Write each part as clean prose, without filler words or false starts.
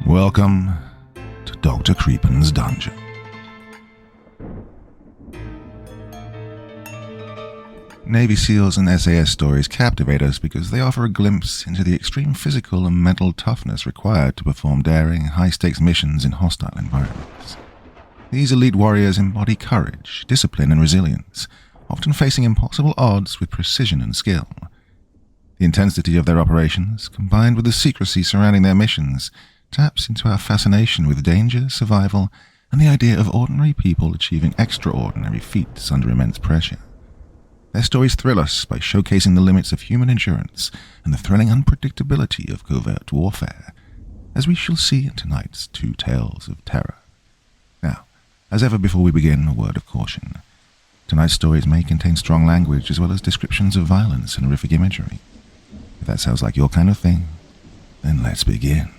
Welcome to Dr. Creepin's Dungeon. Navy SEALs and SAS stories captivate us because they offer a glimpse into the extreme physical and mental toughness required to perform daring, high-stakes missions in hostile environments. These elite warriors embody courage, discipline, and resilience, often facing impossible odds with precision and skill. The intensity of their operations, combined with the secrecy surrounding their missions, taps into our fascination with danger, survival, and the idea of ordinary people achieving extraordinary feats under immense pressure. Their stories thrill us by showcasing the limits of human endurance and the thrilling unpredictability of covert warfare, as we shall see in tonight's two tales of terror. Now, as ever before we begin, a word of caution. Tonight's stories may contain strong language as well as descriptions of violence and horrific imagery. If that sounds like your kind of thing, then let's begin.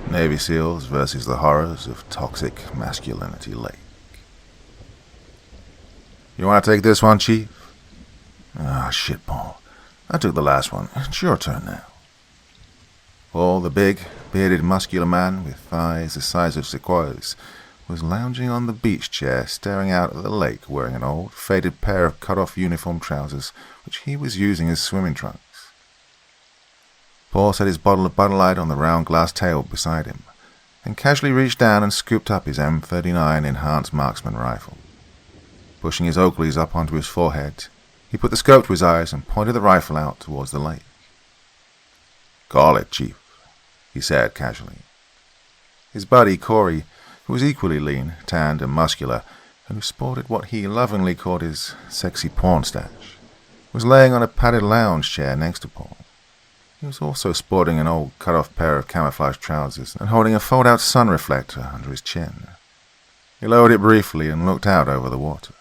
Navy SEALs versus the horrors of toxic masculinity lake. You want to take this one, Chief? Ah, shit, Paul. I took the last one. It's your turn now. Paul, the big, bearded, muscular man with thighs the size of sequoias, was lounging on the beach chair staring out at the lake wearing an old, faded pair of cut-off uniform trousers which he was using as swimming trunks. Paul set his bottle of Bud Light on the round glass table beside him, and casually reached down and scooped up his M39 Enhanced Marksman rifle. Pushing his Oakleys up onto his forehead, he put the scope to his eyes and pointed the rifle out towards the lake. "Call it, Chief," he said casually. His buddy, Corey, who was equally lean, tanned, and muscular, and who sported what he lovingly called his sexy porn stash, was laying on a padded lounge chair next to Paul. He was also sporting an old cut-off pair of camouflage trousers and holding a fold-out sun reflector under his chin. He lowered it briefly and looked out over the water.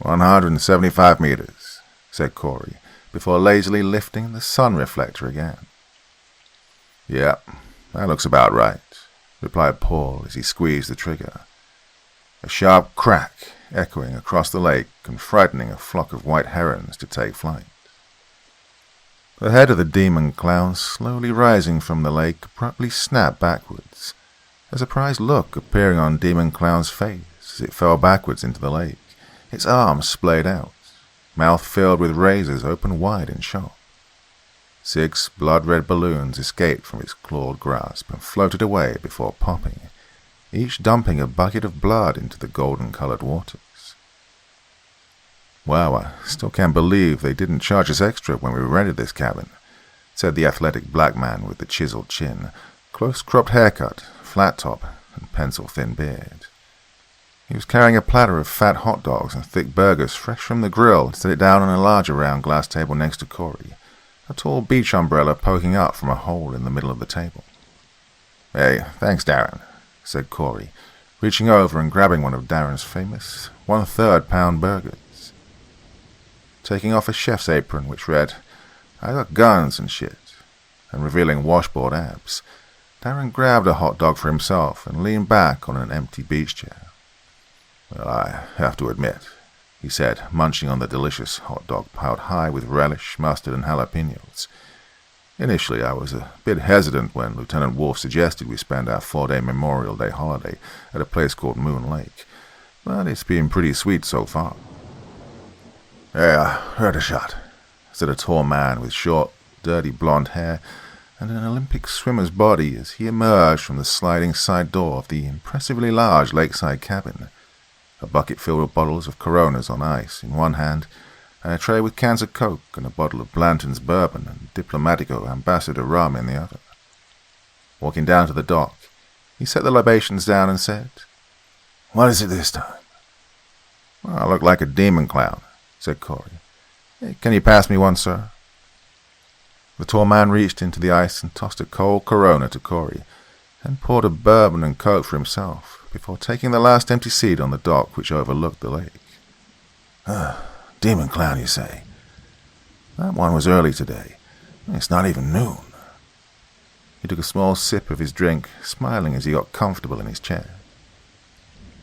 175 meters, said Corey, before lazily lifting the sun reflector again. "Yep, that looks about right," replied Paul as he squeezed the trigger. A sharp crack echoing across the lake and frightening a flock of white herons to take flight. The head of the demon clown, slowly rising from the lake, abruptly snapped backwards, a surprised look appearing on Demon Clown's face as it fell backwards into the lake, its arms splayed out, mouth filled with razors open wide in shock. 6 blood-red balloons escaped from its clawed grasp and floated away before popping, each dumping a bucket of blood into the golden-colored waters. "Wow, I still can't believe they didn't charge us extra when we rented this cabin," said the athletic black man with the chiseled chin, close-cropped haircut, flat top, and pencil-thin beard. He was carrying a platter of fat hot dogs and thick burgers fresh from the grill and set it down on a larger round glass table next to Corey, a tall beach umbrella poking up from a hole in the middle of the table. "Hey, thanks, Darren," said Corey, reaching over and grabbing one of Darren's famous 1/3 pound burgers. Taking off a chef's apron which read, "I got guns and shit," and revealing washboard abs, Darren grabbed a hot dog for himself and leaned back on an empty beach chair. "Well, I have to admit," he said, munching on the delicious hot dog piled high with relish, mustard, and jalapenos. "Initially, I was a bit hesitant when Lieutenant Wolf suggested we spend our 4-day Memorial Day holiday at a place called Moon Lake, but it's been pretty sweet so far." "Hey, I heard a shot," said a tall man with short, dirty blonde hair and an Olympic swimmer's body as he emerged from the sliding side door of the impressively large lakeside cabin, a bucket filled with bottles of Coronas on ice in one hand, and a tray with cans of Coke and a bottle of Blanton's bourbon and Diplomatico Ambassador rum in the other. Walking down to the dock, he set the libations down and said, "What is it this time?" "Well, I look like a demon clown," said Corey. "Hey, can you pass me one, sir?" The tall man reached into the ice and tossed a cold Corona to Corey, then poured a bourbon and Coke for himself, before taking the last empty seat on the dock which overlooked the lake. "Demon clown, you say?" That one was early today. It's not even noon." He took a small sip of his drink, smiling as he got comfortable in his chair.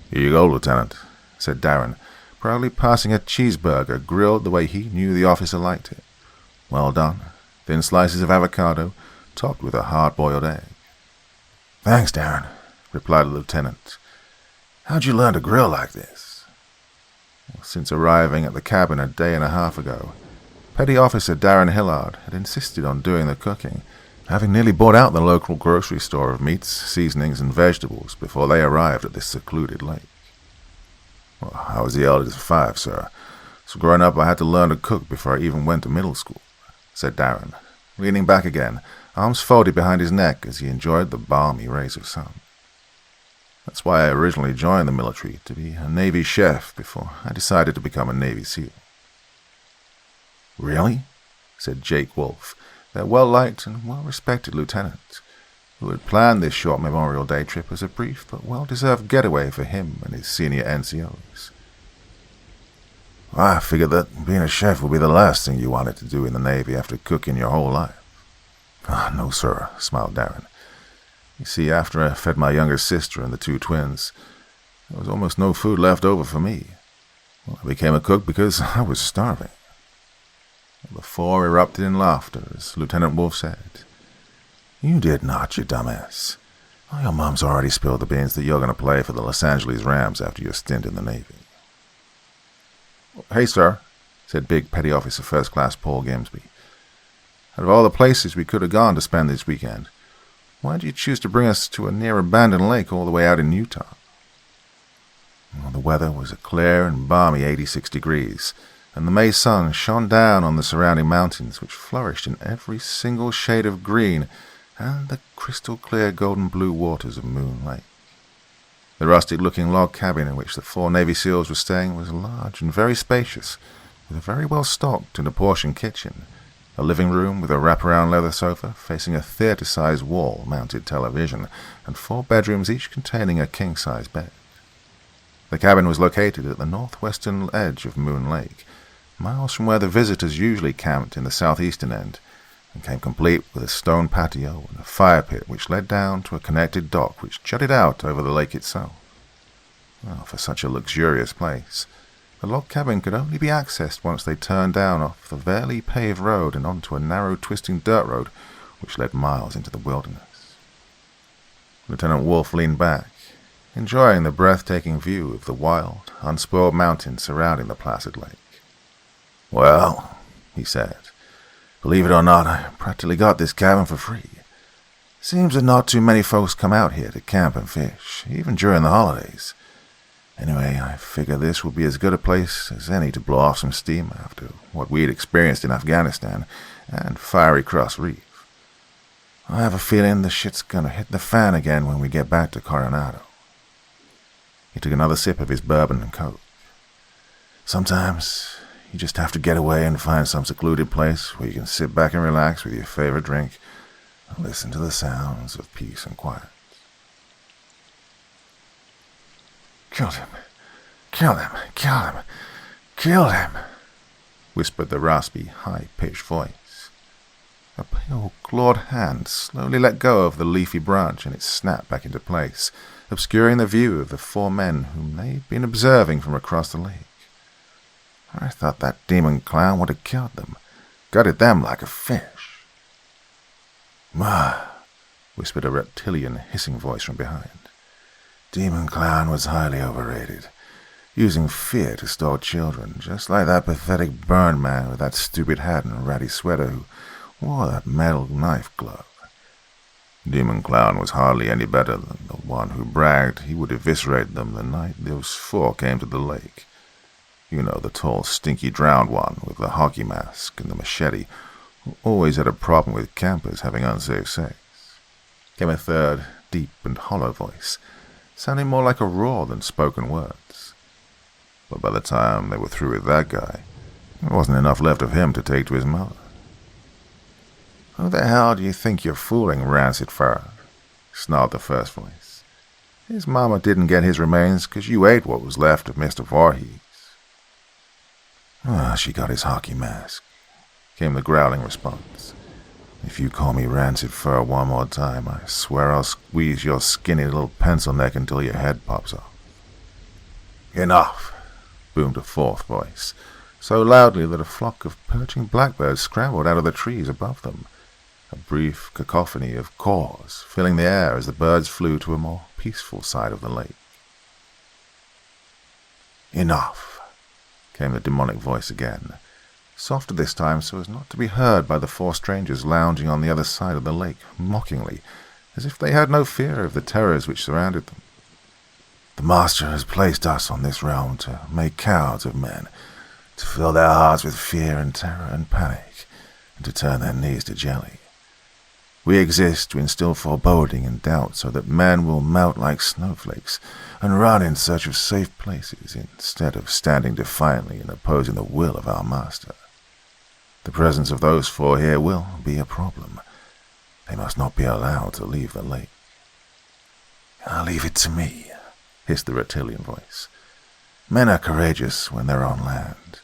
"Here you go, Lieutenant," said Darren, proudly passing a cheeseburger grilled the way he knew the officer liked it. Well done, thin slices of avocado, topped with a hard-boiled egg. "Thanks, Darren," replied the lieutenant. "How'd you learn to grill like this?" Since arriving at the cabin a day and a half ago, Petty Officer Darren Hillard had insisted on doing the cooking, having nearly bought out the local grocery store of meats, seasonings, and vegetables before they arrived at this secluded lake. "Well, I was the eldest of 5, sir, so growing up I had to learn to cook before I even went to middle school," said Darren, leaning back again, arms folded behind his neck as he enjoyed the balmy rays of sun. "That's why I originally joined the military, to be a Navy chef before I decided to become a Navy SEAL." "Really?" said Jake Wolfe, their well-liked and well-respected lieutenant, who had planned this short Memorial Day trip as a brief but well-deserved getaway for him and his senior NCOs. "I figured that being a chef would be the last thing you wanted to do in the Navy after cooking your whole life." "No, sir," smiled Darren. "You see, after I fed my younger sister and the 2 twins, there was almost no food left over for me. Well, I became a cook because I was starving." The 4 erupted in laughter as Lieutenant Wolfe said, "You did not, you dumbass. Well, your mom's already spilled the beans that you're going to play for the Los Angeles Rams after your stint in the Navy." "Hey, sir," said Big Petty Officer First Class Paul Gimsby. "Out of all the places we could have gone to spend this weekend, why did you choose to bring us to a near-abandoned lake all the way out in Utah?" Well, the weather was a clear and balmy 86 degrees, and the May sun shone down on the surrounding mountains, which flourished in every single shade of green and the crystal-clear golden-blue waters of Moon Lake. The rustic-looking log cabin in which the 4 Navy SEALs were staying was large and very spacious, with a very well-stocked and apportioned kitchen, a living room with a wraparound leather sofa facing a theater-sized wall-mounted television, and 4 bedrooms each containing a king-size bed. The cabin was located at the northwestern edge of Moon Lake, miles from where the visitors usually camped in the southeastern end, and came complete with a stone patio and a fire pit which led down to a connected dock which jutted out over the lake itself. Well, for such a luxurious place, the log cabin could only be accessed once they turned down off the barely paved road and onto a narrow twisting dirt road which led miles into the wilderness. Lieutenant Wolfe leaned back, enjoying the breathtaking view of the wild, unspoiled mountains surrounding the placid lake. "Well," he said, "believe it or not, I practically got this cabin for free. Seems that not too many folks come out here to camp and fish, even during the holidays. Anyway, I figure this will be as good a place as any to blow off some steam after what we'd experienced in Afghanistan and Fiery Cross Reef. I have a feeling the shit's gonna hit the fan again when we get back to Coronado." He took another sip of his bourbon and coke. "Sometimes you just have to get away and find some secluded place where you can sit back and relax with your favorite drink and listen to the sounds of peace and quiet." "Killed him, killed him, killed him, killed him," whispered the raspy, high-pitched voice. A pale, clawed hand slowly let go of the leafy branch and it snapped back into place, obscuring the view of the 4 men whom they'd been observing from across the lake. "I thought that demon clown would have killed them, gutted them like a fish." "Ma," whispered a reptilian, hissing voice from behind. "Demon clown was highly overrated, using fear to stall children, just like that pathetic burn man with that stupid hat and ratty sweater who wore that metal knife glove. Demon clown was hardly any better than the one who bragged he would eviscerate them the night those 4 came to the lake. You know, the tall, stinky, drowned one with the hockey mask and the machete, who always had a problem with campers having unsafe sex." Came a third, deep and hollow voice, sounding more like a roar than spoken words. But by the time they were through with that guy, there wasn't enough left of him to take to his mother. "Who the hell do you think you're fooling, rancid fur?" snarled the first voice. "His mama didn't get his remains 'cause you ate what was left of Mr. Voorhees." "She got his hockey mask," came the growling response. "If you call me rancid fur one more time, I swear I'll squeeze your skinny little pencil neck until your head pops off." "Enough!" boomed a fourth voice, so loudly that a flock of perching blackbirds scrambled out of the trees above them, a brief cacophony of caws filling the air as the birds flew to a more peaceful side of the lake. "Enough!" came the demonic voice again, softer this time so as not to be heard by the four strangers lounging on the other side of the lake, mockingly, as if they had no fear of the terrors which surrounded them. "The Master has placed us on this realm to make cowards of men, to fill their hearts with fear and terror and panic, and to turn their knees to jelly. We exist to instill foreboding and doubt so that men will melt like snowflakes and run in search of safe places instead of standing defiantly and opposing the will of our Master. The presence of those four here will be a problem. They must not be allowed to leave the lake." "I'll leave it to me," hissed the reptilian voice. "Men are courageous when they're on land.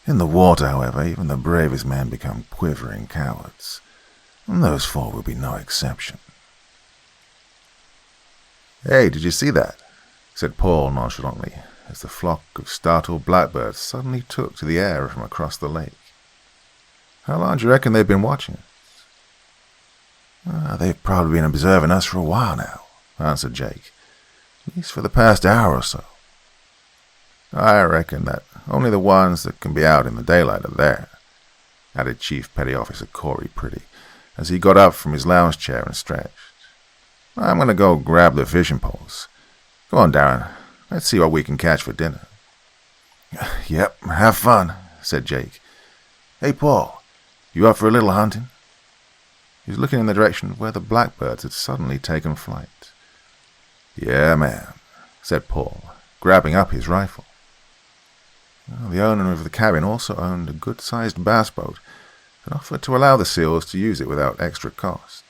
In the water, however, even the bravest men become quivering cowards. And those four will be no exception." "Hey, did you see that?" said Paul nonchalantly, as the flock of startled blackbirds suddenly took to the air from across the lake. "How long do you reckon they've been watching us?" "They've probably been observing us for a while now," answered Jake. "At least for the past hour or so." "I reckon that only the ones that can be out in the daylight are there," added Chief Petty Officer Corey Pretty, as he got up from his lounge chair and stretched. "I'm going to go grab the fishing poles. Go on, Darren. Let's see what we can catch for dinner." "Yep, have fun," said Jake. "Hey, Paul, you up for a little hunting?" He was looking in the direction of where the blackbirds had suddenly taken flight. "Yeah, man," said Paul, grabbing up his rifle. The owner of the cabin also owned a good-sized bass boat and offered to allow the SEALs to use it without extra cost.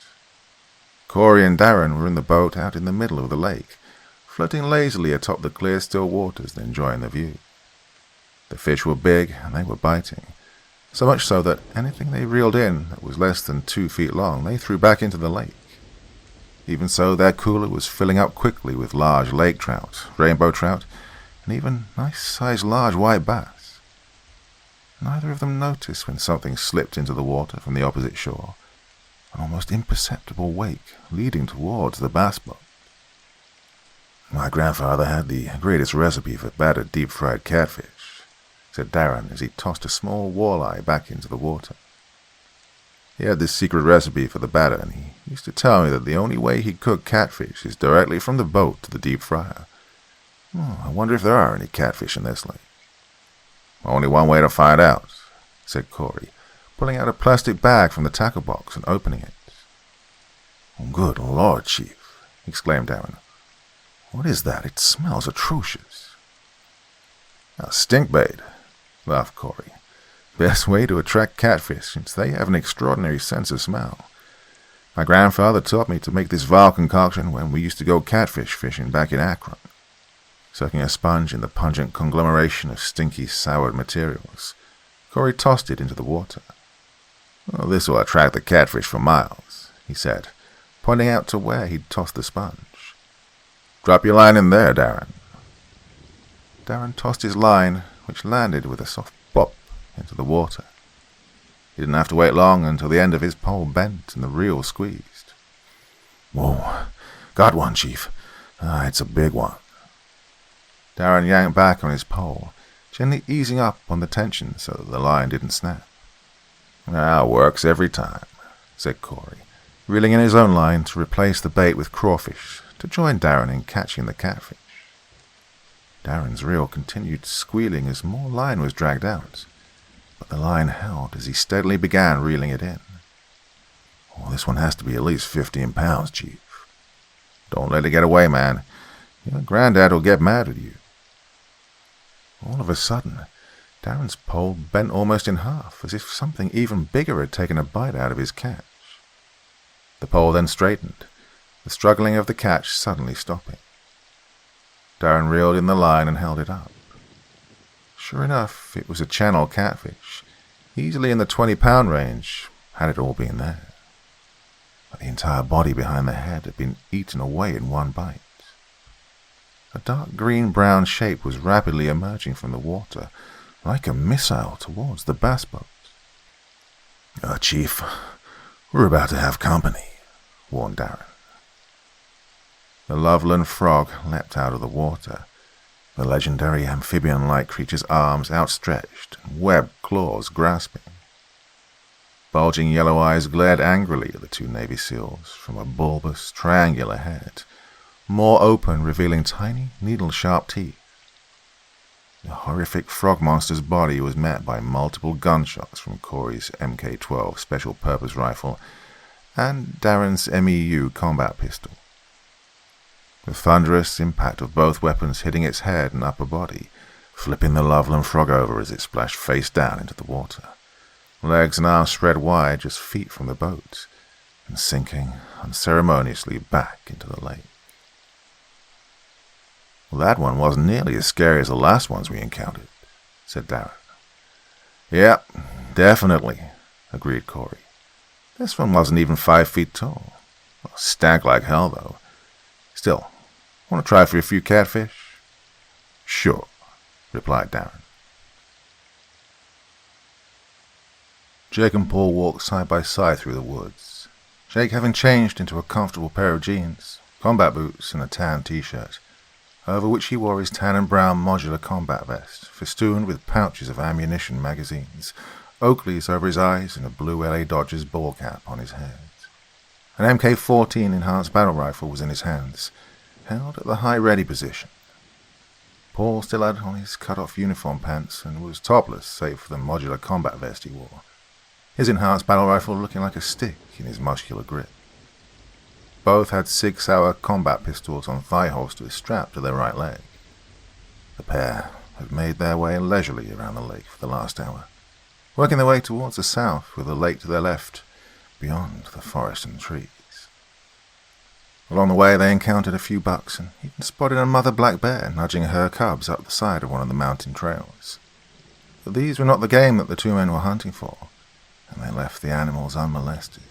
Corey and Darren were in the boat out in the middle of the lake, floating lazily atop the clear, still waters and enjoying the view. The fish were big and they were biting, so much so that anything they reeled in that was less than 2 feet long they threw back into the lake. Even so, their cooler was filling up quickly with large lake trout, rainbow trout, and even nice-sized large white bass. Neither of them noticed when something slipped into the water from the opposite shore, an almost imperceptible wake leading towards the bass boat. "My grandfather had the greatest recipe for battered deep-fried catfish," said Darren as he tossed a small walleye back into the water. He had this secret recipe for the batter, and he used to tell me that the only way he'd cook catfish is directly from the boat to the deep fryer. I wonder if there are any catfish in this lake. "Only one way to find out," said Corey, pulling out a plastic bag from the tackle box and opening it. "Good Lord, Chief," exclaimed Darren. "What is that? It smells atrocious." "A stink bait," laughed Corey. "Best way to attract catfish, since they have an extraordinary sense of smell. My grandfather taught me to make this vile concoction when we used to go catfish fishing back in Akron." Soaking a sponge in the pungent conglomeration of stinky, soured materials, Corey tossed it into the water. "This will attract the catfish for miles," he said, pointing out to where he'd tossed the sponge. "Drop your line in there, Darren." Darren tossed his line, which landed with a soft bop into the water. He didn't have to wait long until the end of his pole bent and the reel squeezed. "Whoa, got one, Chief. It's a big one." Darren yanked back on his pole, gently easing up on the tension so that the line didn't snap. "Works every time," said Corey, reeling in his own line to replace the bait with crawfish to join Darren in catching the catfish. Darren's reel continued squealing as more line was dragged out, but the line held as he steadily began reeling it in. "This one has to be at least 15 pounds, Chief." "Don't let it get away, man. Your granddad will get mad at you." All of a sudden, Darren's pole bent almost in half, as if something even bigger had taken a bite out of his catch. The pole then straightened, the struggling of the catch suddenly stopping. Darren reeled in the line and held it up. Sure enough, it was a channel catfish, easily in the 20-pound range, had it all been there. But the entire body behind the head had been eaten away in one bite. A dark green-brown shape was rapidly emerging from the water, like a missile towards the bass boat. Chief, we're about to have company," warned Darren. The Loveland frog leapt out of the water, the legendary amphibian-like creature's arms outstretched and webbed claws grasping. Bulging yellow eyes glared angrily at the two Navy SEALs from a bulbous, triangular head, more open, revealing tiny, needle-sharp teeth. The horrific frog monster's body was met by multiple gunshots from Corey's Mk-12 special-purpose rifle and Darren's MEU combat pistol. The thunderous impact of both weapons hitting its head and upper body, flipping the Loveland frog over as it splashed face down into the water, legs and arms spread wide just feet from the boat, and sinking unceremoniously back into the lake. "Well, that one wasn't nearly as scary as the last ones we encountered," said Darren. "Yep, definitely," agreed Corey. "This one wasn't even 5 feet tall. Well, stank like hell, though. Still, want to try for a few catfish?" "Sure," replied Darren. Jake and Paul walked side by side through the woods, Jake having changed into a comfortable pair of jeans, combat boots, and a tan t-shirt, over which he wore his tan and brown modular combat vest, festooned with pouches of ammunition magazines, Oakleys over his eyes, and a blue LA Dodgers ball cap on his head. An Mk-14 enhanced battle rifle was in his hands, held at the high ready position. Paul still had on his cut-off uniform pants and was topless save for the modular combat vest he wore, his enhanced battle rifle looking like a stick in his muscular grip. Both had Sig Sauer combat pistols on thigh holsters strapped to their right leg. The pair had made their way leisurely around the lake for the last hour, working their way towards the south with the lake to their left, beyond the forest and trees. Along the way they encountered a few bucks and even spotted a mother black bear nudging her cubs up the side of one of the mountain trails. But these were not the game that the two men were hunting for, and they left the animals unmolested.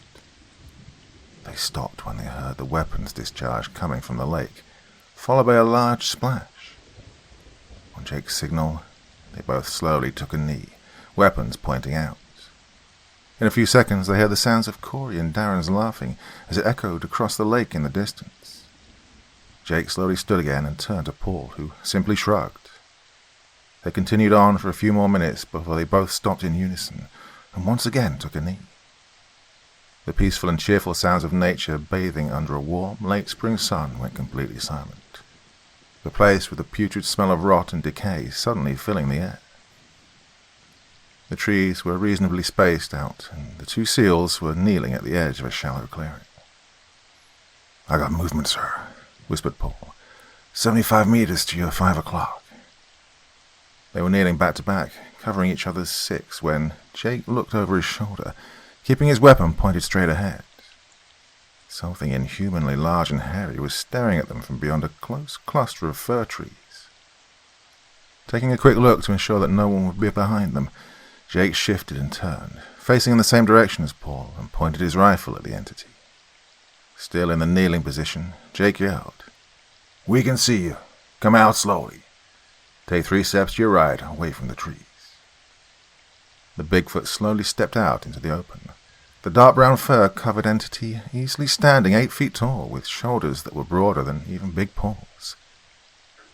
They stopped when they heard the weapons discharge coming from the lake, followed by a large splash. On Jake's signal, they both slowly took a knee, weapons pointing out. In a few seconds they heard the sounds of Corey and Darren's laughing as it echoed across the lake in the distance. Jake slowly stood again and turned to Paul, who simply shrugged. They continued on for a few more minutes before they both stopped in unison and once again took a knee. The peaceful and cheerful sounds of nature bathing under a warm, late spring sun went completely silent, the place with the putrid smell of rot and decay suddenly filling the air. The trees were reasonably spaced out, and the two SEALs were kneeling at the edge of a shallow clearing. "I got movement, sir," whispered Paul. 75 meters to your 5 o'clock. They were kneeling back to back, covering each other's six, when Jake looked over his shoulder, keeping his weapon pointed straight ahead. Something inhumanly large and hairy was staring at them from beyond a close cluster of fir trees. Taking a quick look to ensure that no one would be behind them, Jake shifted and turned, facing in the same direction as Paul, and pointed his rifle at the entity. Still in the kneeling position, Jake yelled, "We can see you. Come out slowly. Take 3 steps to your right, away from the trees." The Bigfoot slowly stepped out into the open, the dark brown fur-covered entity easily standing 8 feet tall, with shoulders that were broader than even big paws.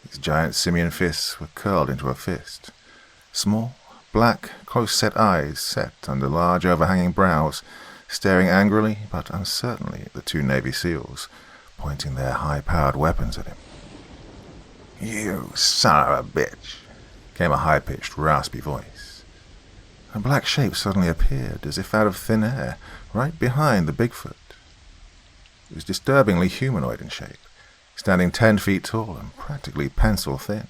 His giant simian fists were curled into a fist. Small, black, close-set eyes set under large overhanging brows, staring angrily but uncertainly at the two Navy SEALs, pointing their high-powered weapons at him. "You son of a bitch," came a high-pitched, raspy voice. A black shape suddenly appeared, as if out of thin air, right behind the Bigfoot. It was disturbingly humanoid in shape, standing 10 feet tall and practically pencil-thin.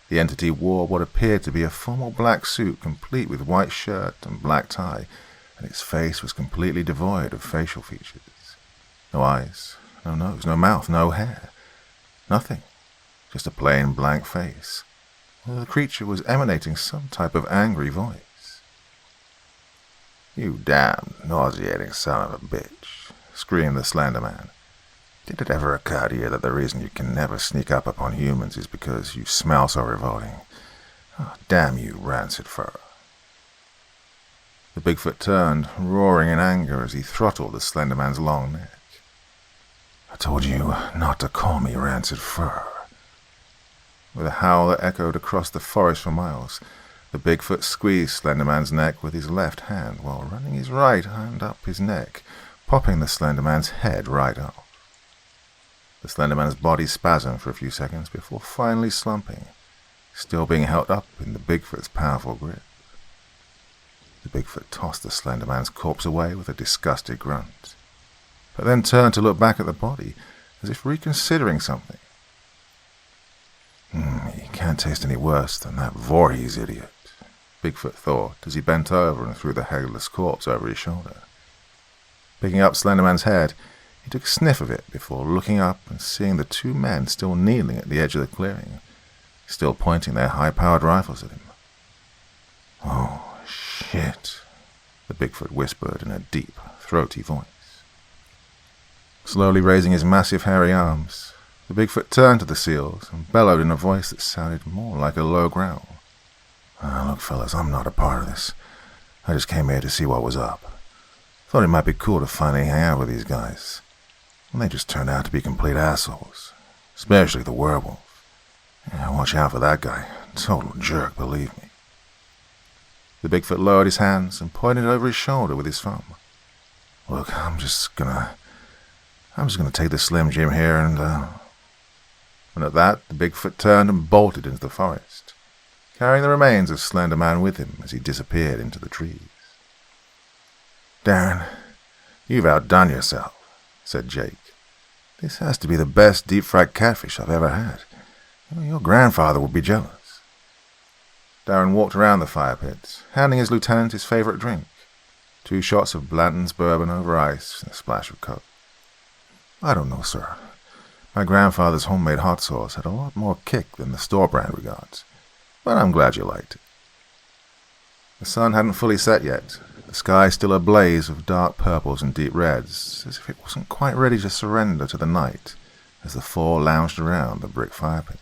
The entity wore what appeared to be a formal black suit complete with white shirt and black tie, and its face was completely devoid of facial features. No eyes, no nose, no mouth, no hair. Nothing. Just a plain blank face. The creature was emanating some type of angry voice. "You damned, nauseating son of a bitch," screamed the Slender Man. "Did it ever occur to you that the reason you can never sneak up upon humans is because you smell so revolting? Oh, damn you, rancid fur." The Bigfoot turned, roaring in anger as he throttled the Slender Man's long neck. "I told you not to call me rancid fur." With a howl that echoed across the forest for miles, the Bigfoot squeezed Slender Man's neck with his left hand while running his right hand up his neck, popping the Slender Man's head right off. The Slender Man's body spasmed for a few seconds before finally slumping, still being held up in the Bigfoot's powerful grip. The Bigfoot tossed the Slender Man's corpse away with a disgusted grunt, but then turned to look back at the body as if reconsidering something. He can't taste any worse than that Voorhees idiot," Bigfoot thought as he bent over and threw the headless corpse over his shoulder. Picking up Slender Man's head, he took a sniff of it before looking up and seeing the two men still kneeling at the edge of the clearing, still pointing their high-powered rifles at him. "Oh, shit," the Bigfoot whispered in a deep, throaty voice. Slowly raising his massive hairy arms, the Bigfoot turned to the SEALs and bellowed in a voice that sounded more like a low growl. "Look, fellas, I'm not a part of this. I just came here to see what was up. Thought it might be cool to finally hang out with these guys. And they just turned out to be complete assholes. Especially the werewolf. Yeah, watch out for that guy. Total jerk, believe me." The Bigfoot lowered his hands and pointed over his shoulder with his thumb. "Look, I'm just gonna take the Slim Jim here and at that, the Bigfoot turned and bolted into the forest, carrying the remains of Slender Man with him as he disappeared into the trees. "Darren, you've outdone yourself," said Jake. "This has to be the best deep-fried catfish I've ever had. Your grandfather would be jealous." Darren walked around the fire pit, handing his lieutenant his favorite drink, 2 shots of Blanton's bourbon over ice and a splash of Coke. "I don't know, sir. My grandfather's homemade hot sauce had a lot more kick than the store brand we got, but I'm glad you liked it." The sun hadn't fully set yet, the sky still ablaze of dark purples and deep reds, as if it wasn't quite ready to surrender to the night as the 4 lounged around the brick fire pit.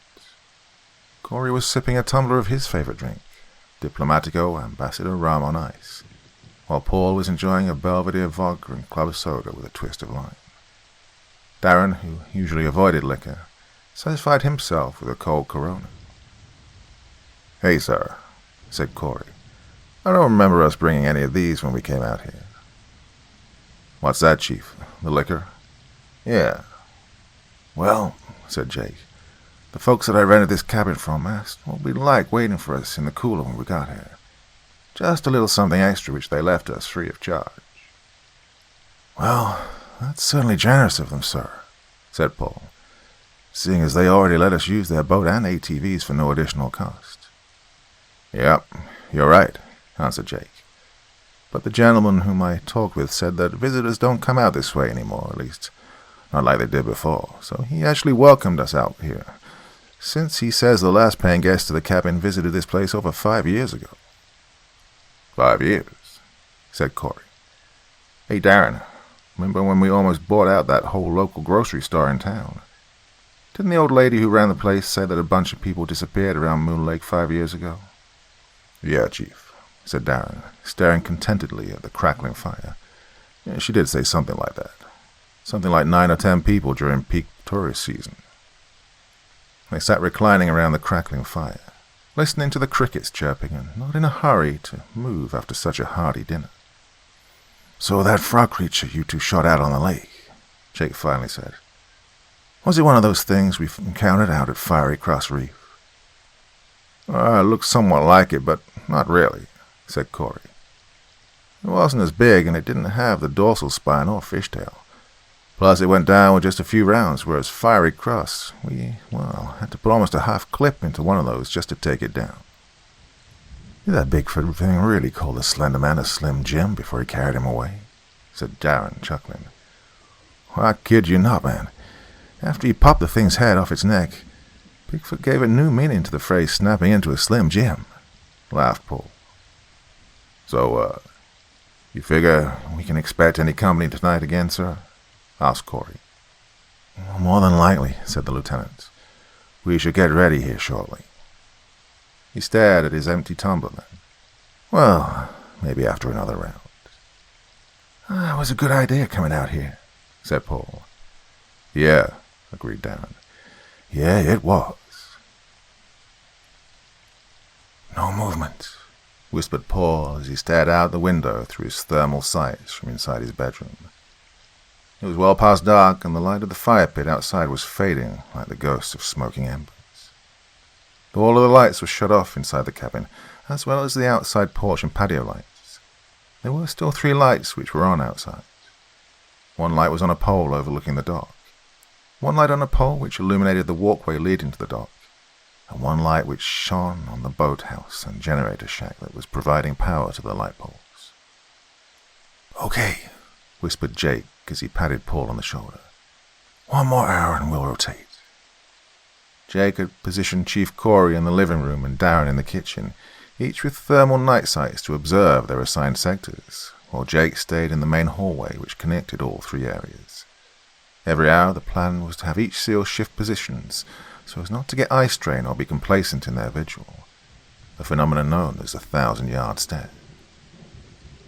Corey was sipping a tumbler of his favorite drink, Diplomatico Ambassador Rum on ice, while Paul was enjoying a Belvedere vodka and club soda with a twist of lime. Darren, who usually avoided liquor, satisfied himself with a cold Corona. "Hey, sir," said Corey. "I don't remember us bringing any of these when we came out here." "What's that, Chief? The liquor?" "Yeah." "Well," said Jake, "the folks that I rented this cabin from asked what we'd like waiting for us in the cooler when we got here. Just a little something extra which they left us free of charge." "Well, that's certainly generous of them, sir," said Paul, "seeing as they already let us use their boat and ATVs for no additional cost." "Yep, you're right," answered Jake. "But the gentleman whom I talked with said that visitors don't come out this way anymore, at least not like they did before, so he actually welcomed us out here, since he says the last paying guest of the cabin visited this place over 5 years ago." "5 years," said Corey. "Hey, Darren, remember when we almost bought out that whole local grocery store in town? Didn't the old lady who ran the place say that a bunch of people disappeared around Moon Lake 5 years ago?" "Yeah, Chief," said Darren, staring contentedly at the crackling fire. "Yeah, she did say something like that. Something like 9 or 10 people during peak tourist season." They sat reclining around the crackling fire, listening to the crickets chirping and not in a hurry to move after such a hearty dinner. "So that frog creature you two shot out on the lake," Jake finally said. "Was it one of those things we've encountered out at Fiery Cross Reef?" "It looked somewhat like it, but not really," said Corey. "It wasn't as big, and it didn't have the dorsal spine or fishtail. Plus, it went down with just a few rounds, whereas Fiery Cross, we had to put almost a half clip into one of those just to take it down." "Did that Bigfoot thing really call the Slender Man a Slim Jim before he carried him away?" said Darren, chuckling. "Well, I kid you not, man. After he popped the thing's head off its neck, Bigfoot gave a new meaning to the phrase snapping into a Slim Jim," laughed Paul. So, "You figure we can expect any company tonight again, sir?" asked Corey. "More than likely," said the lieutenant. "We should get ready here shortly." He stared at his empty tumbler then. "Well, maybe after another round." "It was a good idea coming out here," said Paul. "Yeah," agreed Darren. "Yeah, it was." "No movement," whispered Paul as he stared out the window through his thermal sights from inside his bedroom. It was well past dark, and the light of the fire pit outside was fading like the ghosts of smoking embers. All of the lights were shut off inside the cabin, as well as the outside porch and patio lights. There were still 3 lights which were on outside. One light was on a pole overlooking the dock, one light on a pole which illuminated the walkway leading to the dock, and one light which shone on the boathouse and generator shack that was providing power to the light poles. "Okay," whispered Jake as he patted Paul on the shoulder. "One more hour and we'll rotate." Jake had positioned Chief Corey in the living room and Darren in the kitchen, each with thermal night sights to observe their assigned sectors, while Jake stayed in the main hallway which connected all 3 areas. Every hour the plan was to have each SEAL shift positions so as not to get eye strain or be complacent in their vigil, a phenomenon known as the 1,000-yard stare.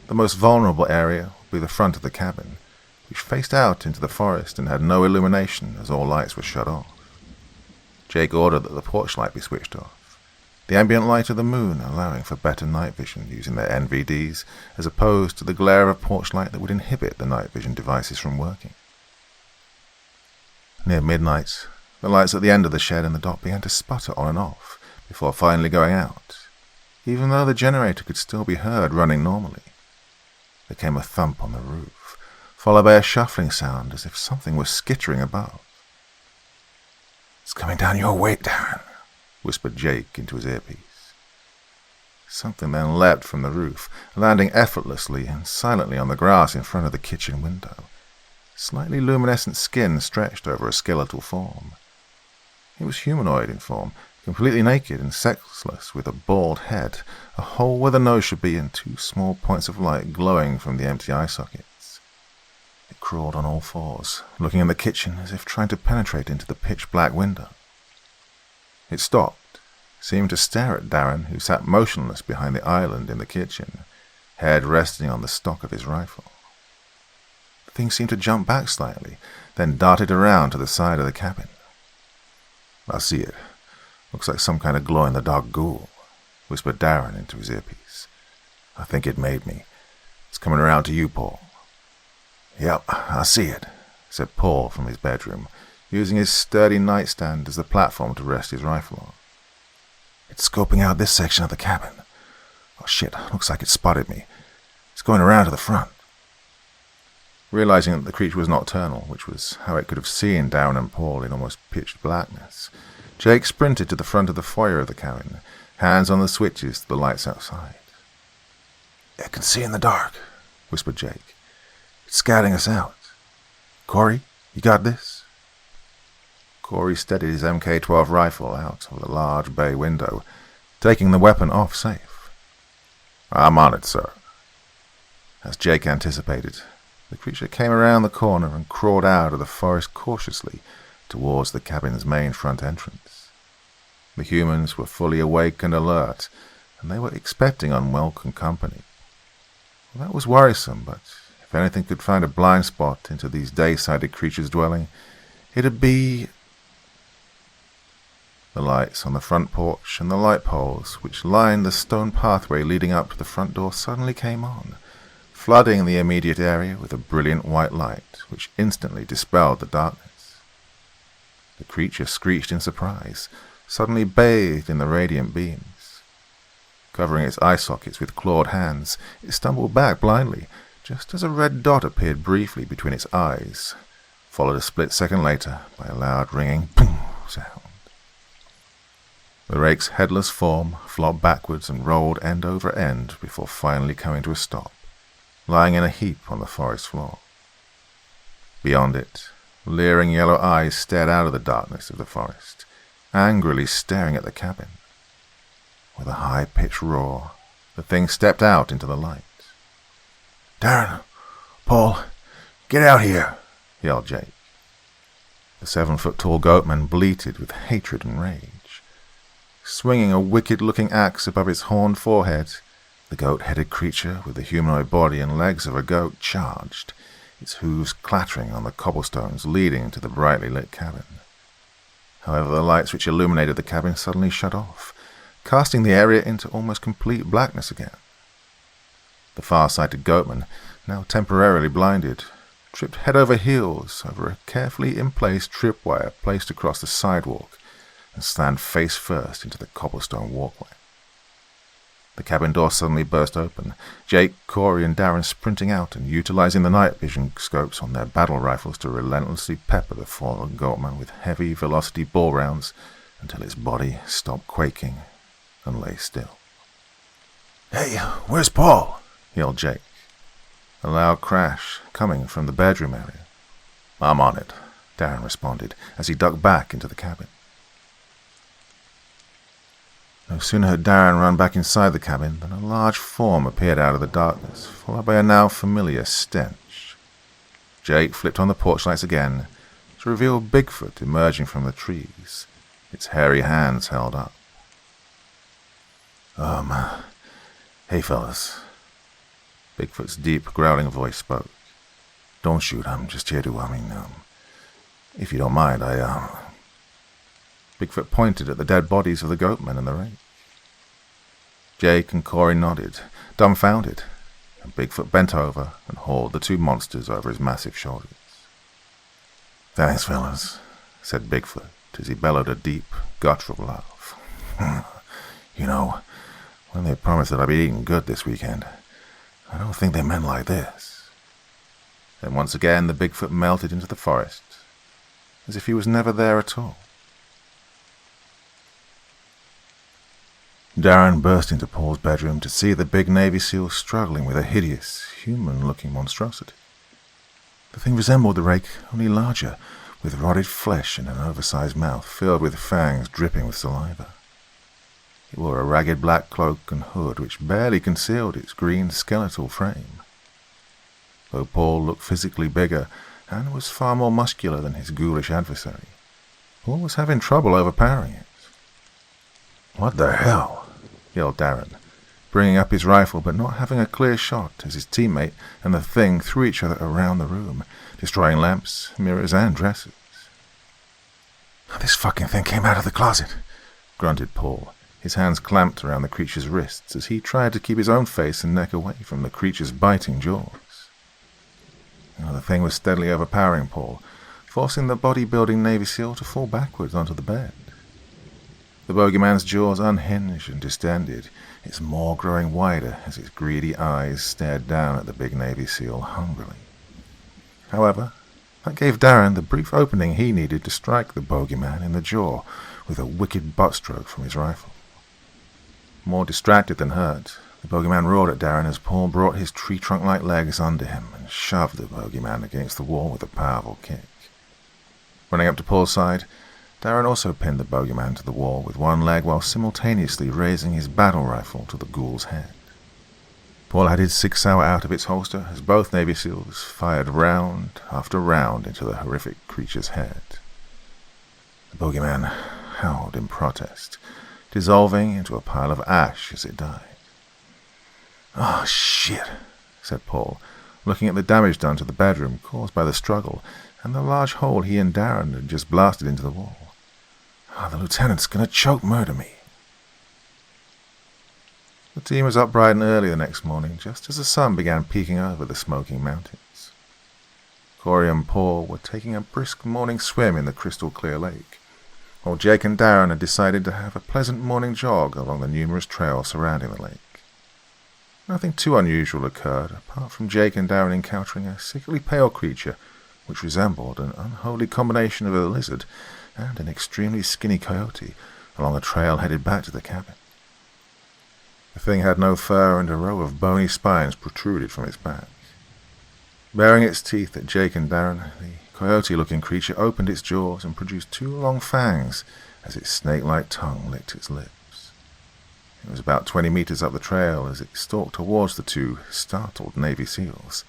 The most vulnerable area would be the front of the cabin, which faced out into the forest and had no illumination as all lights were shut off. Jake ordered that the porch light be switched off, the ambient light of the moon allowing for better night vision using their NVDs as opposed to the glare of a porch light that would inhibit the night vision devices from working. Near midnight, the lights at the end of the shed and the dock began to sputter on and off before finally going out, even though the generator could still be heard running normally. There came a thump on the roof, followed by a shuffling sound as if something was skittering above. "It's coming down your way, Darren," whispered Jake into his earpiece. Something then leapt from the roof, landing effortlessly and silently on the grass in front of the kitchen window. Slightly luminescent skin stretched over a skeletal form. It was humanoid in form, completely naked and sexless, with a bald head, a hole where the nose should be, and 2 small points of light glowing from the empty eye sockets. It crawled on all 4s, looking in the kitchen as if trying to penetrate into the pitch-black window. It stopped, seemed to stare at Darren, who sat motionless behind the island in the kitchen, head resting on the stock of his rifle. The thing seemed to jump back slightly, then darted around to the side of the cabin. "I see it. Looks like some kind of glow-in-the-dark ghoul," whispered Darren into his earpiece. "I think it made me. It's coming around to you, Paul." "Yep, I see it," said Paul from his bedroom, using his sturdy nightstand as the platform to rest his rifle on. "It's scoping out this section of the cabin. Oh shit, looks like it spotted me. It's going around to the front." Realizing that the creature was nocturnal, which was how it could have seen Darren and Paul in almost pitch blackness, Jake sprinted to the front of the foyer of the cabin, hands on the switches to the lights outside. "I can see in the dark," whispered Jake. "It's scouting us out. Corey, you got this?" Corey steadied his MK-12 rifle out of the large bay window, taking the weapon off safe. "I'm on it, sir." As Jake anticipated, the creature came around the corner and crawled out of the forest cautiously towards the cabin's main front entrance. The humans were fully awake and alert, and they were expecting unwelcome company. Well, that was worrisome, but if anything could find a blind spot into these day-sighted creatures' dwelling, it'd be... The lights on the front porch and the light poles which lined the stone pathway leading up to the front door suddenly came on, flooding the immediate area with a brilliant white light which instantly dispelled the darkness. The creature screeched in surprise, suddenly bathed in the radiant beams. Covering its eye sockets with clawed hands, it stumbled back blindly, just as a red dot appeared briefly between its eyes, followed a split second later by a loud ringing boom sound. The rake's headless form flopped backwards and rolled end over end before finally coming to a stop, lying in a heap on the forest floor. Beyond it, leering yellow eyes stared out of the darkness of the forest, angrily staring at the cabin. With a high-pitched roar, the thing stepped out into the light. Darren, Paul, get out here, yelled Jake. The 7-foot-tall goatman bleated with hatred and rage. Swinging a wicked-looking axe above its horned forehead, the goat-headed creature with the humanoid body and legs of a goat charged, its hooves clattering on the cobblestones leading to the brightly lit cabin. However, the lights which illuminated the cabin suddenly shut off, casting the area into almost complete blackness again. The far-sighted goatman, now temporarily blinded, tripped head over heels over a carefully in-place tripwire placed across the sidewalk and slammed face first into the cobblestone walkway. The cabin door suddenly burst open, Jake, Corey, and Darren sprinting out and utilizing the night vision scopes on their battle rifles to relentlessly pepper the fallen goatman with heavy velocity ball rounds until its body stopped quaking and lay still. "Hey, where's Paul?" yelled Jake. A loud crash coming from the bedroom area. "I'm on it," Darren responded as he ducked back into the cabin. No sooner had Darren run back inside the cabin than a large form appeared out of the darkness, followed by a now familiar stench. Jake flipped on the porch lights again to reveal Bigfoot emerging from the trees, its hairy hands held up. Hey fellas." Bigfoot's deep, growling voice spoke. "Don't shoot, I'm just here to, if you don't mind, Bigfoot pointed at the dead bodies of the goatmen and the rake. Jake and Corey nodded, dumbfounded, and Bigfoot bent over and hauled the two monsters over his massive shoulders. "Thanks, fellas," said Bigfoot as he bellowed a deep, guttural laugh. When they promised that I'd be eating good this weekend, I don't think they meant like this." Then once again the Bigfoot melted into the forest, as if he was never there at all. Darren burst into Paul's bedroom to see the big Navy SEAL struggling with a hideous, human-looking monstrosity. The thing resembled the rake, only larger, with rotted flesh and an oversized mouth filled with fangs dripping with saliva. It wore a ragged black cloak and hood which barely concealed its green skeletal frame. Though Paul looked physically bigger and was far more muscular than his ghoulish adversary, Paul was having trouble overpowering it. "What the hell?" yelled Darren, bringing up his rifle but not having a clear shot as his teammate and the thing threw each other around the room, destroying lamps, mirrors, and dressers. "This fucking thing came out of the closet," grunted Paul, his hands clamped around the creature's wrists as he tried to keep his own face and neck away from the creature's biting jaws. The thing was steadily overpowering Paul, forcing the bodybuilding Navy SEAL to fall backwards onto the bed. The bogeyman's jaws unhinged and distended, its maw growing wider as its greedy eyes stared down at the big Navy SEAL hungrily. However, that gave Darren the brief opening he needed to strike the bogeyman in the jaw with a wicked butt stroke from his rifle. More distracted than hurt, the bogeyman roared at Darren as Paul brought his tree-trunk-like legs under him and shoved the bogeyman against the wall with a powerful kick. Running up to Paul's side, Darren also pinned the bogeyman to the wall with one leg while simultaneously raising his battle rifle to the ghoul's head. Paul had his 6-hour out of its holster as both Navy SEALs fired round after round into the horrific creature's head. The bogeyman howled in protest, dissolving into a pile of ash as it died. "Oh, shit," said Paul, looking at the damage done to the bedroom caused by the struggle and the large hole he and Darren had just blasted into the wall. "The lieutenant's gonna choke murder me." The team was up bright and early the next morning, just as the sun began peeking over the smoking mountains. Corey and Paul were taking a brisk morning swim in the crystal-clear lake, while Jake and Darren had decided to have a pleasant morning jog along the numerous trails surrounding the lake. Nothing too unusual occurred, apart from Jake and Darren encountering a sickly pale creature which resembled an unholy combination of a lizard and an extremely skinny coyote along a trail headed back to the cabin. The thing had no fur and a row of bony spines protruded from its back. Baring its teeth at Jake and Darren, the coyote-looking creature opened its jaws and produced 2 long fangs as its snake-like tongue licked its lips. It was about 20 meters up the trail as it stalked towards the two startled Navy SEALs.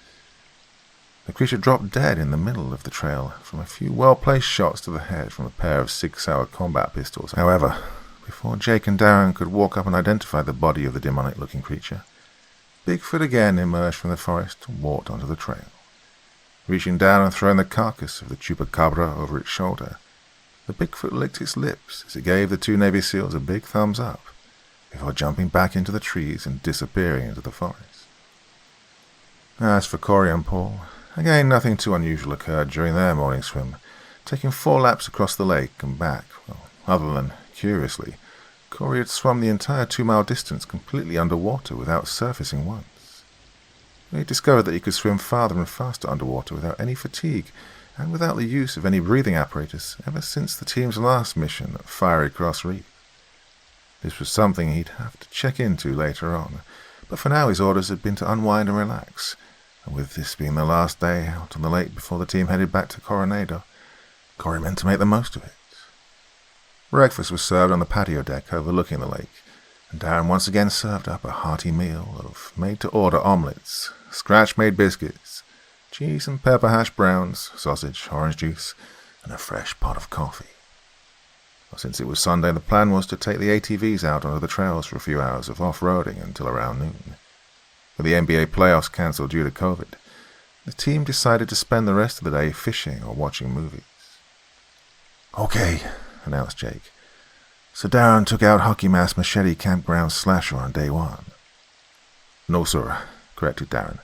The creature dropped dead in the middle of the trail from a few well-placed shots to the head from a pair of Sig Sauer combat pistols. However, before Jake and Darren could walk up and identify the body of the demonic-looking creature, Bigfoot again emerged from the forest and walked onto the trail. Reaching down and throwing the carcass of the chupacabra over its shoulder, the Bigfoot licked its lips as it gave the two Navy SEALs a big thumbs up, before jumping back into the trees and disappearing into the forest. As for Corey and Paul, again nothing too unusual occurred during their morning swim, taking 4 laps across the lake and back. Well, other than, curiously, Corey had swum the entire 2-mile distance completely underwater without surfacing once. He discovered that he could swim farther and faster underwater without any fatigue and without the use of any breathing apparatus ever since the team's last mission at Fiery Cross Reef. This was something he'd have to check into later on, but for now his orders had been to unwind and relax, and with this being the last day out on the lake before the team headed back to Coronado, Corey meant to make the most of it. Breakfast was served on the patio deck overlooking the lake, and Darren once again served up a hearty meal of made-to-order omelettes, scratch-made biscuits, cheese and pepper hash browns, sausage, orange juice, and a fresh pot of coffee. Well, since it was Sunday, the plan was to take the ATVs out onto the trails for a few hours of off-roading until around noon. With the NBA playoffs cancelled due to COVID, the team decided to spend the rest of the day fishing or watching movies. "Okay," announced Jake. "So Darren took out Hockey Mask Machete Campground Slasher on day 1. "No, sir," corrected Darren.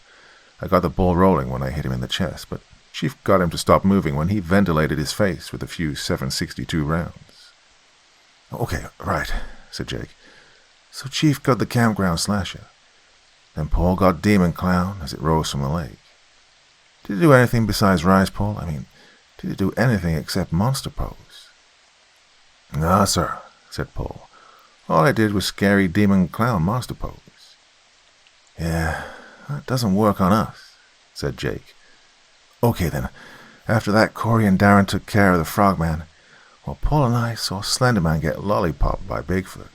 "I got the ball rolling when I hit him in the chest, but Chief got him to stop moving when he ventilated his face with a few 7.62 rounds. "Okay, right," said Jake. "So Chief got the Campground Slasher. Then Paul got Demon Clown as it rose from the lake. Did he do anything besides rise, Paul? I mean, did he do anything except monster pose?" "No, sir," said Paul. "All I did was scary Demon Clown monster pose." "Yeah, that doesn't work on us," said Jake. "Okay, then. After that, Corey and Darren took care of the Frogman, while Paul and I saw Slenderman get lollipopped by Bigfoot.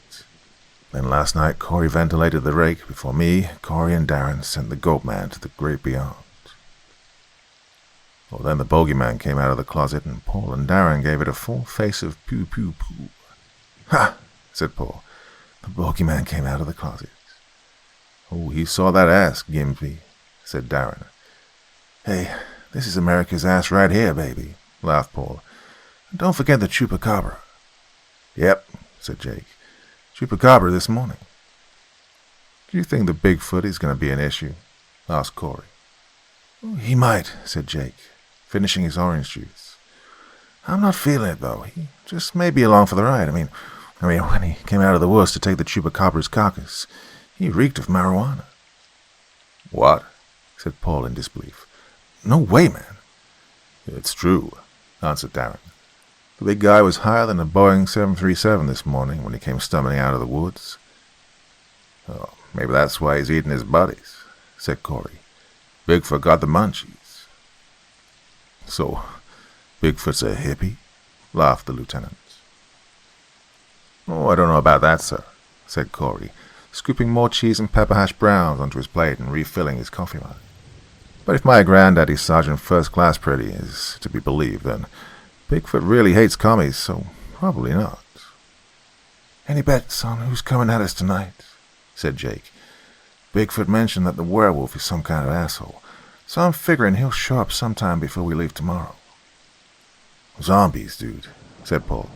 Then last night, Corey ventilated the rake before me, Corey, and Darren sent the Goatman to the great beyond. Well, then the Bogeyman came out of the closet, and Paul and Darren gave it a full face of poo-poo-poo. "Ha!" said Paul. "The Bogeyman came out of the closet." "Oh, he saw that ass, Gimsby," said Darren. "Hey, this is America's ass right here, baby," laughed Paul. "And don't forget the chupacabra." "Yep," said Jake. "Chupacabra this morning." "Do you think the Bigfoot is going to be an issue?" asked Corey. "He might," said Jake, finishing his orange juice. "I'm not feeling it, though. He just may be along for the ride. I mean, when he came out of the woods to take the chupacabra's carcass, he reeked of marijuana." "What?" said Paul in disbelief. "No way, man." "It's true," answered Darren. "The big guy was higher than a Boeing 737 this morning when he came stumbling out of the woods." "Oh, maybe that's why he's eating his buddies," said Corey. "Bigfoot got the munchies." "So, Bigfoot's a hippie?" laughed the lieutenant. "Oh, I don't know about that, sir," said Corey, scooping more cheese and pepper hash browns onto his plate and refilling his coffee mug. "But if my granddaddy Sergeant First Class Pretty is to be believed, then Bigfoot really hates commies, so probably not." "Any bets on who's coming at us tonight?" said Jake. "Bigfoot mentioned that the werewolf is some kind of asshole, so I'm figuring he'll show up sometime before we leave tomorrow." "Zombies, dude," said Paul.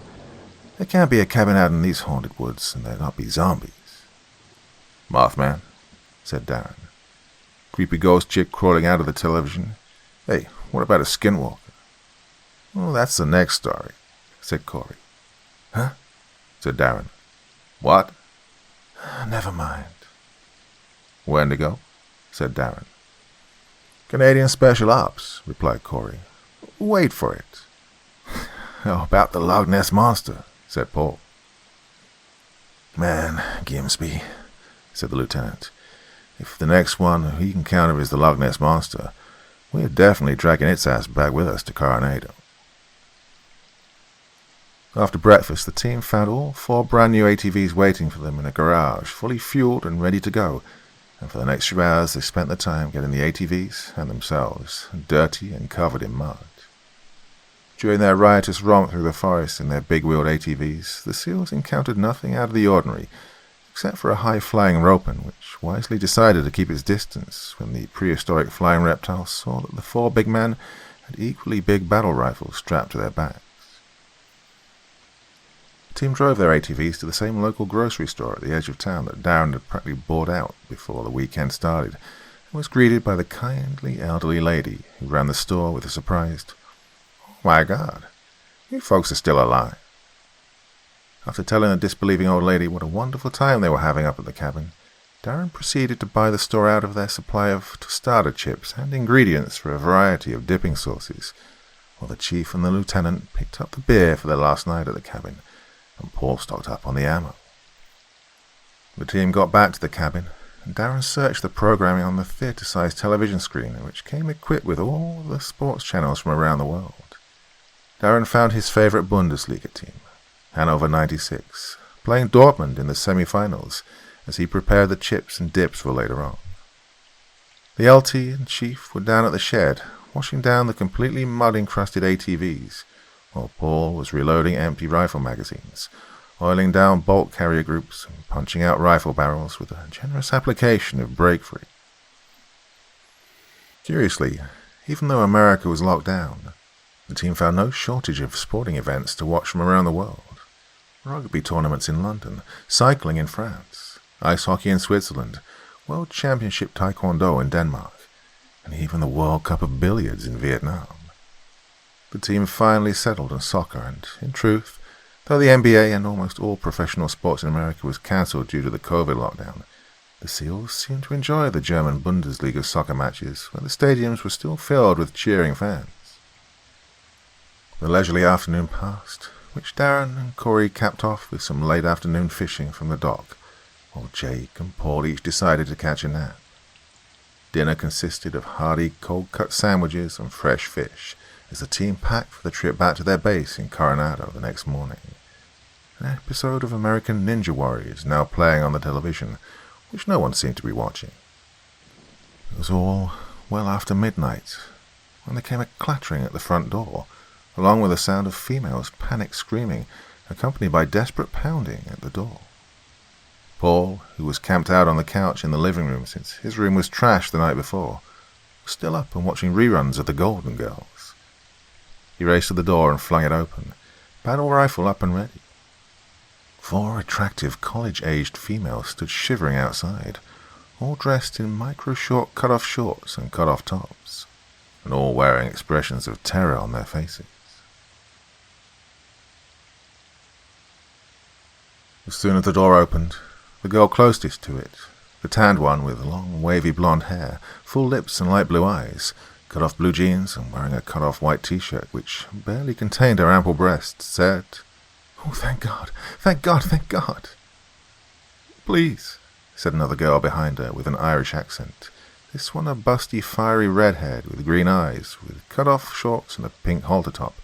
"There can't be a cabin out in these haunted woods and there not be zombies." "Mothman," said Darren. "Creepy ghost chick crawling out of the television. Hey, what about a skinwalker?" "Well, that's the next story," said Corey. "Huh?" said Darren. "What?" "Never mind." "Wendigo," said Darren. "Canadian Special Ops," replied Corey. "Wait for it." "How about the Loch Ness Monster?" said Paul. "Man, Gimsby," said the lieutenant, "if the next one he can counter is the Loch Ness Monster, we're definitely dragging its ass back with us to Coronado." After breakfast, the team found all 4 brand new ATVs waiting for them in a garage, fully fueled and ready to go, and for the next few hours they spent the time getting the ATVs and themselves dirty and covered in mud. During their riotous romp through the forest in their big-wheeled ATVs, the SEALs encountered nothing out of the ordinary, except for a high-flying ropen, which wisely decided to keep its distance when the prehistoric flying reptile saw that the 4 big men had equally big battle rifles strapped to their backs. The team drove their ATVs to the same local grocery store at the edge of town that Darren had practically bought out before the weekend started, and was greeted by the kindly elderly lady who ran the store with a surprised, "Oh my God, you folks are still alive." After telling the disbelieving old lady what a wonderful time they were having up at the cabin, Darren proceeded to buy the store out of their supply of tostada chips and ingredients for a variety of dipping sauces, while the chief and the lieutenant picked up the beer for their last night at the cabin, and Paul stocked up on the ammo. The team got back to the cabin, and Darren searched the programming on the theatre-sized television screen, which came equipped with all the sports channels from around the world. Darren found his favourite Bundesliga team, Hannover 96, playing Dortmund in the semi-finals as he prepared the chips and dips for later on. The LT and Chief were down at the shed, washing down the completely mud-encrusted ATVs, while Paul was reloading empty rifle magazines, oiling down bolt carrier groups and punching out rifle barrels with a generous application of brake-free. Curiously, even though America was locked down, the team found no shortage of sporting events to watch from around the world. Rugby tournaments in London, cycling in France, ice hockey in Switzerland, World Championship Taekwondo in Denmark, and even the World Cup of Billiards in Vietnam. The team finally settled on soccer, and, in truth, though the NBA and almost all professional sports in America was cancelled due to the COVID lockdown, the SEALs seemed to enjoy the German Bundesliga soccer matches where the stadiums were still filled with cheering fans. The leisurely afternoon passed, which Darren and Corey capped off with some late afternoon fishing from the dock, while Jake and Paul each decided to catch a nap. Dinner consisted of hearty cold-cut sandwiches and fresh fish, as the team packed for the trip back to their base in Coronado the next morning. An episode of American Ninja Warriors now playing on the television, which no one seemed to be watching. It was all well after midnight, when there came a clattering at the front door, along with the sound of females' panicked screaming, accompanied by desperate pounding at the door. Paul, who was camped out on the couch in the living room since his room was trashed the night before, was still up and watching reruns of The Golden Girls. He raced to the door and flung it open, battle rifle up and ready. 4 attractive college-aged females stood shivering outside, all dressed in micro-short cut-off shorts and cut-off tops, and all wearing expressions of terror on their faces. As soon as the door opened, the girl closest to it, the tanned one with long, wavy blonde hair, full lips and light blue eyes, cut-off blue jeans and wearing a cut-off white t-shirt which barely contained her ample breasts, said, "Oh, thank God, thank God, thank God." "Please," said another girl behind her with an Irish accent, this one a busty, fiery redhead with green eyes, with cut-off shorts and a pink halter top.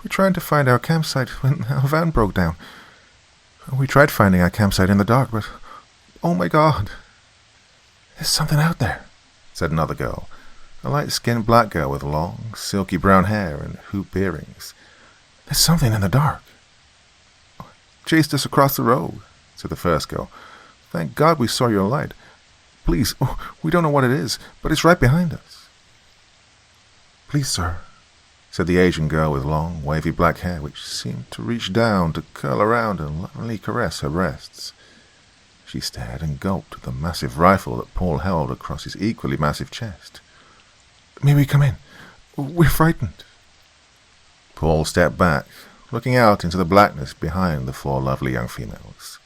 "We're trying to find our campsite when our van broke down. We tried finding our campsite in the dark, but oh my God." "There's something out there," said another girl, a light-skinned black girl with long, silky brown hair and hoop earrings. "There's something in the dark." "Chased us across the road," said the first girl. "Thank God we saw your light. Please, we don't know what it is, but it's right behind us." "Please, sir," said the Asian girl with long, wavy black hair which seemed to reach down to curl around and lovingly caress her breasts. She stared and gulped at the massive rifle that Paul held across his equally massive chest. "May we come in? We're frightened." Paul stepped back, looking out into the blackness behind the 4 lovely young females.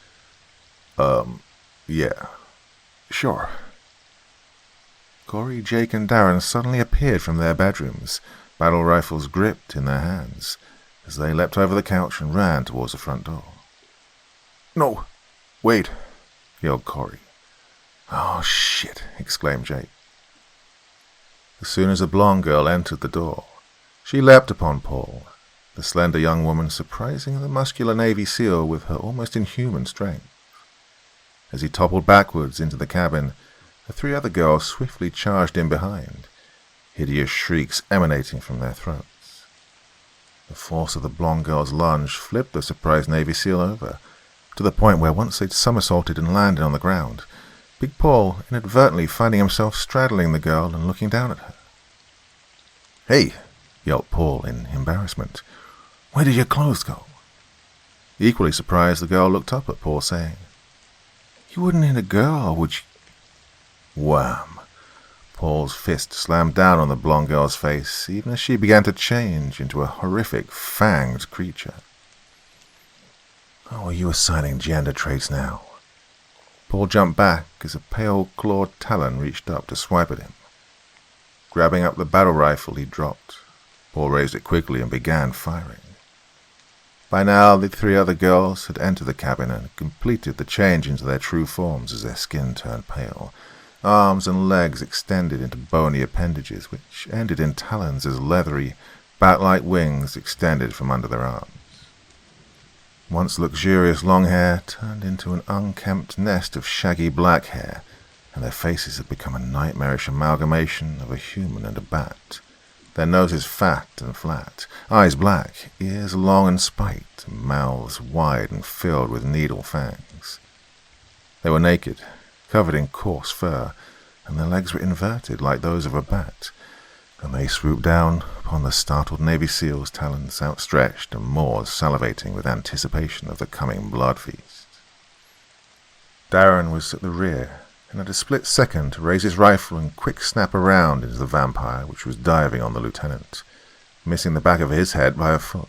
Yeah, sure." Corey, Jake, and Darren suddenly appeared from their bedrooms, battle rifles gripped in their hands, as they leapt over the couch and ran towards the front door. "No, wait," yelled Corey. "Oh, shit," exclaimed Jake. As soon as the blonde girl entered the door, she leapt upon Paul, the slender young woman surprising the muscular Navy SEAL with her almost inhuman strength. As he toppled backwards into the cabin, the three other girls swiftly charged in behind, hideous shrieks emanating from their throats. The force of the blonde girl's lunge flipped the surprised Navy SEAL over, to the point where once they'd somersaulted and landed on the ground, Big Paul inadvertently finding himself straddling the girl and looking down at her. "Hey!" yelped Paul in embarrassment. "Where did your clothes go?" Equally surprised, the girl looked up at Paul, saying, "You wouldn't hit a girl, would you?" Wham! Paul's fist slammed down on the blonde girl's face, even as she began to change into a horrific, fanged creature. "Oh, are you assigning gender traits now?" Paul jumped back as a pale, clawed talon reached up to swipe at him. Grabbing up the battle rifle he dropped, Paul raised it quickly and began firing. By now, the three other girls had entered the cabin and completed the change into their true forms as their skin turned pale. Arms and legs extended into bony appendages, which ended in talons as leathery, bat-like wings extended from under their arms. Once luxurious long hair turned into an unkempt nest of shaggy black hair, and their faces had become a nightmarish amalgamation of a human and a bat. Their noses fat and flat, eyes black, ears long and spiked, and mouths wide and filled with needle fangs. They were naked, covered in coarse fur, and their legs were inverted like those of a bat, and they swooped down upon the startled Navy SEAL's talons outstretched and maws salivating with anticipation of the coming blood feast. Darren was at the rear, and had a split second to raise his rifle and quick snap around into the vampire which was diving on the lieutenant, missing the back of his head by a foot.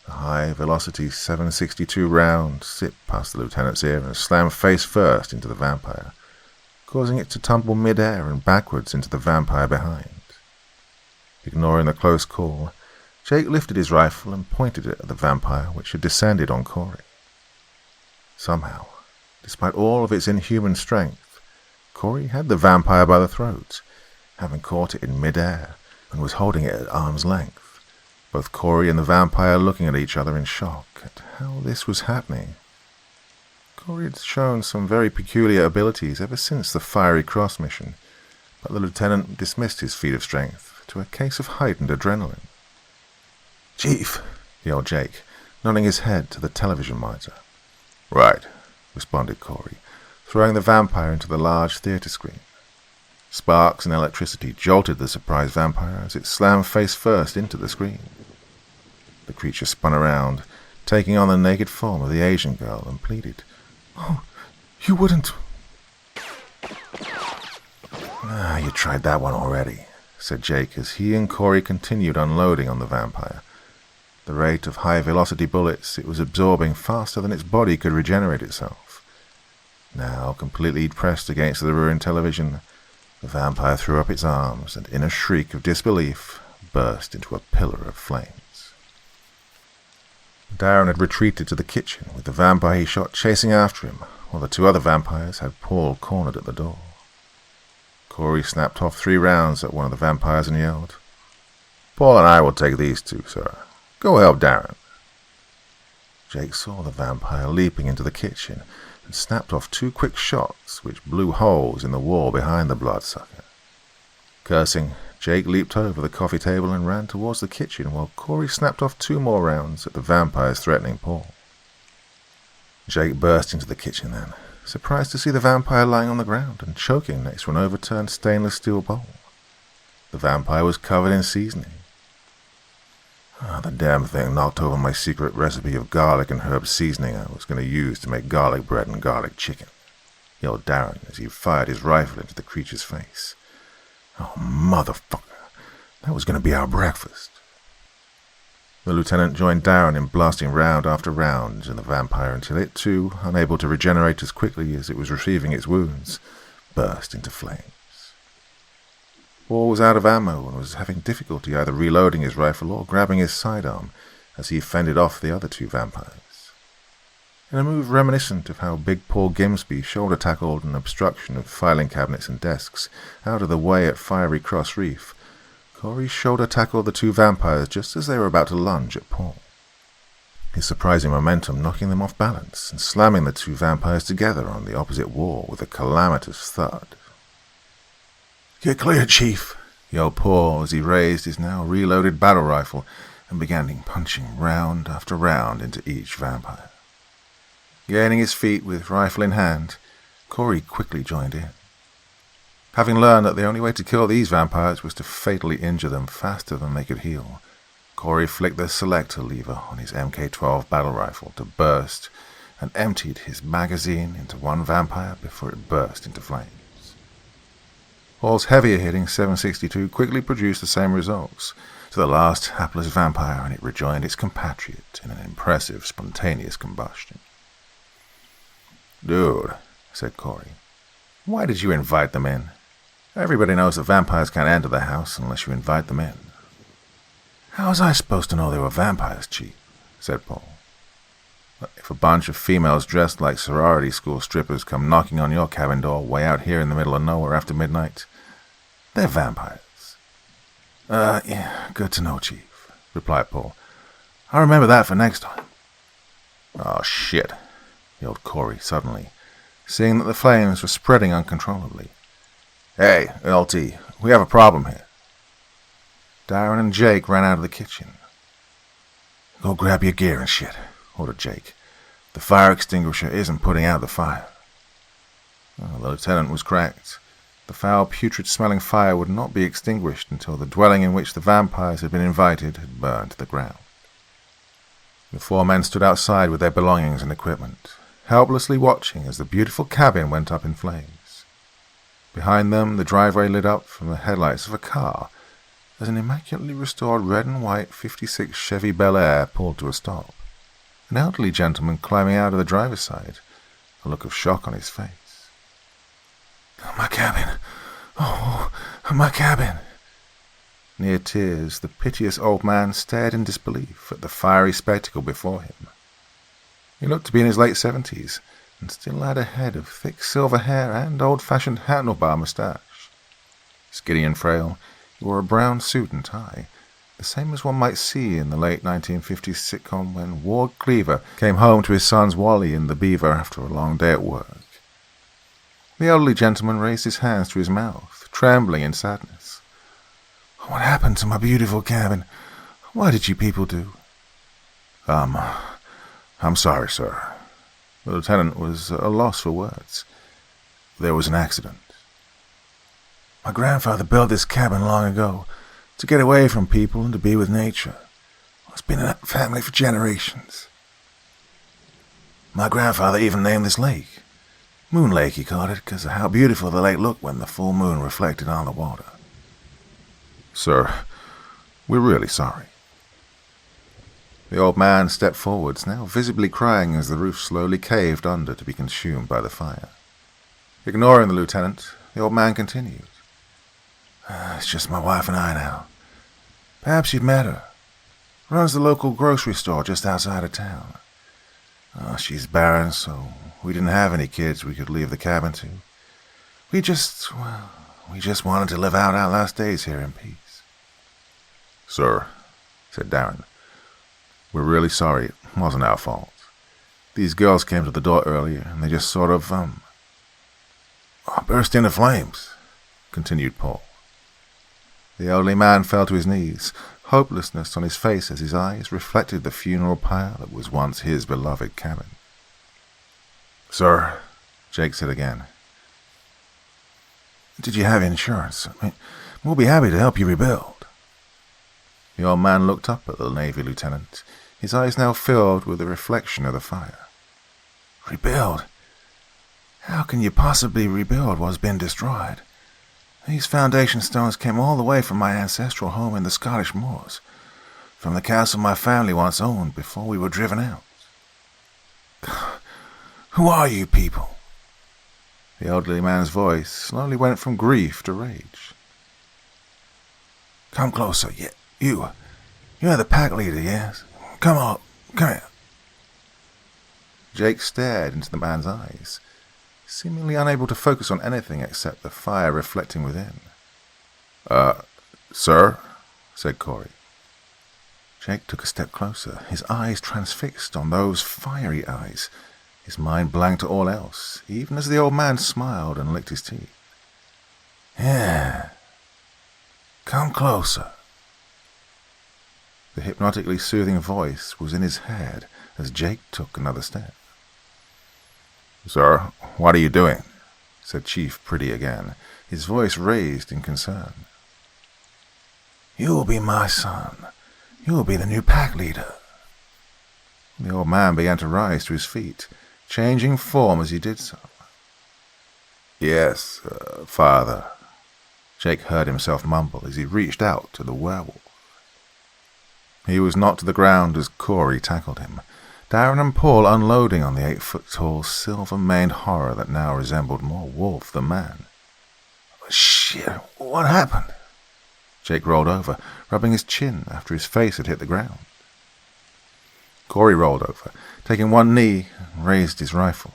The high-velocity .762 round zipped past the lieutenant's ear and slammed face first into the vampire, causing it to tumble mid-air and backwards into the vampire behind. Ignoring the close call, Jake lifted his rifle and pointed it at the vampire which had descended on Corey. Somehow, despite all of its inhuman strength, Corey had the vampire by the throat, having caught it in mid-air and was holding it at arm's length, both Corey and the vampire looking at each other in shock at how this was happening. Corey had shown some very peculiar abilities ever since the Fiery Cross mission, but the lieutenant dismissed his feat of strength to a case of heightened adrenaline. "Chief!" yelled Jake, nodding his head to the television monitor. "Right," responded Corey, throwing the vampire into the large theater screen. Sparks and electricity jolted the surprised vampire as it slammed face first into the screen. The creature spun around, taking on the naked form of the Asian girl, and pleaded, "Oh, you wouldn't." "You tried that one already," said Jake as he and Corey continued unloading on the vampire. The rate of high-velocity bullets it was absorbing faster than its body could regenerate itself. Now, completely pressed against the ruined television, the vampire threw up its arms and, in a shriek of disbelief, burst into a pillar of flames. Darren had retreated to the kitchen with the vampire he shot chasing after him, while the two other vampires had Paul cornered at the door. Corey snapped off 3 rounds at one of the vampires and yelled, "Paul and I will take these 2, sir. Go help Darren." Jake saw the vampire leaping into the kitchen and snapped off 2 quick shots which blew holes in the wall behind the bloodsucker. Cursing, Jake leaped over the coffee table and ran towards the kitchen while Corey snapped off 2 more rounds at the vampires threatening Paul. Jake burst into the kitchen then, surprised to see the vampire lying on the ground and choking next to an overturned stainless steel bowl. The vampire was covered in seasoning. The damn thing knocked over my secret recipe of garlic and herb seasoning I was going to use to make garlic bread and garlic chicken, yelled Darren as he fired his rifle into the creature's face. "Oh, motherfucker, that was going to be our breakfast." The lieutenant joined Darren in blasting round after round in the vampire until it too, unable to regenerate as quickly as it was receiving its wounds, burst into flames. Paul was out of ammo and was having difficulty either reloading his rifle or grabbing his sidearm as he fended off the other 2 vampires. In a move reminiscent of how Big Paul Gimsby shoulder-tackled an obstruction of filing cabinets and desks out of the way at Fiery Cross Reef, Corey's shoulder tackled the two vampires just as they were about to lunge at Paul, his surprising momentum knocking them off balance and slamming the two vampires together on the opposite wall with a calamitous thud. "Get clear, Chief," yelled Paul as he raised his now reloaded battle rifle and began punching round after round into each vampire. Gaining his feet with rifle in hand, Corey quickly joined in. Having learned that the only way to kill these vampires was to fatally injure them faster than they could heal, Corey flicked the selector lever on his MK-12 battle rifle to burst and emptied his magazine into one vampire before it burst into flames. Paul's heavier-hitting 7.62 quickly produced the same results to the last hapless vampire, and it rejoined its compatriot in an impressive, spontaneous combustion. "Dude," said Corey, "why did you invite them in? Everybody knows that vampires can't enter the house unless you invite them in." "How was I supposed to know they were vampires, Chief?" said Paul. "If a bunch of females dressed like sorority school strippers come knocking on your cabin door way out here in the middle of nowhere after midnight, they're vampires." Yeah, good to know, Chief," replied Paul. "I'll remember that for next time." "Oh, shit," yelled Corey suddenly, seeing that the flames were spreading uncontrollably. "Hey, LT, we have a problem here." Darren and Jake ran out of the kitchen. "Go grab your gear and shit," ordered Jake. "The fire extinguisher isn't putting out the fire." Well, the lieutenant was correct. The foul, putrid-smelling fire would not be extinguished until the dwelling in which the vampires had been invited had burned to the ground. The four men stood outside with their belongings and equipment, helplessly watching as the beautiful cabin went up in flames. Behind them, the driveway lit up from the headlights of a car as an immaculately restored red and white 56 Chevy Bel Air pulled to a stop, an elderly gentleman climbing out of the driver's side, a look of shock on his face. "My cabin! Oh, my cabin!" Near tears, the piteous old man stared in disbelief at the fiery spectacle before him. He looked to be in his late 70s, and still had a head of thick silver hair and old-fashioned handlebar moustache. Skinny and frail, he wore a brown suit and tie, the same as one might see in the late 1950s sitcom when Ward Cleaver came home to his sons Wally and the Beaver after a long day at work. The elderly gentleman raised his hands to his mouth, trembling in sadness. "What happened to my beautiful cabin? What did you people do?" I'm sorry, sir." The lieutenant was at a loss for words. "There was an accident." "My grandfather built this cabin long ago to get away from people and to be with nature. It's been in that family for generations. My grandfather even named this lake. Moon Lake, he called it, because of how beautiful the lake looked when the full moon reflected on the water." "Sir, we're really sorry." The old man stepped forwards, now visibly crying as the roof slowly caved under to be consumed by the fire. Ignoring the lieutenant, the old man continued. "It's just my wife and I now. Perhaps you've met her. Runs the local grocery store just outside of town. She's barren, so we didn't have any kids we could leave the cabin to. We just wanted to live out our last days here in peace." "Sir," said Darren, "we're really sorry. It wasn't our fault. These girls came to the door earlier, and they just sort of, burst into flames," continued Paul. The elderly man fell to his knees, hopelessness on his face as his eyes reflected the funeral pyre that was once his beloved cabin. "Sir," Jake said again, "did you have insurance? We'll be happy to help you rebuild." The old man looked up at the Navy lieutenant, his eyes now filled with the reflection of the fire. "Rebuild? How can you possibly rebuild what's been destroyed? These foundation stones came all the way from my ancestral home in the Scottish moors, from the castle my family once owned before we were driven out. Who are you people?" The elderly man's voice slowly went from grief to rage. "Come closer, you're the pack leader, yes? Come here." Jake stared into the man's eyes, seemingly unable to focus on anything except the fire reflecting within. Sir?" said Corey. Jake took a step closer, his eyes transfixed on those fiery eyes. His mind blanked to all else, even as the old man smiled and licked his teeth. Yeah. Come closer. The hypnotically soothing voice was in his head as Jake took another step. Sir, what are you doing? Said Chief Pretty again, his voice raised in concern. You will be my son. You will be the new pack leader. The old man began to rise to his feet, changing form as he did so. Yes, father, Jake heard himself mumble as he reached out to the werewolf. He was knocked to the ground as Corey tackled him, Darren and Paul unloading on the 8-foot-tall, silver-maned horror that now resembled more wolf than man. Shit, what happened? Jake rolled over, rubbing his chin after his face had hit the ground. Corey rolled over, taking one knee, and raised his rifle.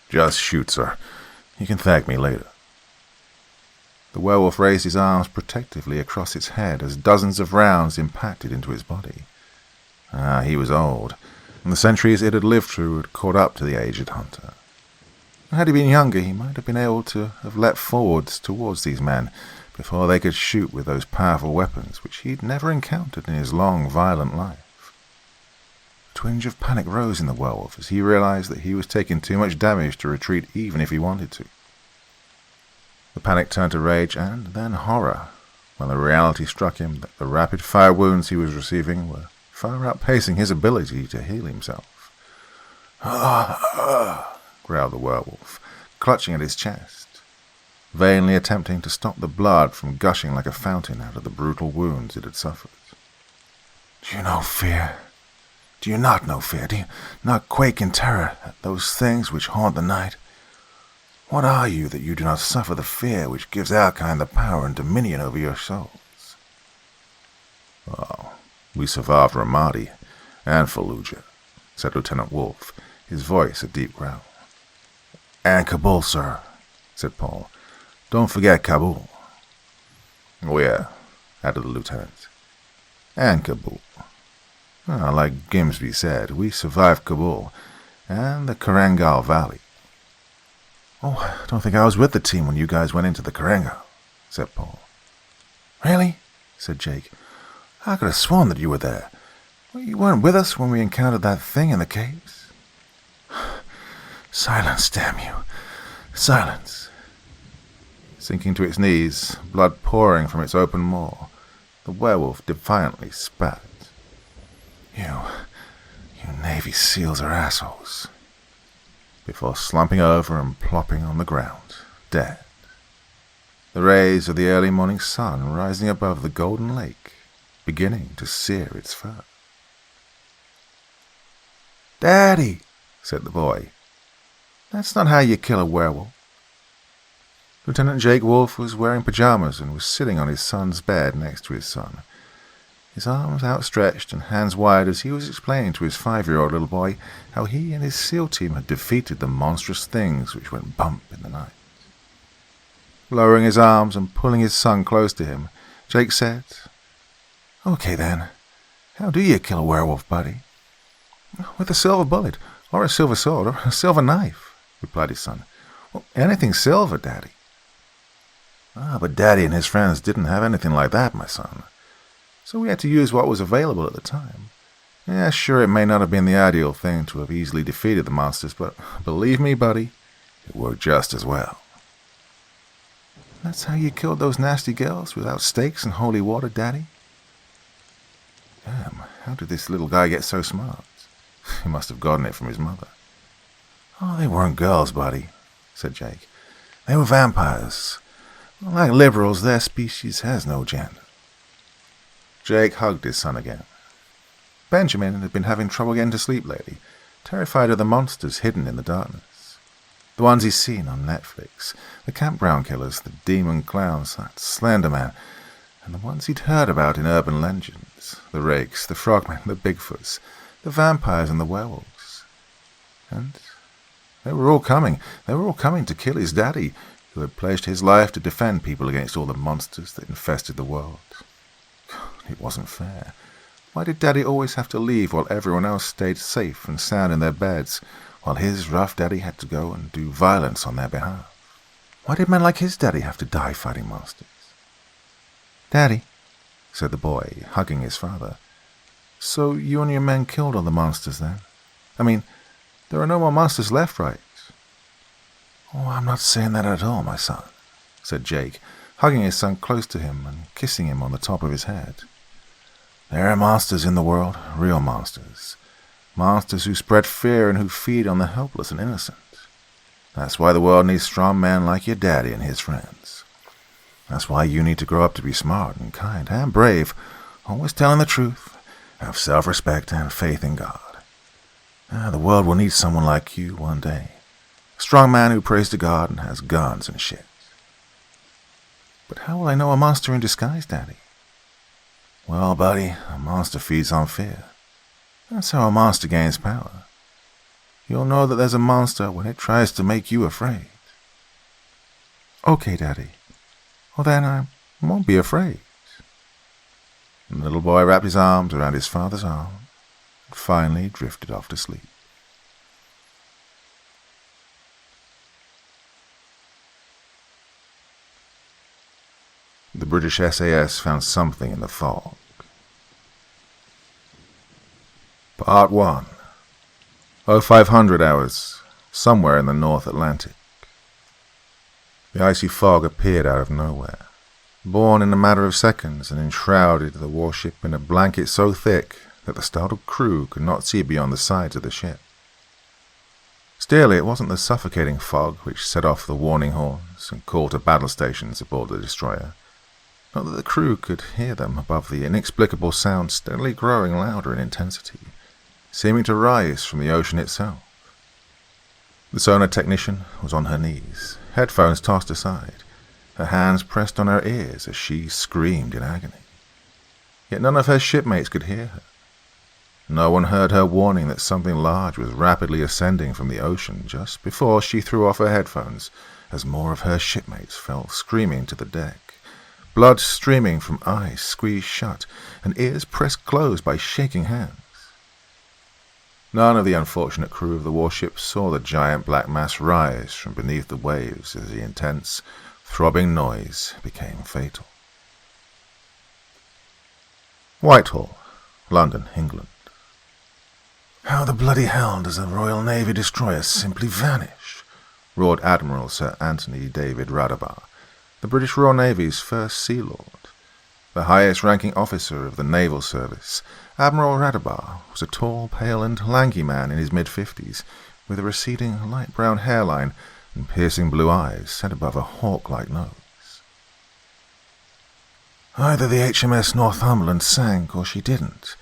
Just shoot, sir. You can thank me later. The werewolf raised his arms protectively across its head as dozens of rounds impacted into his body. He was old, and the centuries it had lived through had caught up to the aged hunter. Had he been younger, he might have been able to have leapt forwards towards these men before they could shoot with those powerful weapons which he'd never encountered in his long, violent life. A twinge of panic rose in the werewolf as he realized that he was taking too much damage to retreat even if he wanted to. The panic turned to rage and then horror when the reality struck him that the rapid-fire wounds he was receiving were far outpacing his ability to heal himself. Growled the werewolf, clutching at his chest, vainly attempting to stop the blood from gushing like a fountain out of the brutal wounds it had suffered. Do you know fear? Do you not know fear? Do you not quake in terror at those things which haunt the night? What are you that you do not suffer the fear which gives our kind the power and dominion over your souls? Oh, we survived Ramadi and Fallujah, said Lieutenant Wolf, his voice a deep growl. And Kabul, sir, said Paul. Don't forget Kabul. Oh, yeah, added the lieutenant. And Kabul. Well, like Gimsby said, we survived Kabul and the Karangal Valley. Oh, I don't think I was with the team when you guys went into the Karangal, said Paul. Really? Said Jake. I could have sworn that you were there. Well, you weren't with us when we encountered that thing in the caves? Silence, damn you. Silence. Sinking to its knees, blood pouring from its open maw, the werewolf defiantly spat. You Navy SEALs are assholes. Before slumping over and plopping on the ground, dead. The rays of the early morning sun rising above the golden lake, beginning to sear its fur. Daddy, said the boy. That's not how you kill a werewolf. Lieutenant Jake Wolf was wearing pajamas and was sitting on his son's bed next to his son, his arms outstretched and hands wide as he was explaining to his 5-year-old little boy how he and his SEAL team had defeated the monstrous things which went bump in the night. Lowering his arms and pulling his son close to him, Jake said, Okay then, how do you kill a werewolf, buddy? With a silver bullet, or a silver sword, or a silver knife, replied his son. Well, anything silver, Daddy. But Daddy and his friends didn't have anything like that, my son. So we had to use what was available at the time. Yeah, sure, it may not have been the ideal thing to have easily defeated the monsters, but believe me, buddy, it worked just as well. That's how you killed those nasty girls, without stakes and holy water, Daddy? Damn, how did this little guy get so smart? He must have gotten it from his mother. Oh, they weren't girls, buddy, said Jake. They were vampires. Like liberals, their species has no gender. Jake hugged his son again. Benjamin had been having trouble getting to sleep lately, terrified of the monsters hidden in the darkness. The ones he's seen on Netflix, the campground killers, the demon clowns, that Slender Man, and the ones he'd heard about in urban legends, the rakes, the frogmen, the Bigfoots, the vampires and the werewolves. And they were all coming to kill his daddy, who had pledged his life to defend people against all the monsters that infested the world. It wasn't fair. Why did Daddy always have to leave while everyone else stayed safe and sound in their beds, while his rough daddy had to go and do violence on their behalf? Why did men like his daddy have to die fighting monsters? "Daddy," said the boy, hugging his father, "so you and your men killed all the monsters then? I mean, there are no more monsters left, right?" "Oh, I'm not saying that at all, my son," said Jake, hugging his son close to him and kissing him on the top of his head. "There are monsters in the world, real monsters. Monsters who spread fear and who feed on the helpless and innocent. That's why the world needs strong men like your daddy and his friends. That's why you need to grow up to be smart and kind and brave, always telling the truth, have self-respect and faith in God. The world will need someone like you one day. A strong man who prays to God and has guns and shit." "But how will I know a monster in disguise, Daddy?" "Well, buddy, a monster feeds on fear. That's how a monster gains power. You'll know that there's a monster when it tries to make you afraid." "Okay, Daddy. Well, then I won't be afraid." And the little boy wrapped his arms around his father's arm and finally drifted off to sleep. The British SAS found something in the fog. Part 1. 0500 hours, somewhere in the North Atlantic. The icy fog appeared out of nowhere, born in a matter of seconds, and enshrouded the warship in a blanket so thick that the startled crew could not see beyond the sides of the ship. Still, it wasn't the suffocating fog which set off the warning horns and called to battle stations aboard the destroyer. Not that the crew could hear them above the inexplicable sound steadily growing louder in intensity, seeming to rise from the ocean itself. The sonar technician was on her knees, headphones tossed aside, her hands pressed on her ears as she screamed in agony. Yet none of her shipmates could hear her. No one heard her warning that something large was rapidly ascending from the ocean just before she threw off her headphones, as more of her shipmates fell screaming to the deck, blood streaming from eyes squeezed shut and ears pressed closed by shaking hands. None of the unfortunate crew of the warship saw the giant black mass rise from beneath the waves as the intense, throbbing noise became fatal. Whitehall, London, England. "How the bloody hell does a Royal Navy destroyer simply vanish?" roared Admiral Sir Anthony David Radabar, the British Royal Navy's first Sea Lord. The highest-ranking officer of the naval service, Admiral Radabar was a tall, pale, and lanky man in his mid-50s, with a receding light brown hairline and piercing blue eyes set above a hawk-like nose. "Either the HMS Northumberland sank or she didn't,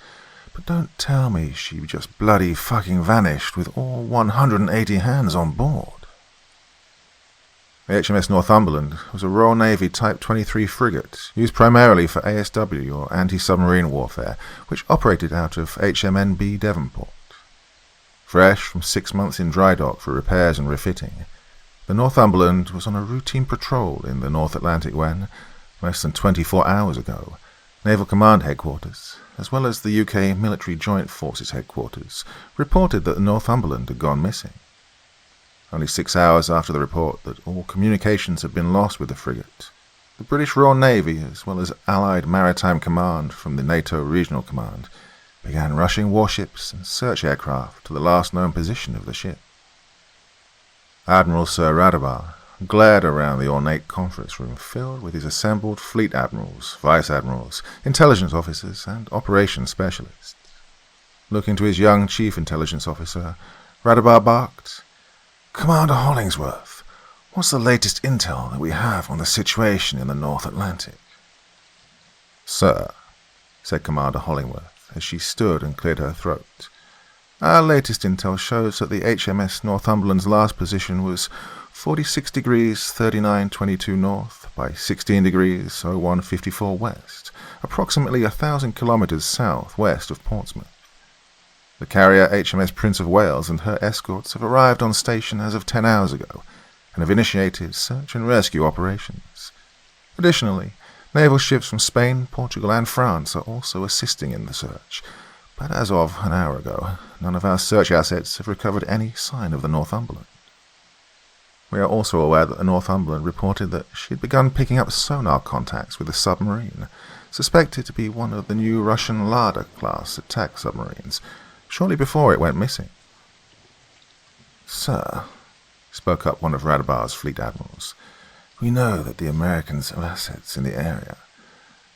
but don't tell me she just bloody fucking vanished with all 180 hands on board." The HMS Northumberland was a Royal Navy Type 23 frigate used primarily for ASW or anti-submarine warfare, which operated out of HMNB Devonport. Fresh from 6 months in dry dock for repairs and refitting, the Northumberland was on a routine patrol in the North Atlantic when, less than 24 hours ago, Naval Command Headquarters, as well as the UK Military Joint Forces Headquarters, reported that the Northumberland had gone missing. Only 6 hours after the report that all communications had been lost with the frigate, the British Royal Navy, as well as Allied Maritime Command from the NATO Regional Command, began rushing warships and search aircraft to the last known position of the ship. Admiral Sir Radabar glared around the ornate conference room filled with his assembled fleet admirals, vice admirals, intelligence officers, and operations specialists. Looking to his young chief intelligence officer, Radabar barked, "Commander Hollingsworth, what's the latest intel that we have on the situation in the North Atlantic?" "Sir," said Commander Hollingworth as she stood and cleared her throat, "our latest intel shows that the HMS Northumberland's last position was 46 degrees 39'22 north by 16 degrees 0154 west, approximately 1,000 kilometers southwest of Portsmouth. The carrier HMS Prince of Wales and her escorts have arrived on station as of 10 hours ago and have initiated search and rescue operations. Additionally, Naval ships from Spain, Portugal, and France are also assisting in the search, but as of an hour ago, none of our search assets have recovered any sign of the Northumberland. We are also aware that the Northumberland reported that she had begun picking up sonar contacts with a submarine, suspected to be one of the new Russian Lada-class attack submarines, shortly before it went missing. "Sir," spoke up one of Radabar's fleet admirals, "we know that the Americans have assets in the area.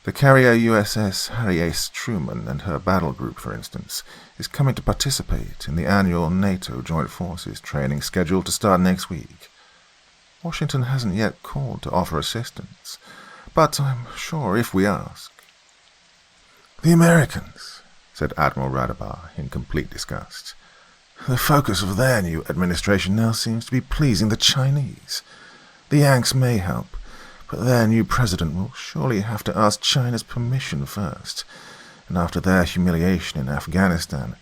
The carrier USS Harry S. Truman and her battle group, for instance, is coming to participate in the annual NATO Joint Forces training scheduled to start next week. Washington hasn't yet called to offer assistance, but I'm sure if we ask—" "The Americans," said Admiral Radabar in complete disgust. "The focus of their new administration now seems to be pleasing the Chinese. The Yanks may help, but their new president will surely have to ask China's permission first, and after their humiliation in Afghanistan,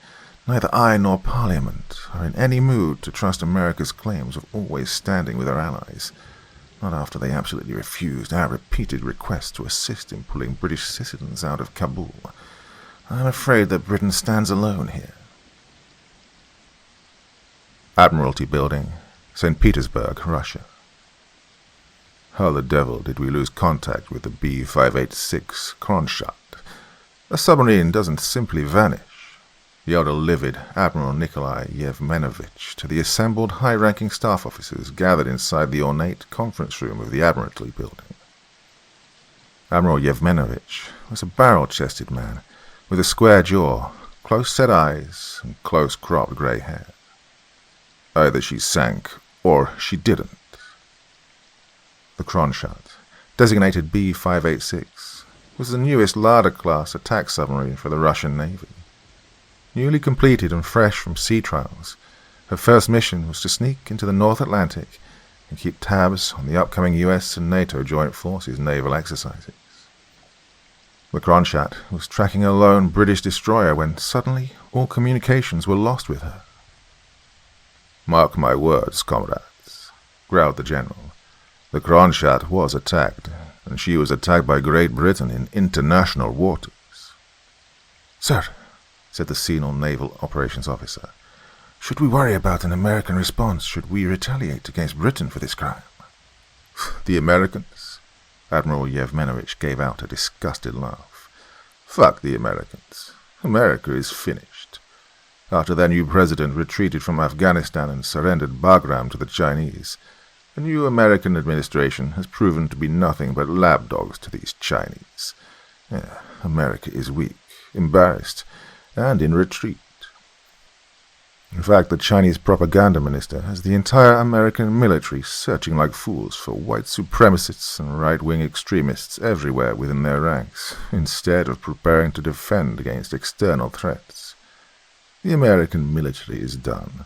neither I nor Parliament are in any mood to trust America's claims of always standing with our allies, not after they absolutely refused our repeated requests to assist in pulling British citizens out of Kabul. I'm afraid that Britain stands alone here." Admiralty Building, St. Petersburg, Russia. How the devil did we lose contact with the B-586 Kronstadt? A submarine doesn't simply vanish, yelled a livid Admiral Nikolai Yevmenovich to the assembled high-ranking staff officers gathered inside the ornate conference room of the Admiralty Building. Admiral Yevmenovich was a barrel-chested man with a square jaw, close-set eyes, and close-cropped grey hair. Either she sank, or she didn't. The Kronstadt, designated B-586, was the newest Lada-class attack submarine for the Russian Navy. Newly completed and fresh from sea trials, her first mission was to sneak into the North Atlantic and keep tabs on the upcoming US and NATO Joint Forces naval exercises. The Kronstadt was tracking a lone British destroyer when suddenly all communications were lost with her. "Mark my words, comrades," growled the general. "The Kronstadt was attacked, and she was attacked by Great Britain in international waters." "Sir," said the senior naval operations officer, "should we worry about an American response should we retaliate against Britain for this crime?" "The Americans?" Admiral Yevmenovich gave out a disgusted laugh. "Fuck the Americans. America is finished. After their new president retreated from Afghanistan and surrendered Bagram to the Chinese, the new American administration has proven to be nothing but lapdogs to these Chinese. America is weak, embarrassed, and in retreat. In fact, the Chinese propaganda minister has the entire American military searching like fools for white supremacists and right-wing extremists everywhere within their ranks, instead of preparing to defend against external threats. The American military is done.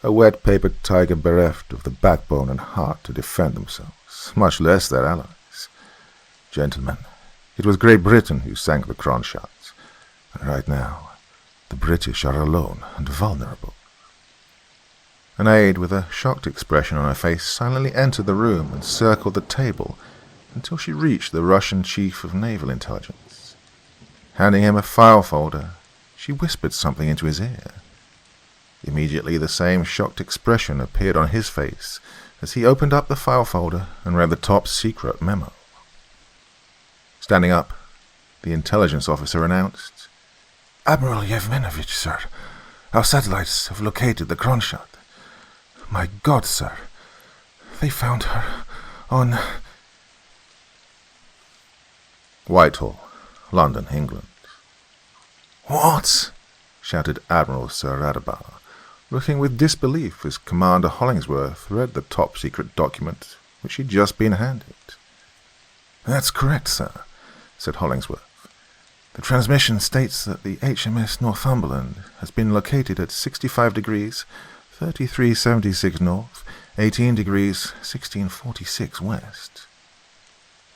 A wet-paper tiger bereft of the backbone and heart to defend themselves, much less their allies. Gentlemen, it was Great Britain who sank the Kronstadt, and right now, the British are alone and vulnerable." An aide with a shocked expression on her face silently entered the room and circled the table until she reached the Russian chief of naval intelligence. Handing him a file folder, she whispered something into his ear. Immediately the same shocked expression appeared on his face as he opened up the file folder and read the top-secret memo. Standing up, the intelligence officer announced, "Admiral Yevmenovich, sir, our satellites have located the Kronstadt. My God, sir, they found her on—" Whitehall, London, England. "What?" shouted Admiral Sir Radabar, looking with disbelief as Commander Hollingsworth read the top-secret document which he'd just been handed. "That's correct, sir," said Hollingsworth. "The transmission states that the HMS Northumberland has been located at 65 degrees, 3376 north, 18 degrees, 1646 west.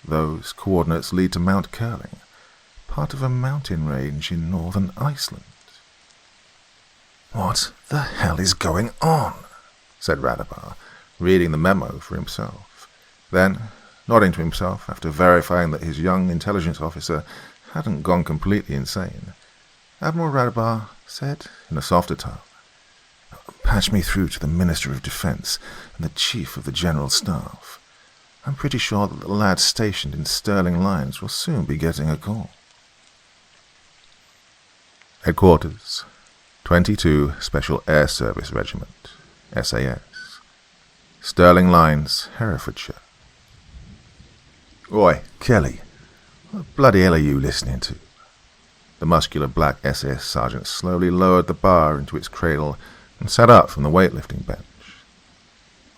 Those coordinates lead to Mount Curling, part of a mountain range in northern Iceland." "What the hell is going on?" said Radabar, reading the memo for himself. Then, nodding to himself after verifying that his young intelligence officer hadn't gone completely insane. Admiral Radbar said in a softer tone, "Patch me through to the Minister of Defense and the Chief of the General Staff. I'm pretty sure that the lads stationed in Sterling Lines will soon be getting a call." Headquarters, 22 Special Air Service Regiment, SAS, Sterling Lines, Herefordshire. "Oi, Kelly, what the bloody hell are you listening to?" The muscular black SAS sergeant slowly lowered the bar into its cradle and sat up from the weightlifting bench.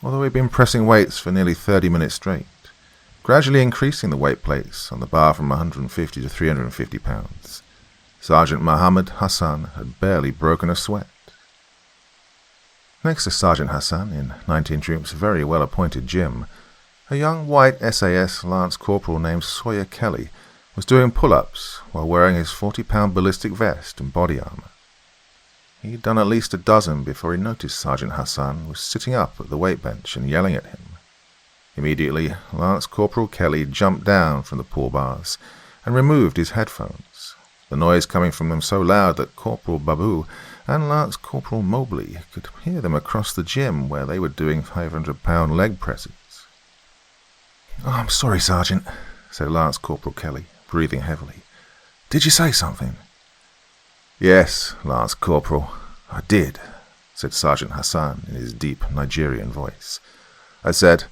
Although he'd been pressing weights for nearly 30 minutes straight, gradually increasing the weight plates on the bar from 150 to 350 pounds, Sergeant Mohammed Hassan had barely broken a sweat. Next to Sergeant Hassan, in 19 Troop's very well-appointed gym, a young white SAS Lance Corporal named Sawyer Kelly was doing pull-ups while wearing his 40-pound ballistic vest and body armor. He'd done at least a dozen before he noticed Sergeant Hassan was sitting up at the weight bench and yelling at him. Immediately, Lance Corporal Kelly jumped down from the pull bars and removed his headphones, the noise coming from them so loud that Corporal Babu and Lance Corporal Mobley could hear them across the gym where they were doing 500-pound leg presses. "Oh, I'm sorry, Sergeant," said Lance Corporal Kelly, breathing heavily. "Did you say something?" "Yes, Lance Corporal, I did," said Sergeant Hassan in his deep Nigerian voice. "I said,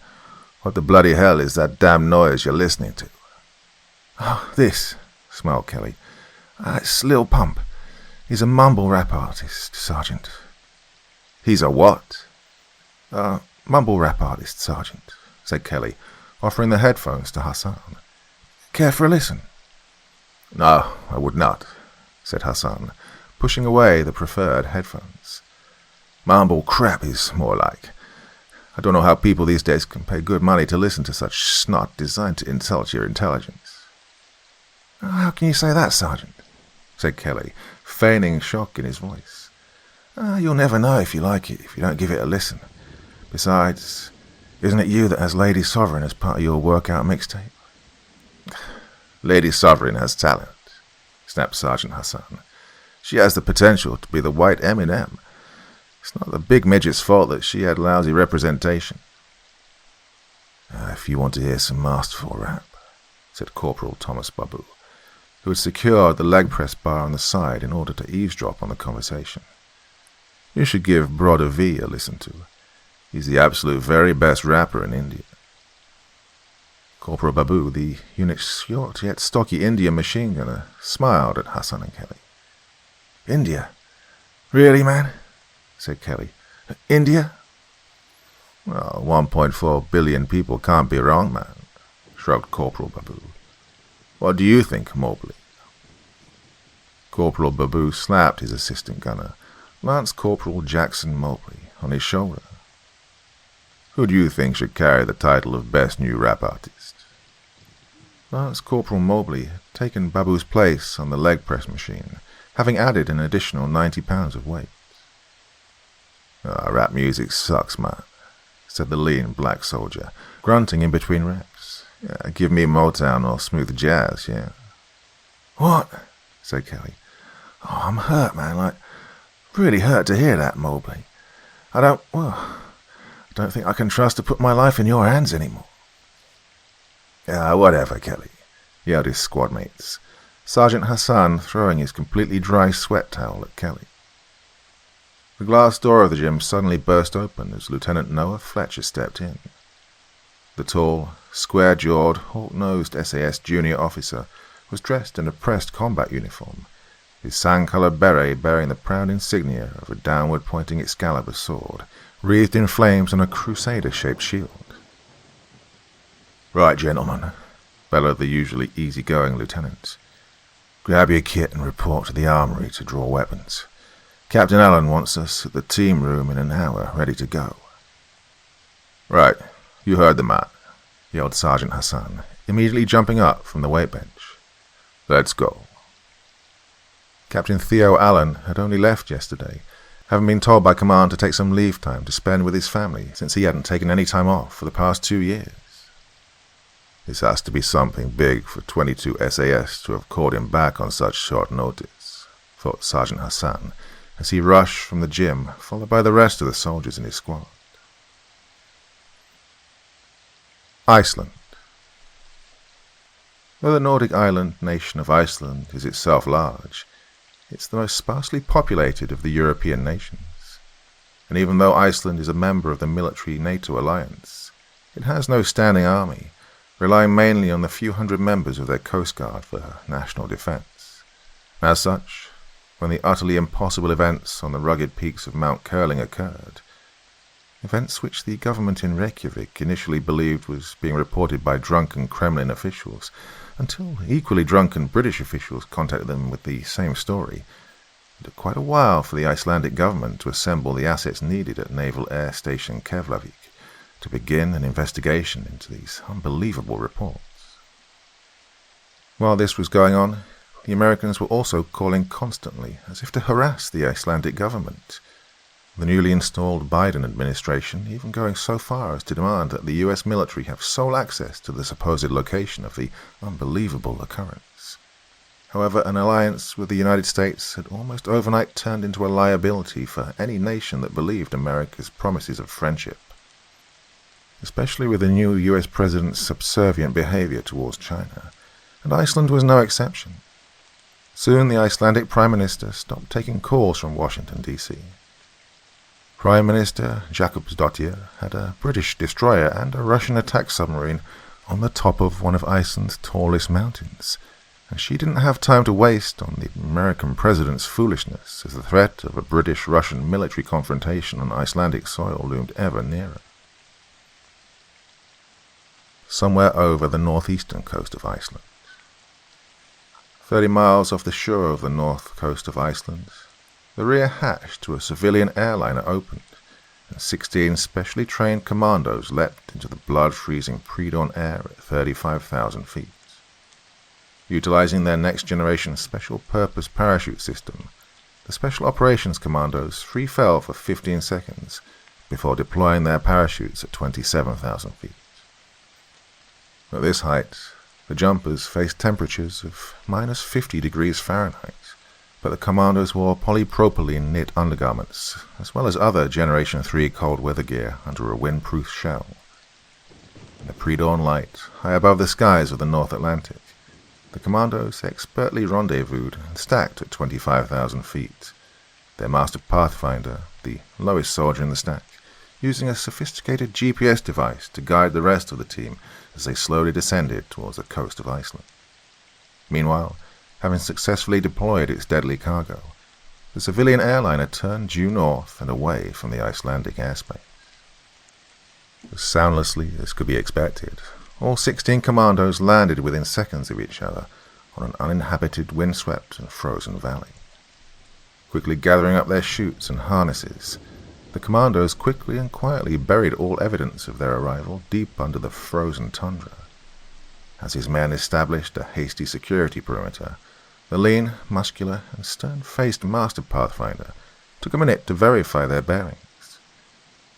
what the bloody hell is that damn noise you're listening to?" "Oh, this," smiled Kelly. "It's Lil Pump. He's a mumble rap artist, Sergeant." "He's a what?" Mumble rap artist, Sergeant," said Kelly, offering the headphones to Hassan. "Care for a listen?" "No, I would not," said Hassan, pushing away the preferred headphones. "Mumble crap is more like. I don't know how people these days can pay good money to listen to such snot designed to insult your intelligence." "How can you say that, Sergeant?" said Kelly, feigning shock in his voice. "You'll never know if you like it if you don't give it a listen. Besides, isn't it you that has Lady Sovereign as part of your workout mixtape?" "Lady Sovereign has talent," snapped Sergeant Hassan. "She has the potential to be the white Eminem. It's not the big midget's fault that she had lousy representation." "If you want to hear some masterful rap," said Corporal Thomas Babu, who had secured the leg press bar on the side in order to eavesdrop on the conversation, "you should give Brother V a listen to. He's the absolute very best rapper in India." Corporal Babu, the unit's short yet stocky Indian machine gunner, smiled at Hassan and Kelly. "India? Really, man?" said Kelly. "India?" "Well, 1.4 billion people can't be wrong, man," shrugged Corporal Babu. "What do you think, Mobley?" Corporal Babu slapped his assistant gunner, Lance Corporal Jackson Mobley, on his shoulder. "Who do you think should carry the title of Best New Rap Artist?" Lance Corporal Mobley had taken Babu's place on the leg press machine, having added an additional 90 pounds of weight. "Rap music sucks, man," said the lean black soldier, grunting in between reps. "Give me Motown or smooth jazz, yeah." "What?" said Kelly. "Oh, I'm hurt, man, like, really hurt to hear that, Mobley. I don't think I can trust to put my life in your hands anymore." Whatever, Kelly," yelled his squad mates, Sergeant Hassan throwing his completely dry sweat towel at Kelly. The glass door of the gym suddenly burst open as Lieutenant Noah Fletcher stepped in. The tall, square-jawed, hawk-nosed SAS junior officer was dressed in a pressed combat uniform, his sand-colored beret bearing the proud insignia of a downward-pointing Excalibur sword, wreathed in flames on a crusader-shaped shield. "Right, gentlemen," bellowed the usually easy-going lieutenant. "Grab your kit and report to the armory to draw weapons. Captain Allen wants us at the team room in an hour, ready to go." "Right, you heard the man," yelled Sergeant Hassan, immediately jumping up from the weight bench. "Let's go." Captain Theo Allen had only left yesterday, having been told by command to take some leave time to spend with his family since he hadn't taken any time off for the past 2 years. This has to be something big for 22 SAS to have called him back on such short notice, thought Sergeant Hassan, as he rushed from the gym, followed by the rest of the soldiers in his squad. Iceland. Though the Nordic island nation of Iceland is itself large, it's the most sparsely populated of the European nations. And even though Iceland is a member of the military NATO alliance, it has no standing army, relying mainly on the few hundred members of their coast guard for national defense. As such, when the utterly impossible events on the rugged peaks of Mount Curling occurred, events which the government in Reykjavik initially believed was being reported by drunken Kremlin officials, until equally drunken British officials contacted them with the same story, it took quite a while for the Icelandic government to assemble the assets needed at Naval Air Station Keflavik to begin an investigation into these unbelievable reports. While this was going on, the Americans were also calling constantly, as if to harass the Icelandic government, the newly installed Biden administration even going so far as to demand that the US military have sole access to the supposed location of the unbelievable occurrence. However, an alliance with the United States had almost overnight turned into a liability for any nation that believed America's promises of friendship, especially with the new US president's subservient behavior towards China, and Iceland was no exception. Soon the Icelandic Prime Minister stopped taking calls from Washington, D.C. Prime Minister Jakobsdottir had a British destroyer and a Russian attack submarine on the top of one of Iceland's tallest mountains, and she didn't have time to waste on the American president's foolishness as the threat of a British-Russian military confrontation on Icelandic soil loomed ever nearer. Somewhere over the northeastern coast of Iceland, 30 miles off the shore of the north coast of Iceland, the rear hatch to a civilian airliner opened, and 16 specially trained commandos leapt into the blood-freezing pre-dawn air at 35,000 feet. Utilizing their next-generation special-purpose parachute system, the Special Operations Commandos free fell for 15 seconds before deploying their parachutes at 27,000 feet. At this height, the jumpers faced temperatures of minus 50 degrees Fahrenheit, but the commandos wore polypropylene knit undergarments, as well as other Generation 3 cold weather gear under a windproof shell. In the pre-dawn light, high above the skies of the North Atlantic, the commandos expertly rendezvoused and stacked at 25,000 feet, their master pathfinder, the lowest soldier in the stack, using a sophisticated GPS device to guide the rest of the team as they slowly descended towards the coast of Iceland. Meanwhile, having successfully deployed its deadly cargo, the civilian airliner turned due north and away from the Icelandic airspace. As soundlessly as could be expected, all 16 commandos landed within seconds of each other on an uninhabited, windswept and frozen valley. Quickly gathering up their chutes and harnesses, the commandos quickly and quietly buried all evidence of their arrival deep under the frozen tundra. As his men established a hasty security perimeter, the lean, muscular, and stern-faced master pathfinder took a minute to verify their bearings.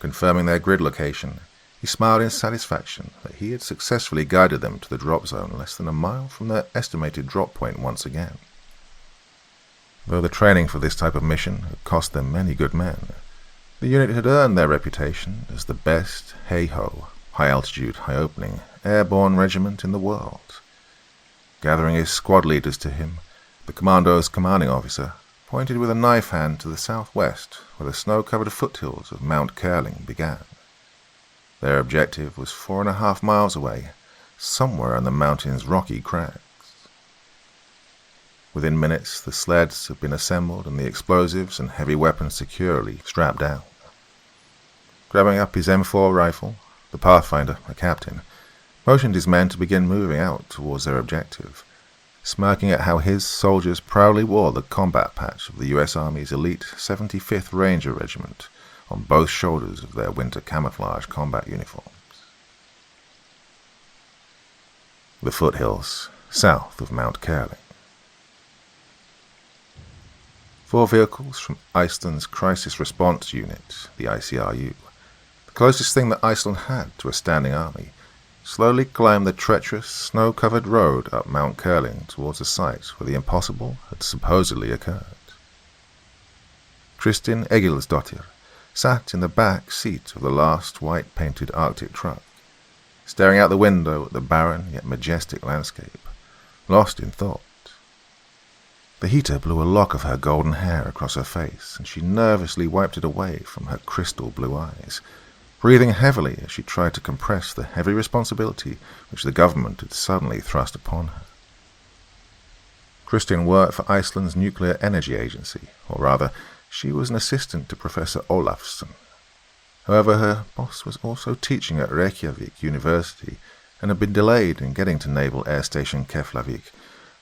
Confirming their grid location, he smiled in satisfaction that he had successfully guided them to the drop zone less than a mile from their estimated drop point once again. Though the training for this type of mission had cost them many good men, the unit had earned their reputation as the best, hey-ho, high-altitude, high-opening, airborne regiment in the world. Gathering his squad leaders to him, the commando's commanding officer pointed with a knife hand to the southwest, where the snow-covered foothills of Mount Curling began. Their objective was 4.5 miles away, somewhere on the mountain's rocky crags. Within minutes, the sleds had been assembled and the explosives and heavy weapons securely strapped down. Grabbing up his M4 rifle, the Pathfinder, a captain, motioned his men to begin moving out towards their objective, smirking at how his soldiers proudly wore the combat patch of the U.S. Army's elite 75th Ranger Regiment on both shoulders of their winter camouflage combat uniforms. The foothills, south of Mount Curling. 4 vehicles from Iceland's Crisis Response Unit, the ICRU, the closest thing that Iceland had to a standing army, slowly climbed the treacherous, snow-covered road up Mount Curling towards the site where the impossible had supposedly occurred. Kristin Egilsdottir sat in the back seat of the last white-painted Arctic truck, staring out the window at the barren yet majestic landscape, lost in thought. The heater blew a lock of her golden hair across her face, and she nervously wiped it away from her crystal blue eyes, breathing heavily as she tried to compress the heavy responsibility which the government had suddenly thrust upon her. Kristin worked for Iceland's Nuclear Energy Agency, or rather, she was an assistant to Professor Olafsson. However, her boss was also teaching at Reykjavik University and had been delayed in getting to Naval Air Station Keflavik,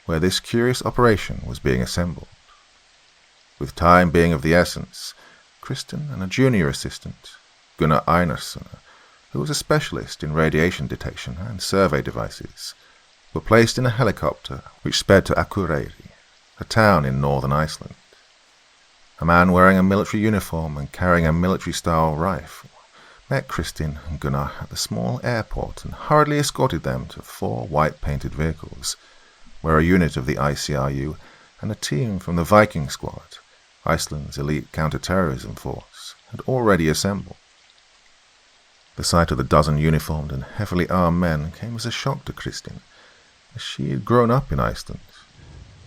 where this curious operation was being assembled. With time being of the essence, Kristin and a junior assistant, Gunnar Einarsson, who was a specialist in radiation detection and survey devices, were placed in a helicopter which sped to Akureyri, a town in northern Iceland. A man wearing a military uniform and carrying a military-style rifle met Kristin and Gunnar at the small airport and hurriedly escorted them to 4 white-painted vehicles, where a unit of the ICRU and a team from the Viking Squad, Iceland's elite counter-terrorism force, had already assembled. The sight of the dozen uniformed and heavily armed men came as a shock to Kristin, as she had grown up in Iceland.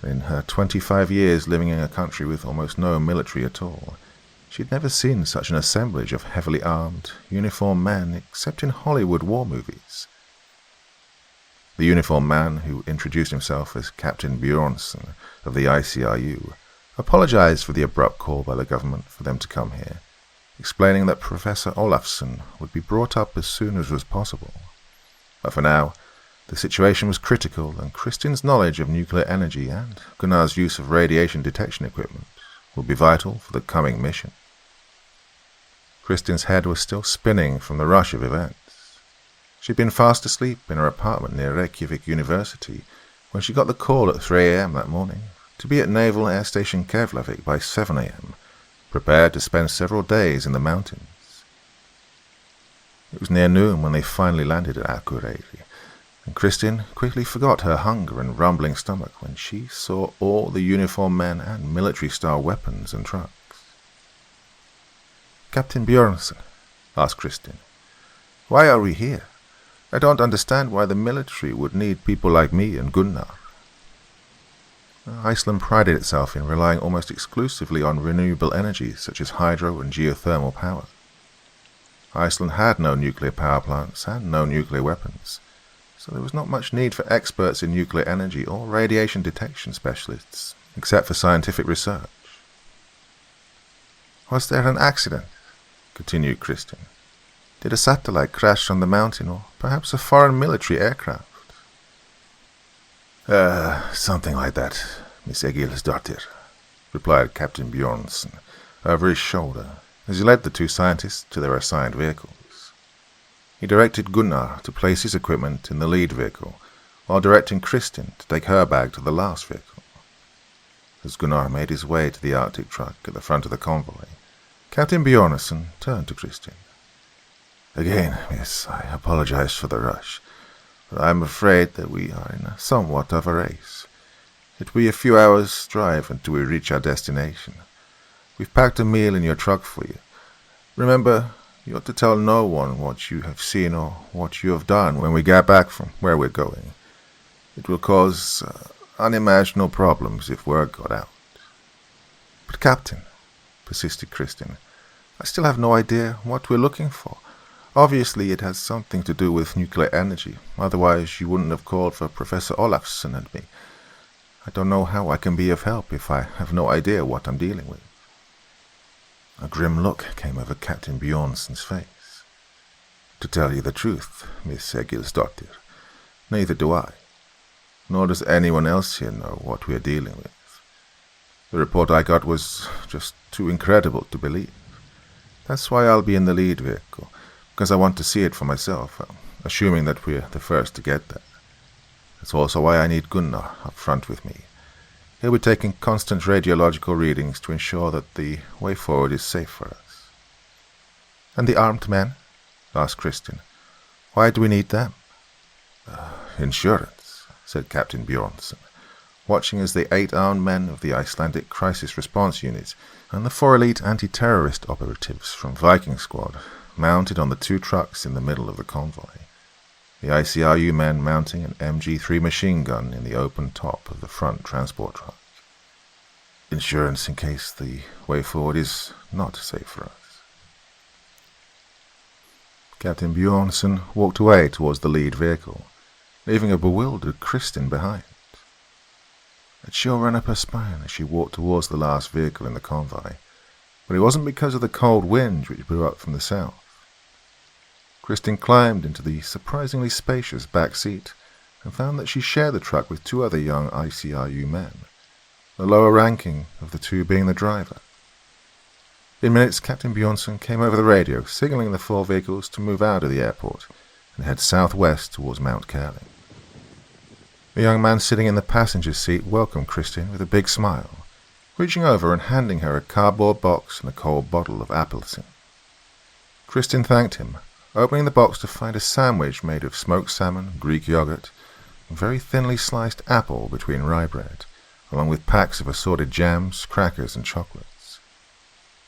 In her 25 years living in a country with almost no military at all, she had never seen such an assemblage of heavily armed, uniformed men except in Hollywood war movies. The uniformed man, who introduced himself as Captain Bjornsson of the ICRU, apologized for the abrupt call by the government for them to come here, explaining that Professor Olafsson would be brought up as soon as was possible. But for now, the situation was critical, and Kristin's knowledge of nuclear energy and Gunnar's use of radiation detection equipment would be vital for the coming mission. Kristin's head was still spinning from the rush of events. She'd been fast asleep in her apartment near Reykjavik University when she got the call at 3 a.m. that morning to be at Naval Air Station Keflavik by 7 a.m., prepared to spend several days in the mountains. It was near noon when they finally landed at Akureyri, and Kristin quickly forgot her hunger and rumbling stomach when she saw all the uniformed men and military-style weapons and trucks. "Captain Bjornsson," asked Kristin, "why are we here? I don't understand why the military would need people like me and Gunnar." Iceland prided itself in relying almost exclusively on renewable energies such as hydro and geothermal power. Iceland had no nuclear power plants and no nuclear weapons, so there was not much need for experts in nuclear energy or radiation detection specialists, except for scientific research. "Was there an accident?" continued Kristin. "Did a satellite crash on the mountain, or perhaps a foreign military aircraft?" Something like that, Miss Egilsdottir," replied Captain Bjornsson over his shoulder as he led the 2 scientists to their assigned vehicles. He directed Gunnar to place his equipment in the lead vehicle, while directing Kristin to take her bag to the last vehicle. As Gunnar made his way to the Arctic truck at the front of the convoy, Captain Bjornsson turned to Kristin. "Again, miss, I apologize for the rush, but I'm afraid that we are in somewhat of a race. It will be a few hours' drive until we reach our destination. We've packed a meal in your truck for you. Remember, you ought to tell no one what you have seen or what you have done when we get back from where we're going. It will cause unimaginable problems if word got out." "But Captain," persisted Kristin, "I still have no idea what we're looking for. Obviously it has something to do with nuclear energy, otherwise you wouldn't have called for Professor Olafsson and me. I don't know how I can be of help if I have no idea what I'm dealing with." A grim look came over Captain Bjornsson's face. "To tell you the truth, Miss Egilsdottir, neither do I. Nor does anyone else here know what we are dealing with. The report I got was just too incredible to believe. That's why I'll be in the lead vehicle, because I want to see it for myself, assuming that we're the first to get there. That's also why I need Gunnar up front with me. He'll be taking constant radiological readings to ensure that the way forward is safe for us." "And the armed men?" asked Kristin. "Why do we need them?" Insurance, said Captain Bjornsson, watching as the 8 armed men of the Icelandic Crisis Response Unit and the 4 elite anti-terrorist operatives from Viking Squad mounted on the 2 trucks in the middle of the convoy, the ICRU men mounting an MG3 machine gun in the open top of the front transport truck. Insurance in case the way forward is not safe for us. Captain Bjornsson walked away towards the lead vehicle, leaving a bewildered Kristin behind. A chill ran up her spine as she walked towards the last vehicle in the convoy, but it wasn't because of the cold wind which blew up from the south. Kristin climbed into the surprisingly spacious back seat and found that she shared the truck with 2 other young ICRU men, the lower ranking of the 2 being the driver. In minutes, Captain Bjornsson came over the radio, signaling the 4 vehicles to move out of the airport and head southwest towards Mount Curling. The young man sitting in the passenger seat welcomed Kristin with a big smile, reaching over and handing her a cardboard box and a cold bottle of Appelsin. Kristin thanked him, opening the box to find a sandwich made of smoked salmon, Greek yogurt, and very thinly sliced apple between rye bread, along with packs of assorted jams, crackers, and chocolates.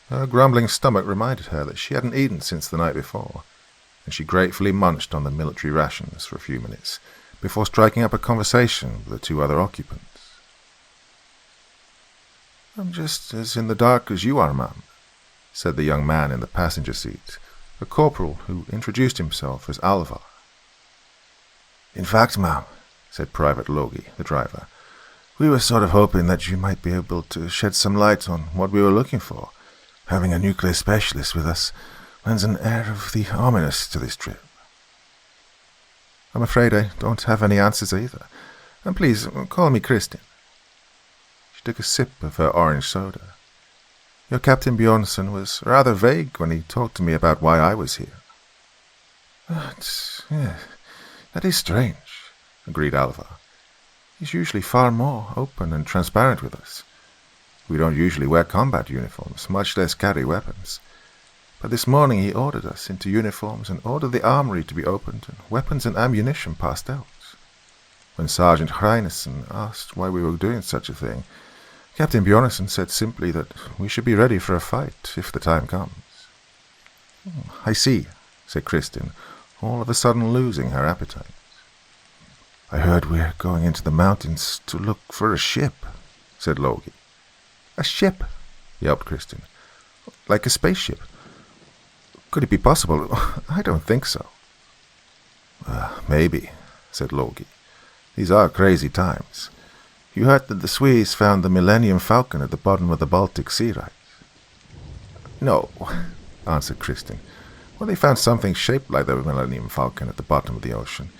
Her grumbling stomach reminded her that she hadn't eaten since the night before, and she gratefully munched on the military rations for a few minutes before striking up a conversation with the 2 other occupants. "I'm just as in the dark as you are, ma'am," said the young man in the passenger seat, a corporal who introduced himself as Alvar. "In fact, ma'am," said Private Logie, the driver, "we were sort of hoping that you might be able to shed some light on what we were looking for. Having a nuclear specialist with us lends an air of the ominous to this trip." "I'm afraid I don't have any answers either. And please, call me Kristin." She took a sip of her orange soda. "Your Captain Bjornsson was rather vague when he talked to me about why I was here." That is strange," agreed Alvar. "He's usually far more open and transparent with us. We don't usually wear combat uniforms, much less carry weapons. But this morning he ordered us into uniforms and ordered the armory to be opened and weapons and ammunition passed out. When Sergeant Hreinesson asked why we were doing such a thing, Captain Bjornsson said simply that we should be ready for a fight if the time comes." "I see," said Kristin, all of a sudden losing her appetite. "I heard we're going into the mountains to look for a ship," said Logie. "A ship?" yelped Kristin. "Like a spaceship? Could it be possible? I don't think so." "Maybe," said Logie. "These are crazy times. You heard that the Swedes found the Millennium Falcon at the bottom of the Baltic Sea, right?" "No," answered Kristin. "Well, they found something shaped like the Millennium Falcon at the bottom of the ocean.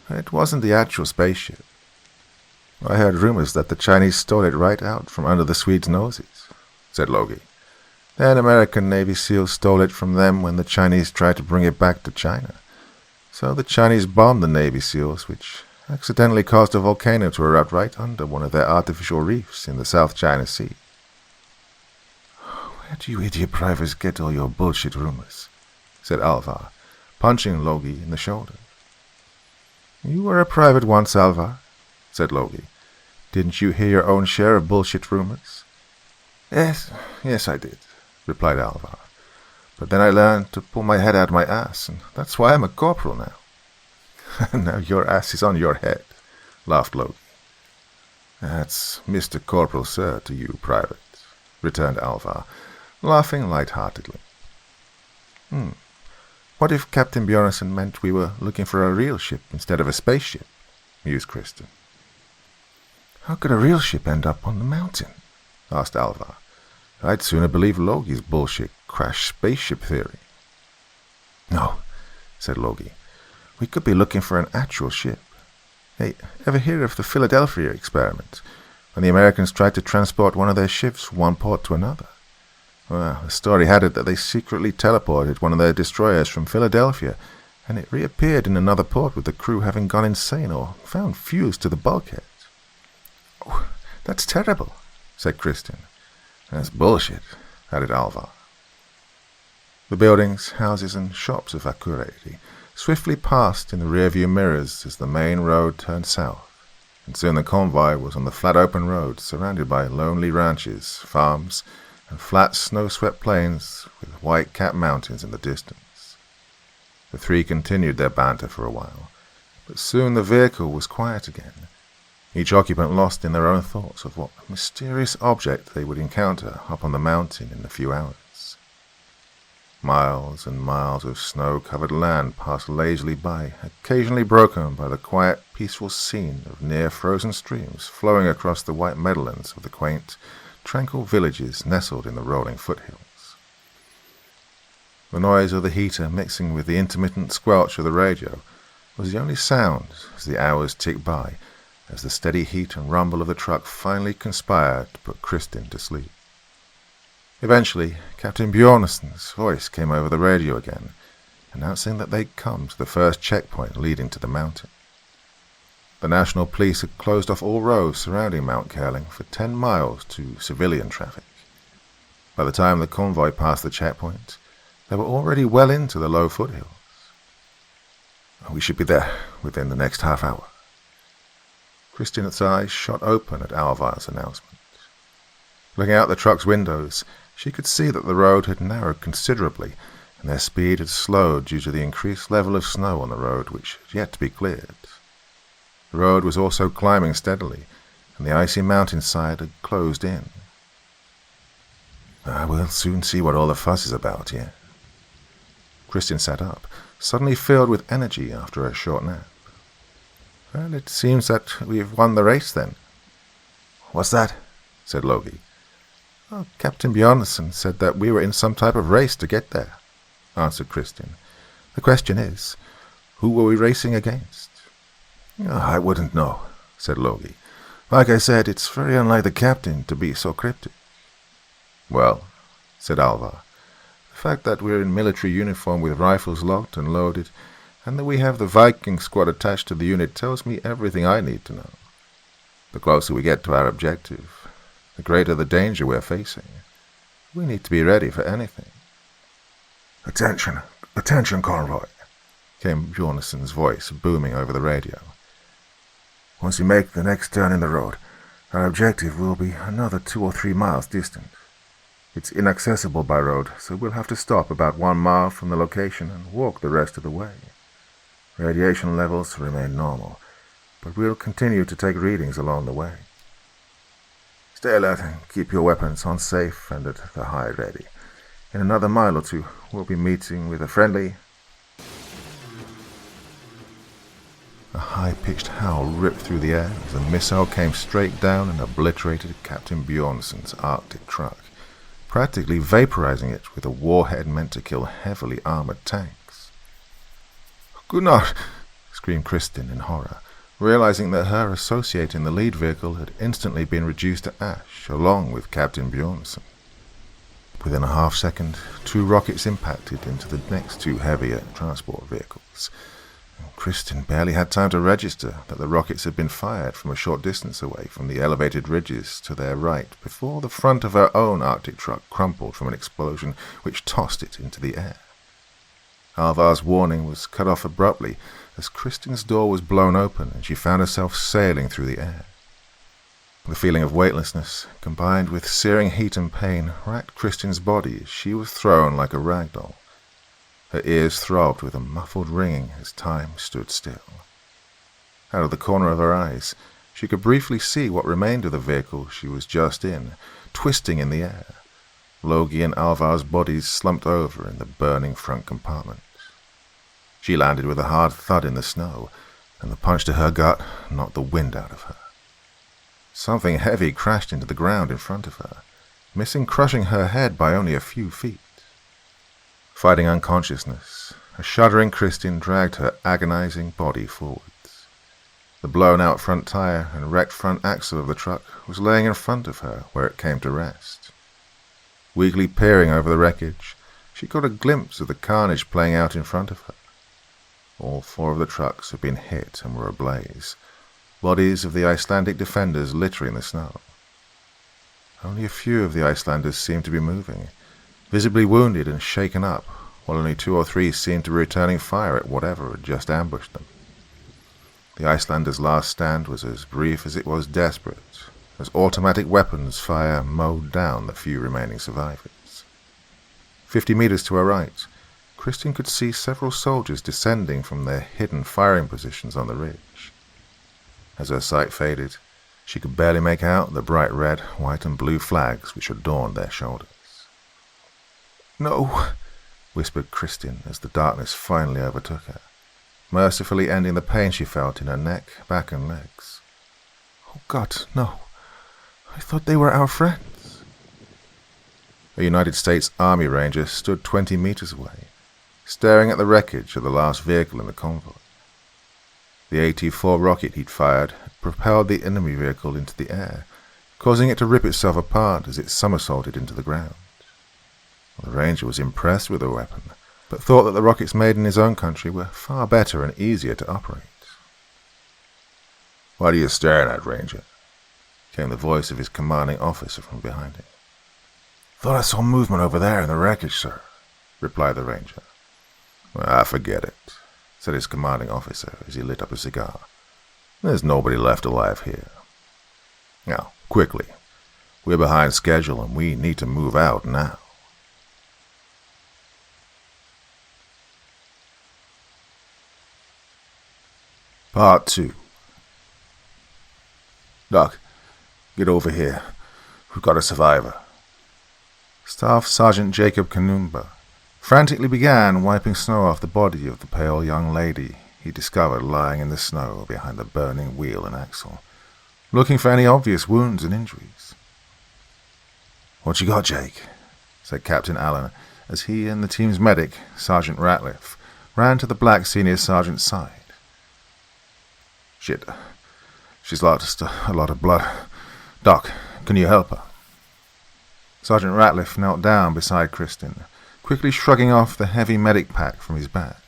It wasn't the actual spaceship. I heard rumors that the Chinese stole it right out from under the Swedes' noses," said Logie. "Then American Navy SEALs stole it from them when the Chinese tried to bring it back to China. So the Chinese bombed the Navy SEALs, which accidentally caused a volcano to erupt right under one of their artificial reefs in the South China Sea." "Where do you idiot privates get all your bullshit rumors?" said Alvar, punching Logie in the shoulder. "You were a private once, Alvar," said Logie. "Didn't you hear your own share of bullshit rumors?" Yes, I did," replied Alvar. "But then I learned to pull my head out of my ass, and that's why I'm a corporal now." "Now your ass is on your head," laughed Logie. "That's Mr. Corporal, sir, to you, Private," returned Alvar, laughing light-heartedly. What if Captain Bjornsson meant we were looking for a real ship instead of a spaceship?" mused Kristin. "How could a real ship end up on the mountain?" asked Alvar. "I'd sooner believe Logie's bullshit crash spaceship theory." "No," said Logie. "We could be looking for an actual ship. Hey, ever hear of the Philadelphia experiment, when the Americans tried to transport one of their ships from one port to another? Well, the story had it that they secretly teleported one of their destroyers from Philadelphia, and it reappeared in another port with the crew having gone insane or found fused to the bulkhead." "Oh, that's terrible," said Kristin. "That's bullshit," added Alvar. The buildings, houses, and shops of Akureyri swiftly passed in the rearview mirrors as the main road turned south, and soon the convoy was on the flat open road surrounded by lonely ranches, farms, and flat snow-swept plains with white-capped mountains in the distance. The three continued their banter for a while, but soon the vehicle was quiet again, each occupant lost in their own thoughts of what mysterious object they would encounter up on the mountain in a few hours. Miles and miles of snow-covered land passed lazily by, occasionally broken by the quiet, peaceful scene of near-frozen streams flowing across the white meadowlands of the quaint, tranquil villages nestled in the rolling foothills. The noise of the heater mixing with the intermittent squelch of the radio was the only sound as the hours ticked by, as the steady heat and rumble of the truck finally conspired to put Kristin to sleep. Eventually, Captain Bjornsson's voice came over the radio again, announcing that they'd come to the first checkpoint leading to the mountain. The National Police had closed off all roads surrounding Mount Curling for 10 miles to civilian traffic. By the time the convoy passed the checkpoint, they were already well into the low foothills. We should be there within the next half hour. Kristin's eyes shot open at Alvar's announcement. Looking out the truck's windows, she could see that the road had narrowed considerably, and their speed had slowed due to the increased level of snow on the road, which had yet to be cleared. The road was also climbing steadily, and the icy mountainside had closed in. We'll soon see what all the fuss is about here. Kristin sat up, suddenly filled with energy after a short nap. Well, it seems that we've won the race, then. What's that? Said Logie. Captain Bjornsson said that we were in some type of race to get there, answered Kristin. The question is, who were we racing against? I wouldn't know, said Logie. Like I said, it's very unlike the captain to be so cryptic. Well, said Alvar, the fact that we're in military uniform with rifles locked and loaded, and that we have the Viking squad attached to the unit tells me everything I need to know. The closer we get to our objective, the greater the danger we're facing. We need to be ready for anything. Attention, convoy, came Bjornsson's voice booming over the radio. Once we make the next turn in the road, our objective will be another 2 or 3 miles distant. It's inaccessible by road, so we'll have to stop about 1 mile from the location and walk the rest of the way. Radiation levels remain normal, but we'll continue to take readings along the way. Stay alert and keep your weapons on safe and at the high ready. In another mile or 2, we'll be meeting with a friendly... A high-pitched howl ripped through the air as a missile came straight down and obliterated Captain Bjornsson's Arctic truck, practically vaporizing it with a warhead meant to kill heavily armored tanks. Gunnar! Screamed Kristin in horror, realizing that her associate in the lead vehicle had instantly been reduced to ash, along with Captain Bjornsson. Within a half-second, 2 rockets impacted into the next 2 heavier transport vehicles. Kristin barely had time to register that the rockets had been fired from a short distance away from the elevated ridges to their right before the front of her own Arctic truck crumpled from an explosion which tossed it into the air. Alvar's warning was cut off abruptly as Kristin's door was blown open and she found herself sailing through the air. The feeling of weightlessness, combined with searing heat and pain, racked Kristin's body as she was thrown like a rag doll. Her ears throbbed with a muffled ringing as time stood still. Out of the corner of her eyes, she could briefly see what remained of the vehicle she was just in, twisting in the air. Logie and Alvar's bodies slumped over in the burning front compartment. She landed with a hard thud in the snow, and the punch to her gut knocked the wind out of her. Something heavy crashed into the ground in front of her, crushing her head by only a few feet. Fighting unconsciousness, a shuddering Kristin dragged her agonizing body forwards. The blown-out front tire and wrecked front axle of the truck was laying in front of her where it came to rest. Weakly peering over the wreckage, she caught a glimpse of the carnage playing out in front of her. All 4 of the trucks had been hit and were ablaze, bodies of the Icelandic defenders littering the snow. Only a few of the Icelanders seemed to be moving, visibly wounded and shaken up, while only 2 or 3 seemed to be returning fire at whatever had just ambushed them. The Icelanders' last stand was as brief as it was desperate, as automatic weapons fire mowed down the few remaining survivors. 50 meters to her right, Christian could see several soldiers descending from their hidden firing positions on the ridge. As her sight faded, she could barely make out the bright red, white, and blue flags which adorned their shoulders. "No," whispered Christian as the darkness finally overtook her, mercifully ending the pain she felt in her neck, back, and legs. "Oh God, no. I thought they were our friends." A United States Army Ranger stood 20 meters away, staring at the wreckage of the last vehicle in the convoy. The AT-4 rocket he'd fired had propelled the enemy vehicle into the air, causing it to rip itself apart as it somersaulted into the ground. The Ranger was impressed with the weapon, but thought that the rockets made in his own country were far better and easier to operate. "What are you staring at, Ranger?" came the voice of his commanding officer from behind him. "Thought I saw movement over there in the wreckage, sir," replied the Ranger. "Ah, forget it," said his commanding officer as he lit up a cigar. "There's nobody left alive here. Now, quickly. We're behind schedule and we need to move out now." Part 2. "Doc, get over here. We've got a survivor." Staff Sergeant Jacob Kanumba frantically began wiping snow off the body of the pale young lady he discovered lying in the snow behind the burning wheel and axle, looking for any obvious wounds and injuries. "What you got, Jake?" said Captain Allen as he and the team's medic, Sergeant Ratliff, ran to the black senior sergeant's side. "Shit. She's lost a lot of blood. Doc, can you help her?" Sergeant Ratliff knelt down beside Kristen, quickly shrugging off the heavy medic pack from his back.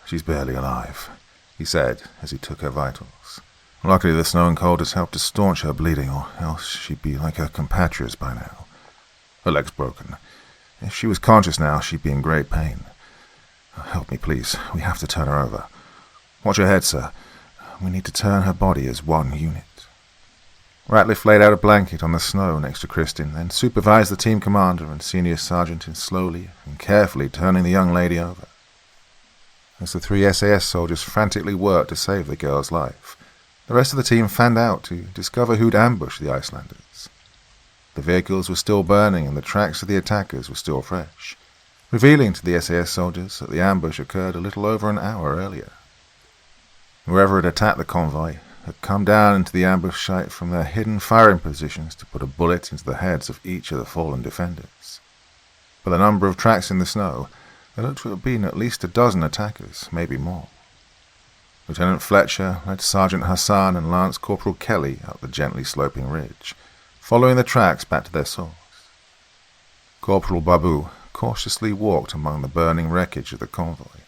"She's barely alive," he said as he took her vitals. "Luckily the snow and cold has helped to staunch her bleeding, or else she'd be like her compatriots by now. Her leg's broken. If she was conscious now, she'd be in great pain. Help me, please. We have to turn her over. Watch your head, sir. We need to turn her body as one unit." Ratliff laid out a blanket on the snow next to Kristin, then supervised the team commander and senior sergeant in slowly and carefully turning the young lady over. As the 3 SAS soldiers frantically worked to save the girl's life, the rest of the team fanned out to discover who'd ambushed the Icelanders. The vehicles were still burning and the tracks of the attackers were still fresh, revealing to the SAS soldiers that the ambush occurred a little over an hour earlier. Whoever had attacked the convoy had come down into the ambush site from their hidden firing positions to put a bullet into the heads of each of the fallen defenders. By the number of tracks in the snow, there looked to have been at least a dozen attackers, maybe more. Lieutenant Fletcher led Sergeant Hassan and Lance Corporal Kelly up the gently sloping ridge, following the tracks back to their source. Corporal Babu cautiously walked among the burning wreckage of the convoy,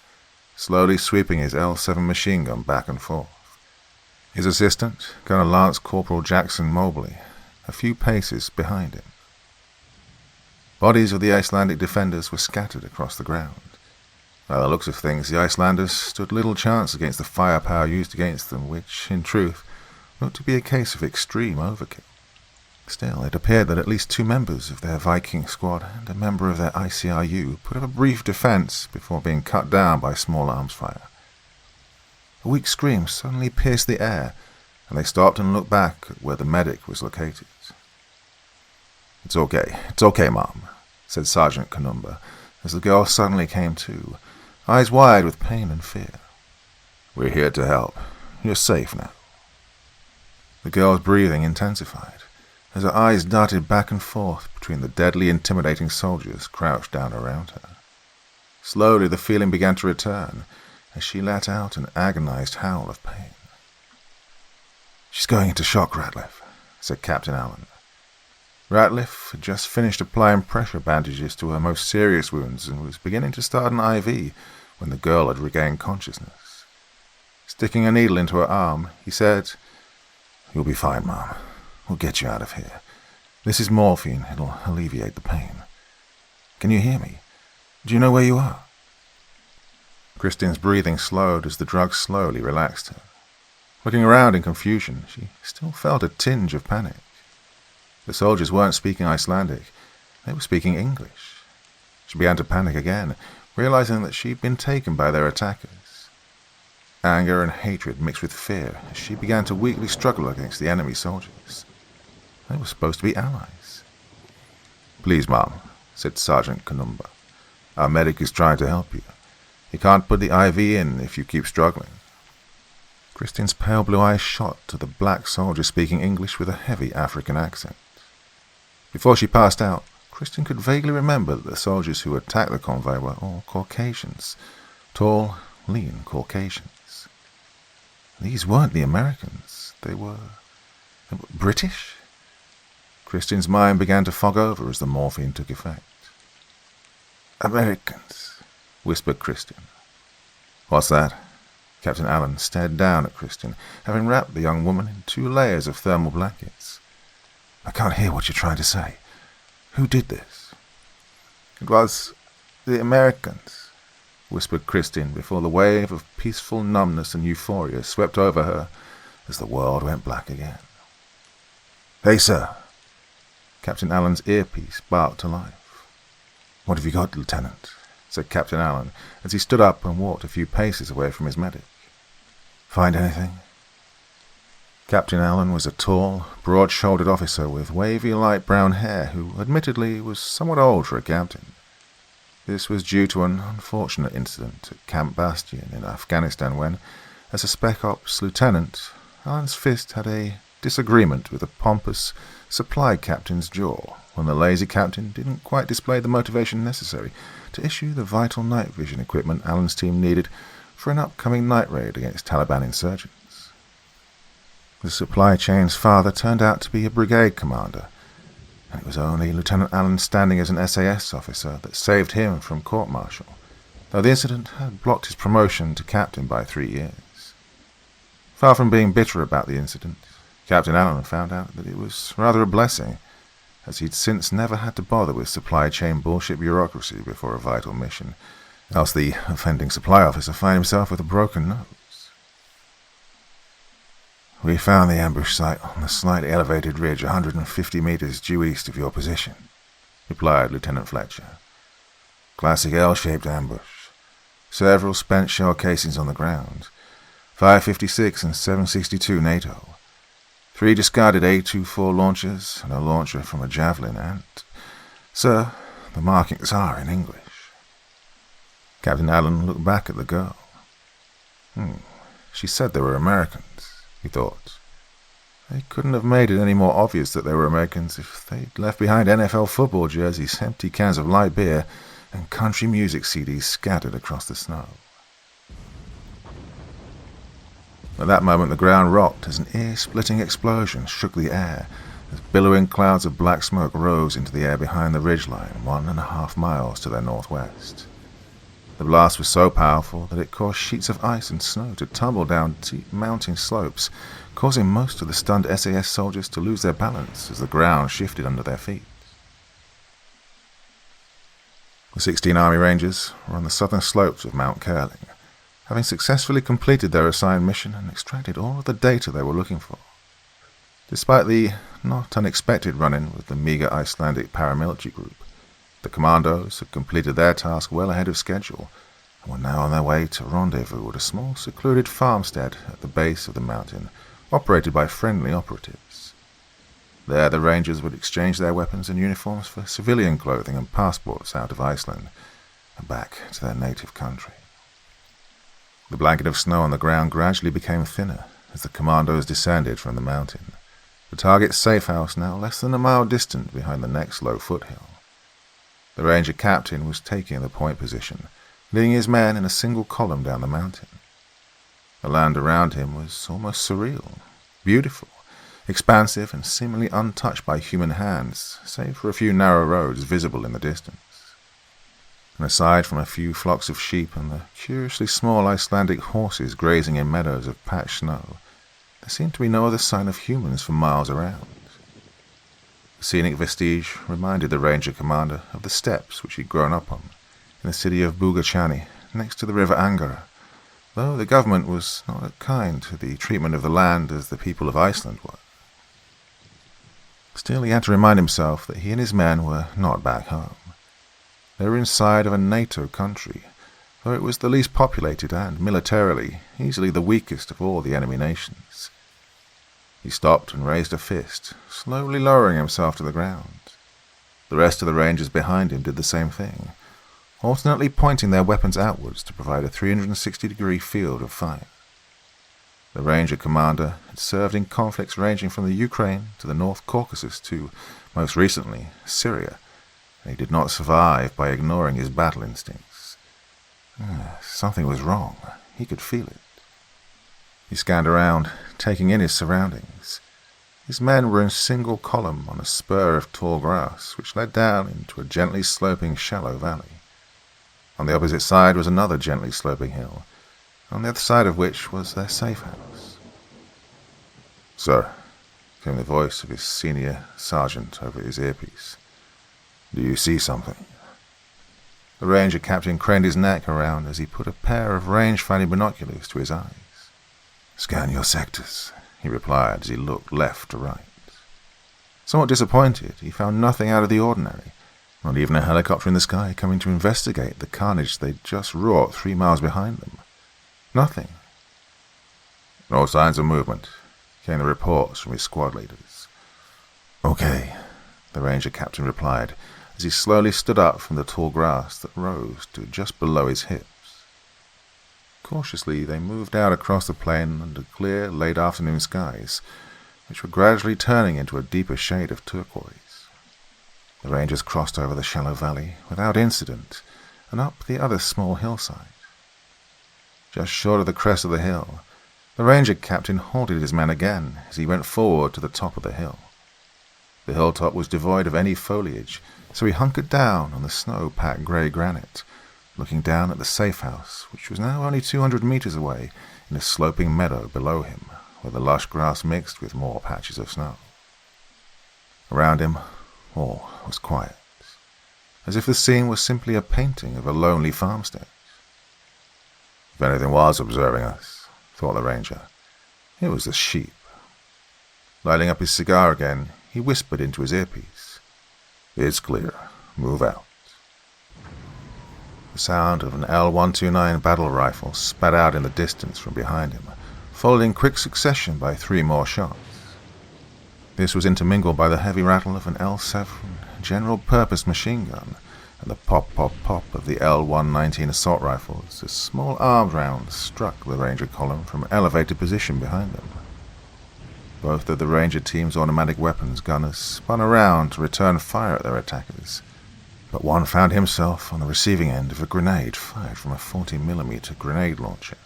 slowly sweeping his L7 machine gun back and forth. His assistant, Colonel Lance Corporal Jackson Mobley, a few paces behind him. Bodies of the Icelandic defenders were scattered across the ground. By the looks of things, the Icelanders stood little chance against the firepower used against them, which, in truth, looked to be a case of extreme overkill. Still, it appeared that at least 2 members of their Viking squad and a member of their ICRU put up a brief defense before being cut down by small arms fire. A weak scream suddenly pierced the air, and they stopped and looked back at where the medic was located. It's okay, Mom," said Sergeant Kanumba, as the girl suddenly came to, eyes wide with pain and fear. "We're here to help. You're safe now." The girl's breathing intensified, as her eyes darted back and forth between the deadly intimidating soldiers crouched down around her. Slowly the feeling began to return, as she let out an agonized howl of pain. "She's going into shock, Ratliff," said Captain Allen. Ratliff had just finished applying pressure bandages to her most serious wounds and was beginning to start an IV when the girl had regained consciousness. Sticking a needle into her arm, he said, "You'll be fine, Mom. We'll get you out of here. This is morphine. It'll alleviate the pain. Can you hear me? Do you know where you are?" Christine's breathing slowed as the drug slowly relaxed her. Looking around in confusion, she still felt a tinge of panic. The soldiers weren't speaking Icelandic. They were speaking English. She began to panic again, realizing that she'd been taken by their attackers. Anger and hatred mixed with fear as she began to weakly struggle against the enemy soldiers. They were supposed to be allies. "Please, Mom," said Sergeant Kanumba. "Our medic is trying to help you. He can't put the IV in if you keep struggling." Christine's pale blue eyes shot to the black soldier speaking English with a heavy African accent. Before she passed out, Christine could vaguely remember that the soldiers who attacked the convoy were all Caucasians, tall, lean Caucasians. These weren't the Americans. They were British? Christine's mind began to fog over as the morphine took effect. "Americans," whispered Christine. "What's that?" Captain Allen stared down at Christine, having wrapped the young woman in 2 layers of thermal blankets. "I can't hear what you're trying to say. Who did this?" "It was the Americans," whispered Christine before the wave of peaceful numbness and euphoria swept over her as the world went black again. "Hey, sir." Captain Allen's earpiece barked to life. "What have you got, Lieutenant?" said Captain Allen as he stood up and walked a few paces away from his medic. "Find anything?" Captain Allen was a tall, broad-shouldered officer with wavy light brown hair who, admittedly, was somewhat old for a captain. This was due to an unfortunate incident at Camp Bastion in Afghanistan when, as a Spec Ops lieutenant, Allen's fist had a disagreement with a pompous supply captain's jaw when the lazy captain didn't quite display the motivation necessary to issue the vital night vision equipment Allen's team needed for an upcoming night raid against Taliban insurgents. The supply chain's father turned out to be a brigade commander, and it was only Lieutenant Allen standing as an SAS officer that saved him from court-martial, though the incident had blocked his promotion to captain by 3 years. Far from being bitter about the incident, Captain Allen found out that it was rather a blessing, as he'd since never had to bother with supply chain bullshit bureaucracy before a vital mission, else the offending supply officer found himself with a broken nose. "We found the ambush site on the slightly elevated ridge 150 meters due east of your position," replied Lieutenant Fletcher. "Classic L-shaped ambush. Several spent shell casings on the ground. 5.56 and 7.62 NATO. 3 discarded A-24 launchers and a launcher from a Javelin and, sir, the markings are in English." Captain Allen looked back at the girl. She said they were Americans, he thought. They couldn't have made it any more obvious that they were Americans if they'd left behind NFL football jerseys, empty cans of light beer, and country music CDs scattered across the snow. At that moment the ground rocked as an ear-splitting explosion shook the air, as billowing clouds of black smoke rose into the air behind the ridgeline 1.5 miles to their northwest. The blast was so powerful that it caused sheets of ice and snow to tumble down steep mountain slopes, causing most of the stunned SAS soldiers to lose their balance as the ground shifted under their feet. The 16 Army Rangers were on the southern slopes of Mount Curling, having successfully completed their assigned mission and extracted all of the data they were looking for. Despite the not unexpected run-in with the meager Icelandic paramilitary group, the commandos had completed their task well ahead of schedule and were now on their way to rendezvous at a small secluded farmstead at the base of the mountain, operated by friendly operatives. There the Rangers would exchange their weapons and uniforms for civilian clothing and passports out of Iceland and back to their native country. The blanket of snow on the ground gradually became thinner as the commandos descended from the mountain, the target's safe house now less than a mile distant behind the next low foothill. The Ranger captain was taking the point position, leading his men in a single column down the mountain. The land around him was almost surreal, beautiful, expansive and seemingly untouched by human hands, save for a few narrow roads visible in the distance. And aside from a few flocks of sheep and the curiously small Icelandic horses grazing in meadows of patched snow, there seemed to be no other sign of humans for miles around. The scenic vestige reminded the Ranger commander of the steppes which he'd grown up on, in the city of Bugachani, next to the river Angara, though the government was not as kind to the treatment of the land as the people of Iceland were. Still, he had to remind himself that he and his men were not back home. They were inside of a NATO country, though it was the least populated and, militarily, easily the weakest of all the enemy nations. He stopped and raised a fist, slowly lowering himself to the ground. The rest of the Rangers behind him did the same thing, alternately pointing their weapons outwards to provide a 360-degree field of fire. The Ranger commander had served in conflicts ranging from the Ukraine to the North Caucasus to, most recently, Syria, and he did not survive by ignoring his battle instincts. Something was wrong. He could feel it. He scanned around, taking in his surroundings. His men were in single column on a spur of tall grass, which led down into a gently sloping shallow valley. On the opposite side was another gently sloping hill, on the other side of which was their safe house. "Sir," came the voice of his senior sergeant over his earpiece. "Do you see something?" The ranger captain craned his neck around as he put a pair of range-finding binoculars to his eyes. "Scan your sectors," he replied as he looked left to right. Somewhat disappointed, he found nothing out of the ordinary, not even a helicopter in the sky coming to investigate the carnage they'd just wrought 3 miles behind them. Nothing. "No signs of movement," came the reports from his squad leaders. "Okay," the ranger captain replied as he slowly stood up from the tall grass that rose to just below his hips. Cautiously, they moved out across the plain under clear, late-afternoon skies, which were gradually turning into a deeper shade of turquoise. The Rangers crossed over the shallow valley without incident and up the other small hillside. Just short of the crest of the hill, the ranger captain halted his men again as he went forward to the top of the hill. The hilltop was devoid of any foliage, so he hunkered down on the snow-packed grey granite, looking down at the safe house, which was now only 200 meters away in a sloping meadow below him, where the lush grass mixed with more patches of snow. Around him, all was quiet, as if the scene was simply a painting of a lonely farmstead. If anything was observing us, thought the ranger, it was the sheep. Lighting up his cigar again, he whispered into his earpiece, "It's clear. Move out." The sound of an L-129 battle rifle spat out in the distance from behind him, followed in quick succession by 3 more shots. This was intermingled by the heavy rattle of an L-7 general-purpose machine gun and the pop-pop-pop of the L-119 assault rifles as small armed rounds struck the Ranger column from an elevated position behind them. Both of the Ranger team's automatic weapons gunners spun around to return fire at their attackers, but one found himself on the receiving end of a grenade fired from a 40mm grenade launcher.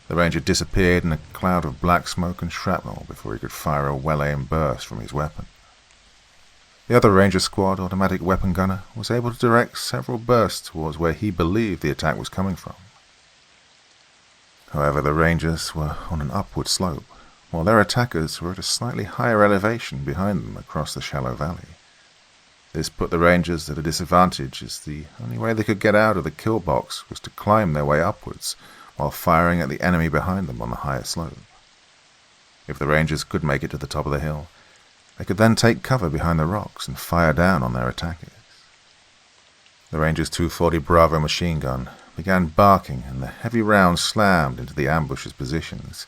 The Ranger disappeared in a cloud of black smoke and shrapnel before he could fire a well-aimed burst from his weapon. The other Ranger squad automatic weapon gunner was able to direct several bursts towards where he believed the attack was coming from. However, the Rangers were on an upward slope, while their attackers were at a slightly higher elevation behind them across the shallow valley. This put the Rangers at a disadvantage, as the only way they could get out of the kill box was to climb their way upwards while firing at the enemy behind them on the higher slope. If the Rangers could make it to the top of the hill, they could then take cover behind the rocks and fire down on their attackers. The Rangers' 240 Bravo machine gun began barking, and the heavy rounds slammed into the ambushers' positions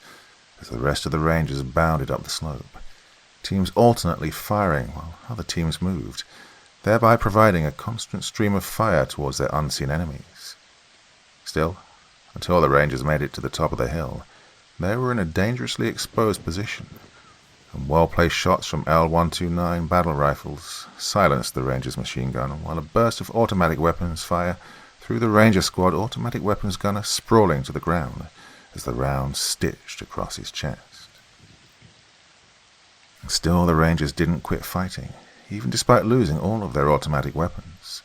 as the rest of the Rangers bounded up the slope, teams alternately firing while other teams moved, thereby providing a constant stream of fire towards their unseen enemies. Still, until the Rangers made it to the top of the hill, they were in a dangerously exposed position, and well-placed shots from L-129 battle rifles silenced the Rangers' machine gun, while a burst of automatic weapons fire threw the Ranger squad automatic weapons gunner sprawling to the ground as the rounds stitched across his chest. Still, the Rangers didn't quit fighting, even despite losing all of their automatic weapons.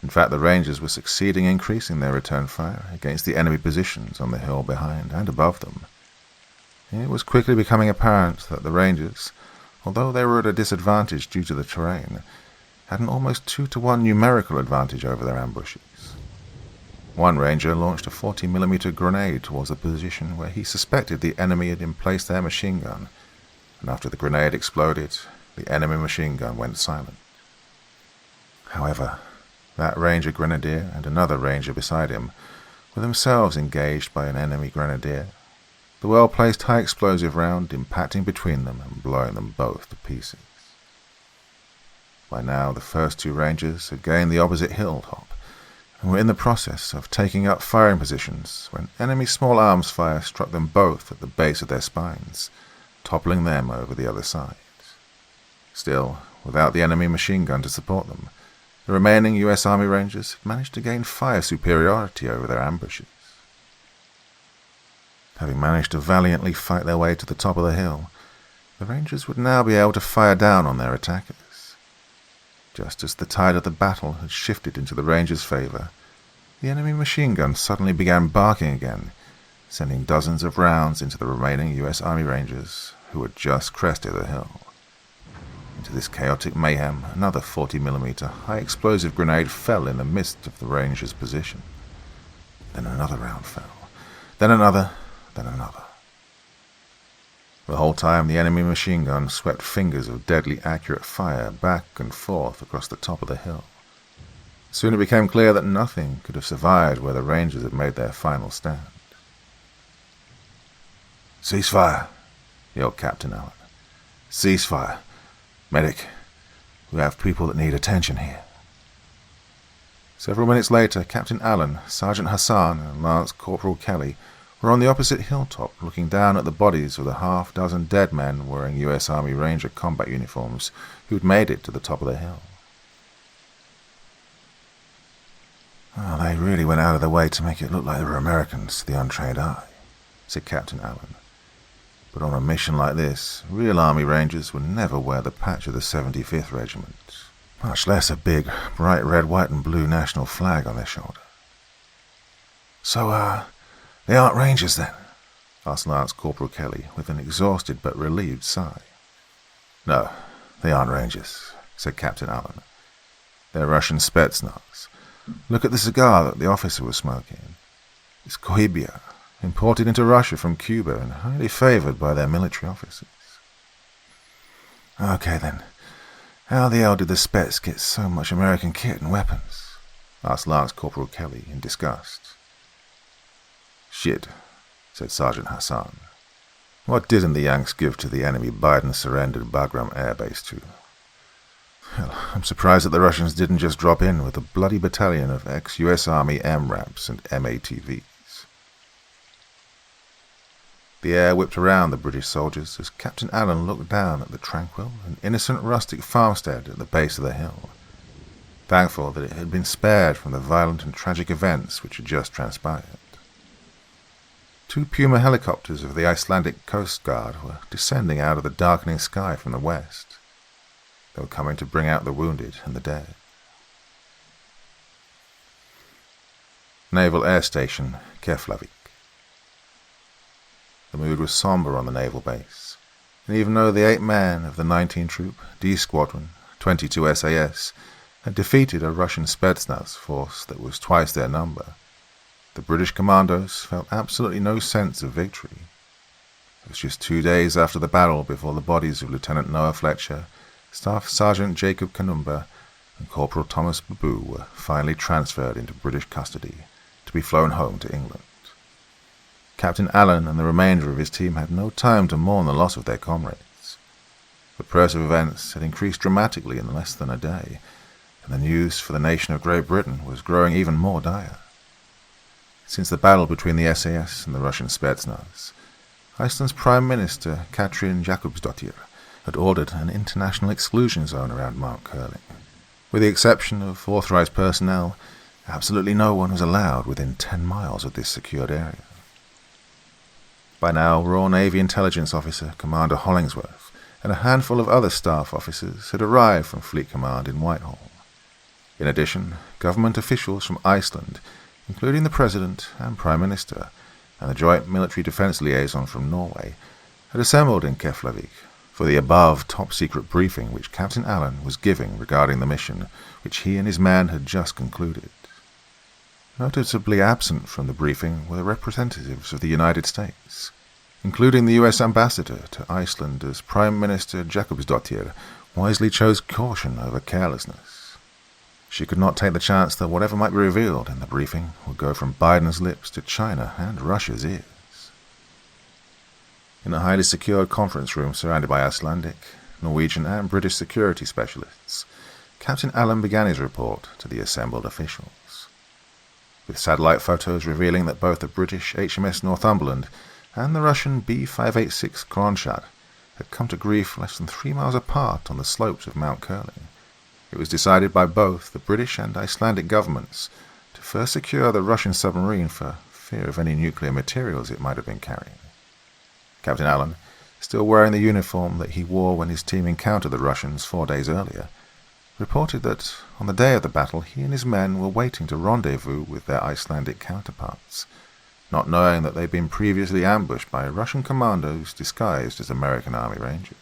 In fact, the Rangers were succeeding in increasing their return fire against the enemy positions on the hill behind and above them. It was quickly becoming apparent that the Rangers, although they were at a disadvantage due to the terrain, had an almost 2-to-1 numerical advantage over their ambushers. One ranger launched a 40mm grenade towards the position where he suspected the enemy had emplaced their machine gun, and after the grenade exploded, the enemy machine gun went silent. However, that ranger grenadier and another ranger beside him were themselves engaged by an enemy grenadier, the well-placed high-explosive round impacting between them and blowing them both to pieces. By now, the first two rangers had gained the opposite hilltop and were in the process of taking up firing positions when enemy small arms fire struck them both at the base of their spines, toppling them over the other side. Still, without the enemy machine gun to support them, the remaining U.S. Army Rangers had managed to gain fire superiority over their ambushes. Having managed to valiantly fight their way to the top of the hill, the Rangers would now be able to fire down on their attackers. Just as the tide of the battle had shifted into the Rangers' favor, the enemy machine gun suddenly began barking again, sending dozens of rounds into the remaining U.S. Army Rangers who had just crested the hill. Into this chaotic mayhem, another 40mm high-explosive grenade fell in the midst of the Rangers' position. Then another round fell. Then another. Then another. The whole time the enemy machine gun swept fingers of deadly accurate fire back and forth across the top of the hill. Soon it became clear that nothing could have survived where the Rangers had made their final stand. "Cease fire," yelled Captain Allen. "Cease fire. Medic, we have people that need attention here." Several minutes later, Captain Allen, Sergeant Hassan, and Lance Corporal Kelly were on the opposite hilltop looking down at the bodies of the half-dozen dead men wearing U.S. Army Ranger combat uniforms who'd made it to the top of the hill. "Well, they really went out of their way to make it look like they were Americans to the untrained eye," said Captain Allen. "But on a mission like this, real Army Rangers would never wear the patch of the 75th Regiment, much less a big, bright red, white and blue national flag on their shoulder." "So, they aren't Rangers then?" asked Lance Corporal Kelly with an exhausted but relieved sigh. "No, they aren't Rangers," said Captain Allen. "They're Russian Spetsnaz. Look at the cigar that the officer was smoking. It's Cohiba, imported into Russia from Cuba and highly favored by their military officers." "Okay then, how the hell did the Spets get so much American kit and weapons?" asked Lance Corporal Kelly in disgust. "Shit," said Sergeant Hassan. "What didn't the Yanks give to the enemy Biden-surrendered Bagram Air Base to? Hell, I'm surprised that the Russians didn't just drop in with a bloody battalion of ex-US Army MRAPs and MATVs." The air whipped around the British soldiers as Captain Allen looked down at the tranquil and innocent rustic farmstead at the base of the hill, thankful that it had been spared from the violent and tragic events which had just transpired. Two Puma helicopters of the Icelandic Coast Guard were descending out of the darkening sky from the west. They were coming to bring out the wounded and the dead. Naval Air Station, Keflavik. The mood was somber on the naval base, and even though the 8 men of the 19-troop D Squadron, 22 SAS, had defeated a Russian Spetsnaz force that was twice their number, the British commandos felt absolutely no sense of victory. It was just 2 days after the battle before the bodies of Lieutenant Noah Fletcher, Staff Sergeant Jacob Kanumba, and Corporal Thomas Babu were finally transferred into British custody to be flown home to England. Captain Allen and the remainder of his team had no time to mourn the loss of their comrades. The press of events had increased dramatically in less than a day, and the news for the nation of Great Britain was growing even more dire. Since the battle between the SAS and the Russian Spetsnaz, Iceland's Prime Minister Katrin Jakobsdottir had ordered an international exclusion zone around Mount Curling. With the exception of authorized personnel, absolutely no one was allowed within 10 miles of this secured area. By now, Royal Navy Intelligence Officer Commander Hollingsworth and a handful of other staff officers had arrived from Fleet Command in Whitehall. In addition, government officials from Iceland, including the President and Prime Minister, and the Joint Military Defence Liaison from Norway, had assembled in Keflavik for the above top-secret briefing which Captain Allen was giving regarding the mission which he and his men had just concluded. Noticeably absent from the briefing were representatives of the United States, including the U.S. ambassador to Iceland, as Prime Minister Jakobsdottir wisely chose caution over carelessness. She could not take the chance that whatever might be revealed in the briefing would go from Biden's lips to China and Russia's ears. In a highly secured conference room surrounded by Icelandic, Norwegian and British security specialists, Captain Allen began his report to the assembled officials. With satellite photos revealing that both the British HMS Northumberland and the Russian B-586 Kronstadt had come to grief less than 3 miles apart on the slopes of Mount Curling, it was decided by both the British and Icelandic governments to first secure the Russian submarine for fear of any nuclear materials it might have been carrying. Captain Allen, still wearing the uniform that he wore when his team encountered the Russians 4 days earlier, reported that on the day of the battle he and his men were waiting to rendezvous with their Icelandic counterparts, not knowing that they'd been previously ambushed by Russian commandos disguised as American Army Rangers.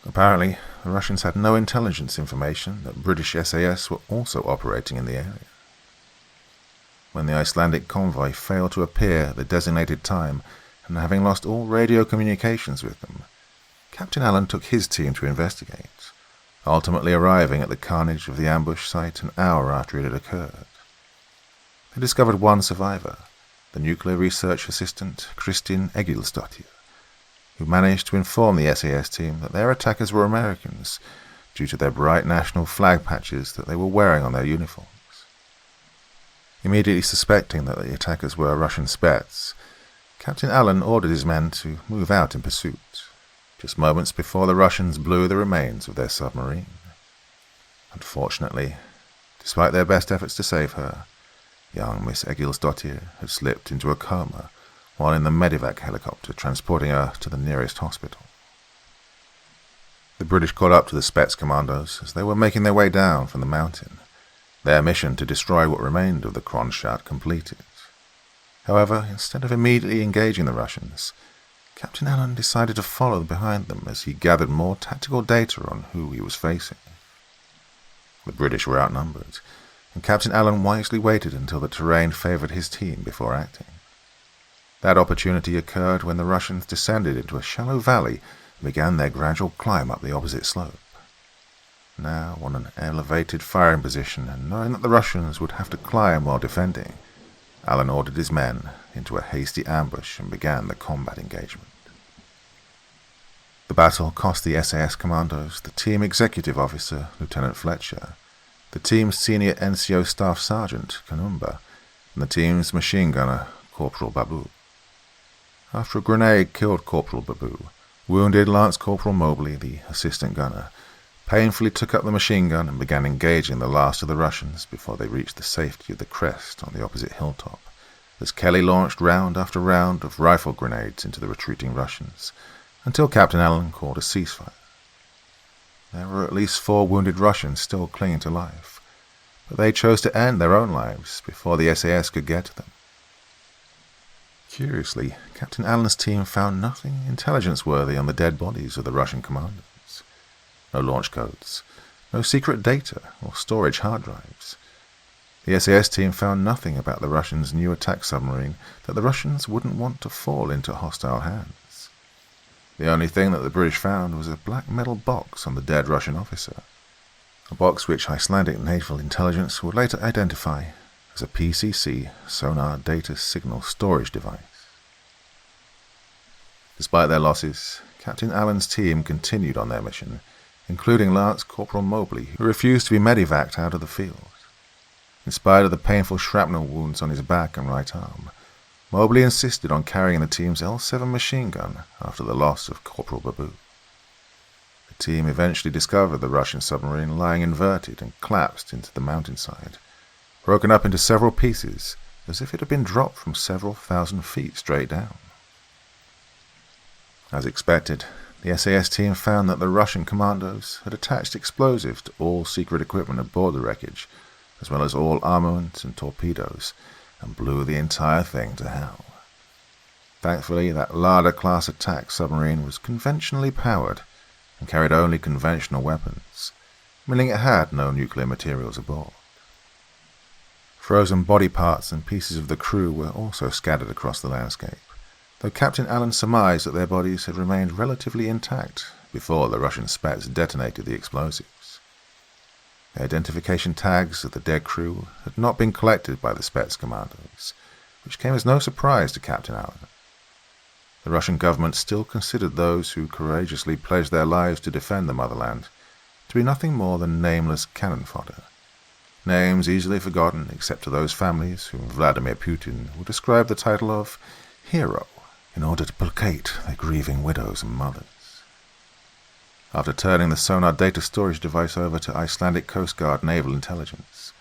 Apparently, the Russians had no intelligence information that British SAS were also operating in the area. When the Icelandic convoy failed to appear at the designated time, and having lost all radio communications with them, Captain Allen took his team to investigate, ultimately arriving at the carnage of the ambush site an hour after it had occurred. They discovered one survivor, the nuclear research assistant Kristin Egilsdottir, who managed to inform the SAS team that their attackers were Americans due to their bright national flag patches that they were wearing on their uniforms. Immediately suspecting that the attackers were Russian Spets, Captain Allen ordered his men to move out in pursuit, just moments before the Russians blew the remains of their submarine. Unfortunately, despite their best efforts to save her, young Miss Egilsdottir had slipped into a coma while in the medevac helicopter transporting her to the nearest hospital. The British caught up to the Spets commandos as they were making their way down from the mountain, their mission to destroy what remained of the Kronstadt completed. However, instead of immediately engaging the Russians, Captain Allen decided to follow behind them as he gathered more tactical data on who he was facing. The British were outnumbered, and Captain Allen wisely waited until the terrain favored his team before acting. That opportunity occurred when the Russians descended into a shallow valley and began their gradual climb up the opposite slope. Now, on an elevated firing position and knowing that the Russians would have to climb while defending, Allen ordered his men into a hasty ambush and began the combat engagement. The battle cost the SAS commandos the team executive officer, Lieutenant Fletcher, the team's senior NCO staff sergeant, Kanumba, and the team's machine gunner, Corporal Babu. After a grenade killed Corporal Babu, wounded Lance Corporal Mobley, the assistant gunner, painfully took up the machine gun and began engaging the last of the Russians before they reached the safety of the crest on the opposite hilltop, as Kelly launched round after round of rifle grenades into the retreating Russians, until Captain Allen called a ceasefire. There were at least 4 wounded Russians still clinging to life, but they chose to end their own lives before the SAS could get to them. Curiously, Captain Allen's team found nothing intelligence-worthy on the dead bodies of the Russian commanders. No launch codes, no secret data or storage hard drives. The SAS team found nothing about the Russians' new attack submarine that the Russians wouldn't want to fall into hostile hands. The only thing that the British found was a black metal box on the dead Russian officer, a box which Icelandic naval intelligence would later identify as a PCC sonar data signal storage device. Despite their losses, Captain Allen's team continued on their mission, including Lance Corporal Mobley, who refused to be medevaced out of the field. In spite of the painful shrapnel wounds on his back and right arm, Mobley insisted on carrying the team's L7 machine gun after the loss of Corporal Babu. The team eventually discovered the Russian submarine lying inverted and collapsed into the mountainside, broken up into several pieces as if it had been dropped from several thousand feet straight down. As expected, the SAS team found that the Russian commandos had attached explosives to all secret equipment aboard the wreckage, as well as all armament and torpedoes, and blew the entire thing to hell. Thankfully, that Larder-class attack submarine was conventionally powered and carried only conventional weapons, meaning it had no nuclear materials aboard. Frozen body parts and pieces of the crew were also scattered across the landscape, though Captain Allen surmised that their bodies had remained relatively intact before the Russian Spets detonated the explosives. The identification tags of the dead crew had not been collected by the Spets commandos, which came as no surprise to Captain Allen. The Russian government still considered those who courageously pledged their lives to defend the motherland to be nothing more than nameless cannon fodder. Names easily forgotten except to those families whom Vladimir Putin would ascribe the title of hero in order to placate their grieving widows and mothers. After turning the sonar data storage device over to Icelandic Coast Guard Naval Intelligence,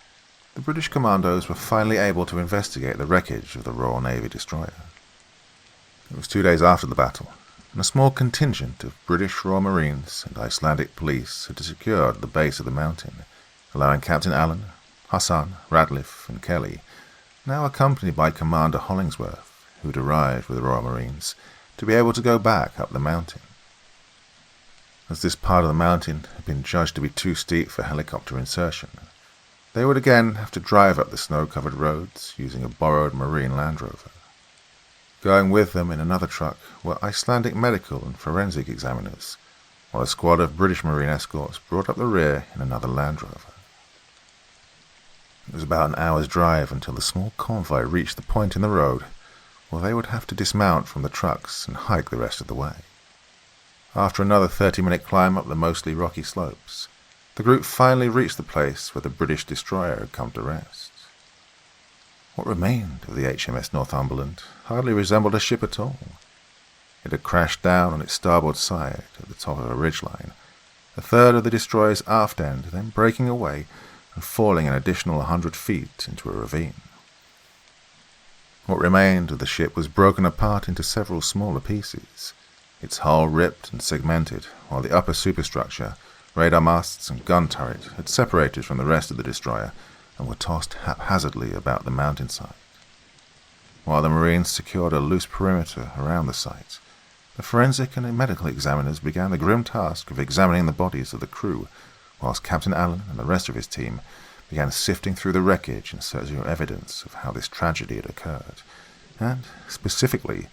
the British commandos were finally able to investigate the wreckage of the Royal Navy destroyer. It was 2 days after the battle, and a small contingent of British Royal Marines and Icelandic police had secured the base of the mountain, allowing Captain Allen, Hassan, Radcliffe, and Kelly, now accompanied by Commander Hollingsworth, who had arrived with the Royal Marines, to be able to go back up the mountain. As this part of the mountain had been judged to be too steep for helicopter insertion, they would again have to drive up the snow-covered roads using a borrowed marine Land Rover. Going with them in another truck were Icelandic medical and forensic examiners, while a squad of British Marine escorts brought up the rear in another Land Rover. It was about an hour's drive until the small convoy reached the point in the road where they would have to dismount from the trucks and hike the rest of the way. After another 30-minute climb up the mostly rocky slopes, the group finally reached the place where the British destroyer had come to rest. What remained of the HMS Northumberland hardly resembled a ship at all. It had crashed down on its starboard side at the top of a ridgeline, a third of the destroyer's aft end then breaking away and falling an additional 100 feet into a ravine. What remained of the ship was broken apart into several smaller pieces, its hull ripped and segmented, while the upper superstructure, radar masts and gun turret had separated from the rest of the destroyer and were tossed haphazardly about the mountainside. While the Marines secured a loose perimeter around the site, the forensic and medical examiners began the grim task of examining the bodies of the crew, whilst Captain Allen and the rest of his team began sifting through the wreckage in search of evidence of how this tragedy had occurred, and, specifically,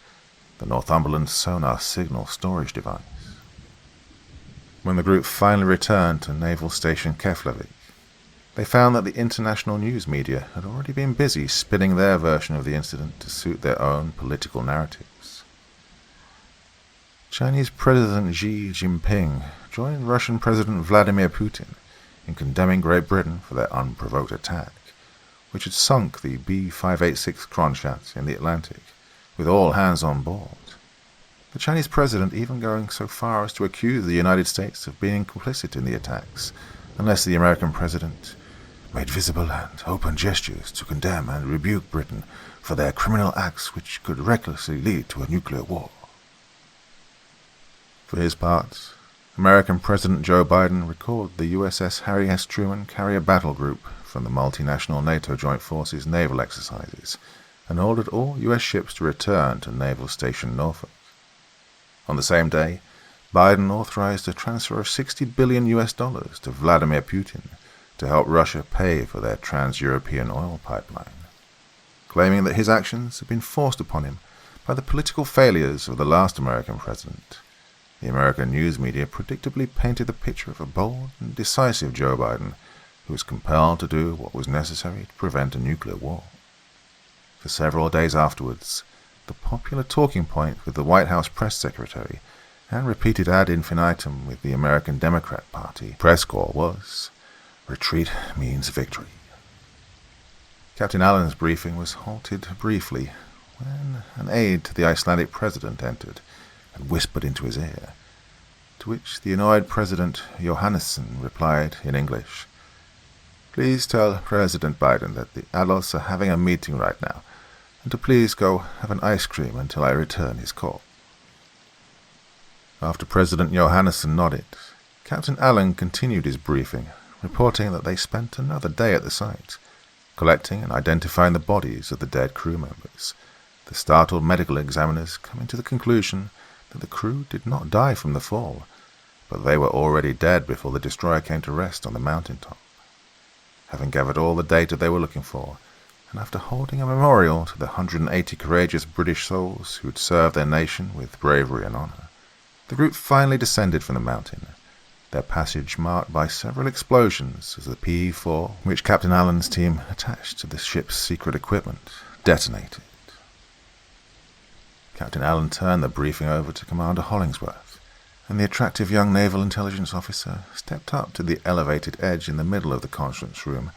the Northumberland sonar signal storage device. When the group finally returned to Naval Station Keflavik, they found that the international news media had already been busy spinning their version of the incident to suit their own political narratives. Chinese President Xi Jinping joined Russian President Vladimir Putin in condemning Great Britain for their unprovoked attack, which had sunk the B-586 Kronstadt in the Atlantic, with all hands on board. The Chinese president even going so far as to accuse the United States of being complicit in the attacks, unless the American president made visible and open gestures to condemn and rebuke Britain for their criminal acts which could recklessly lead to a nuclear war. For his part, American President Joe Biden recalled the USS Harry S. Truman carrier battle group from the multinational NATO Joint Forces naval exercises and ordered all U.S. ships to return to Naval Station Norfolk. On the same day, Biden authorized a transfer of $60 billion to Vladimir Putin to help Russia pay for their trans-European oil pipeline, claiming that his actions had been forced upon him by the political failures of the last American president. The American news media predictably painted the picture of a bold and decisive Joe Biden who was compelled to do what was necessary to prevent a nuclear war. For several days afterwards, the popular talking point with the White House press secretary and repeated ad infinitum with the American Democrat Party press corps was, "Retreat means victory." Captain Allen's briefing was halted briefly when an aide to the Icelandic president entered and whispered into his ear, to which the annoyed President Johannesson replied in English, "Please tell President Biden that the adults are having a meeting right now, and to please go have an ice cream until I return his call." After President Johannesson nodded, Captain Allen continued his briefing, reporting that they spent another day at the site, collecting and identifying the bodies of the dead crew members, the startled medical examiners coming to the conclusion that the crew did not die from the fall, but they were already dead before the destroyer came to rest on the mountaintop. Having gathered all the data they were looking for, and after holding a memorial to the 180 courageous British souls who had served their nation with bravery and honor, the group finally descended from the mountain, their passage marked by several explosions as the PE-4, which Captain Allen's team attached to the ship's secret equipment, detonated. Captain Allen turned the briefing over to Commander Hollingsworth, and the attractive young naval intelligence officer stepped up to the elevated edge in the middle of the conference room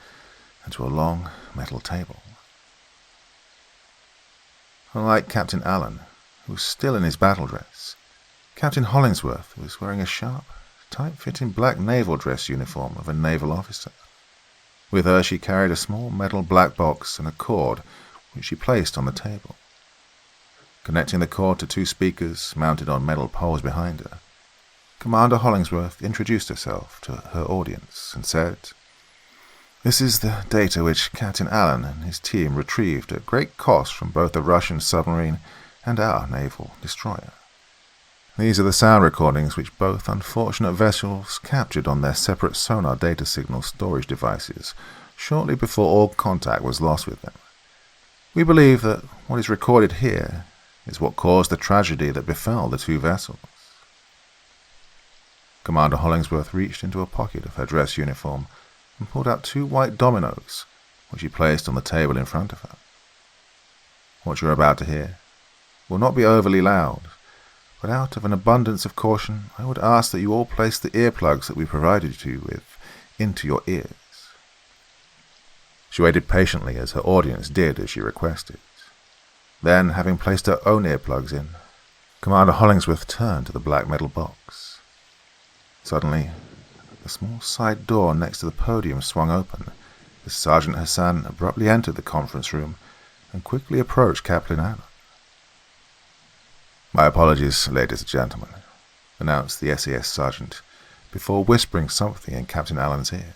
and to a long metal table. Unlike Captain Allen, who was still in his battle dress, Captain Hollingsworth was wearing a sharp, tight-fitting black naval dress uniform of a naval officer. With her she carried a small metal black box and a cord, which she placed on the table. Connecting the cord to two speakers mounted on metal poles behind her, Commander Hollingsworth introduced herself to her audience and said, "This is the data which Captain Allen and his team retrieved at great cost from both the Russian submarine and our naval destroyer. These are the sound recordings which both unfortunate vessels captured on their separate sonar data signal storage devices shortly before all contact was lost with them. We believe that what is recorded here is what caused the tragedy that befell the two vessels." Commander Hollingsworth reached into a pocket of her dress uniform and pulled out two white dominoes, which he placed on the table in front of her. What you are about to hear will not be overly loud, but out of an abundance of caution, I would ask that you all place the earplugs that we provided you with into your ears. She waited patiently as her audience did as she requested. Then, having placed her own earplugs in, Commander Hollingsworth turned to the black metal box. Suddenly, the small side door next to the podium swung open as Sergeant Hassan abruptly entered the conference room and quickly approached Captain Allen. "My apologies, ladies and gentlemen," announced the SAS sergeant, before whispering something in Captain Allen's ear.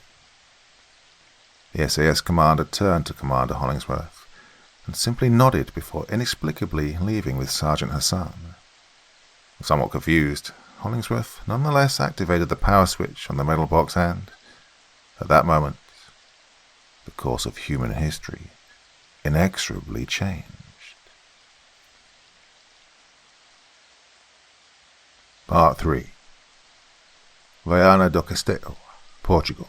The SAS commander turned to Commander Hollingsworth and simply nodded before inexplicably leaving with Sergeant Hassan. Somewhat confused, Hollingsworth nonetheless activated the power switch on the metal box and, at that moment, the course of human history inexorably changed. Part 3. Viana do Castelo, Portugal.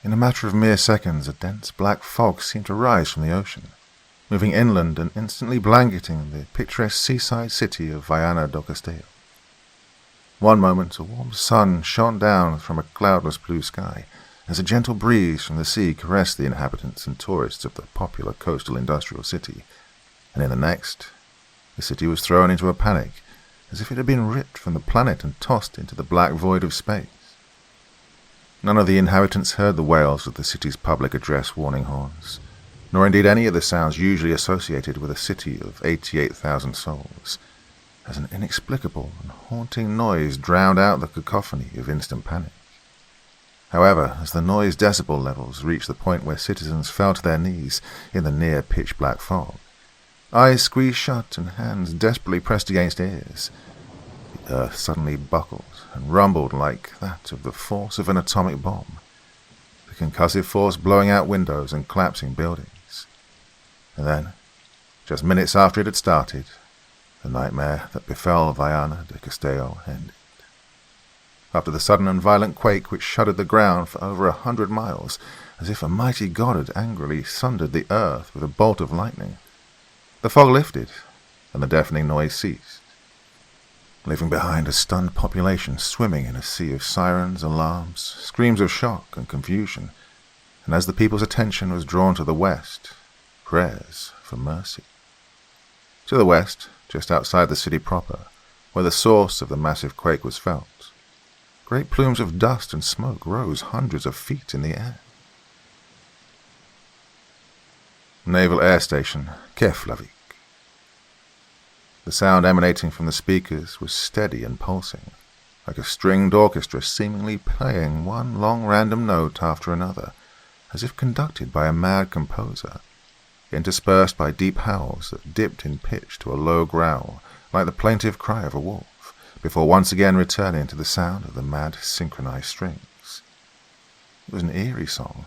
In a matter of mere seconds, a dense black fog seemed to rise from the ocean, moving inland and instantly blanketing the picturesque seaside city of Viana do Castelo. One moment, a warm sun shone down from a cloudless blue sky, as a gentle breeze from the sea caressed the inhabitants and tourists of the popular coastal industrial city, and in the next, the city was thrown into a panic, as if it had been ripped from the planet and tossed into the black void of space. None of the inhabitants heard the wails of the city's public address warning horns, nor indeed any of the sounds usually associated with a city of 88,000 souls, as an inexplicable and haunting noise drowned out the cacophony of instant panic. However, as the noise decibel levels reached the point where citizens fell to their knees in the near pitch-black fog, eyes squeezed shut and hands desperately pressed against ears, the earth suddenly buckled and rumbled like that of the force of an atomic bomb, the concussive force blowing out windows and collapsing buildings. And then, just minutes after it had started, the nightmare that befell Viana de Castelo ended. After the sudden and violent quake which shuddered the ground for over 100 miles, as if a mighty god had angrily sundered the earth with a bolt of lightning, the fog lifted, and the deafening noise ceased, leaving behind a stunned population swimming in a sea of sirens, alarms, screams of shock and confusion, and as the people's attention was drawn to the west, prayers for mercy. To the west, just outside the city proper, where the source of the massive quake was felt, great plumes of dust and smoke rose hundreds of feet in the air. Naval Air Station, Keflavik. The sound emanating from the speakers was steady and pulsing, like a stringed orchestra seemingly playing one long random note after another, as if conducted by a mad composer, interspersed by deep howls that dipped in pitch to a low growl, like the plaintive cry of a wolf, before once again returning to the sound of the mad synchronized strings. It was an eerie song,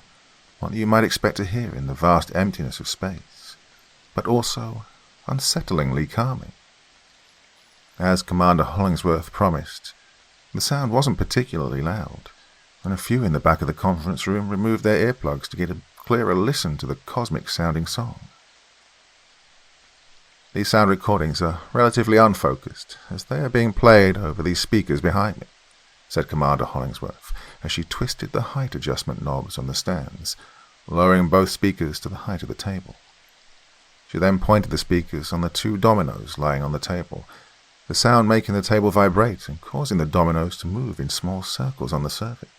one you might expect to hear in the vast emptiness of space, but also unsettlingly calming. As Commander Hollingsworth promised, the sound wasn't particularly loud, and a few in the back of the conference room removed their earplugs to get a clearer listen to the cosmic-sounding song. These sound recordings are relatively unfocused, as they are being played over these speakers behind me, said Commander Hollingsworth, as she twisted the height adjustment knobs on the stands, lowering both speakers to the height of the table. She then pointed the speakers on the 2 dominoes lying on the table, the sound making the table vibrate and causing the dominoes to move in small circles on the surface.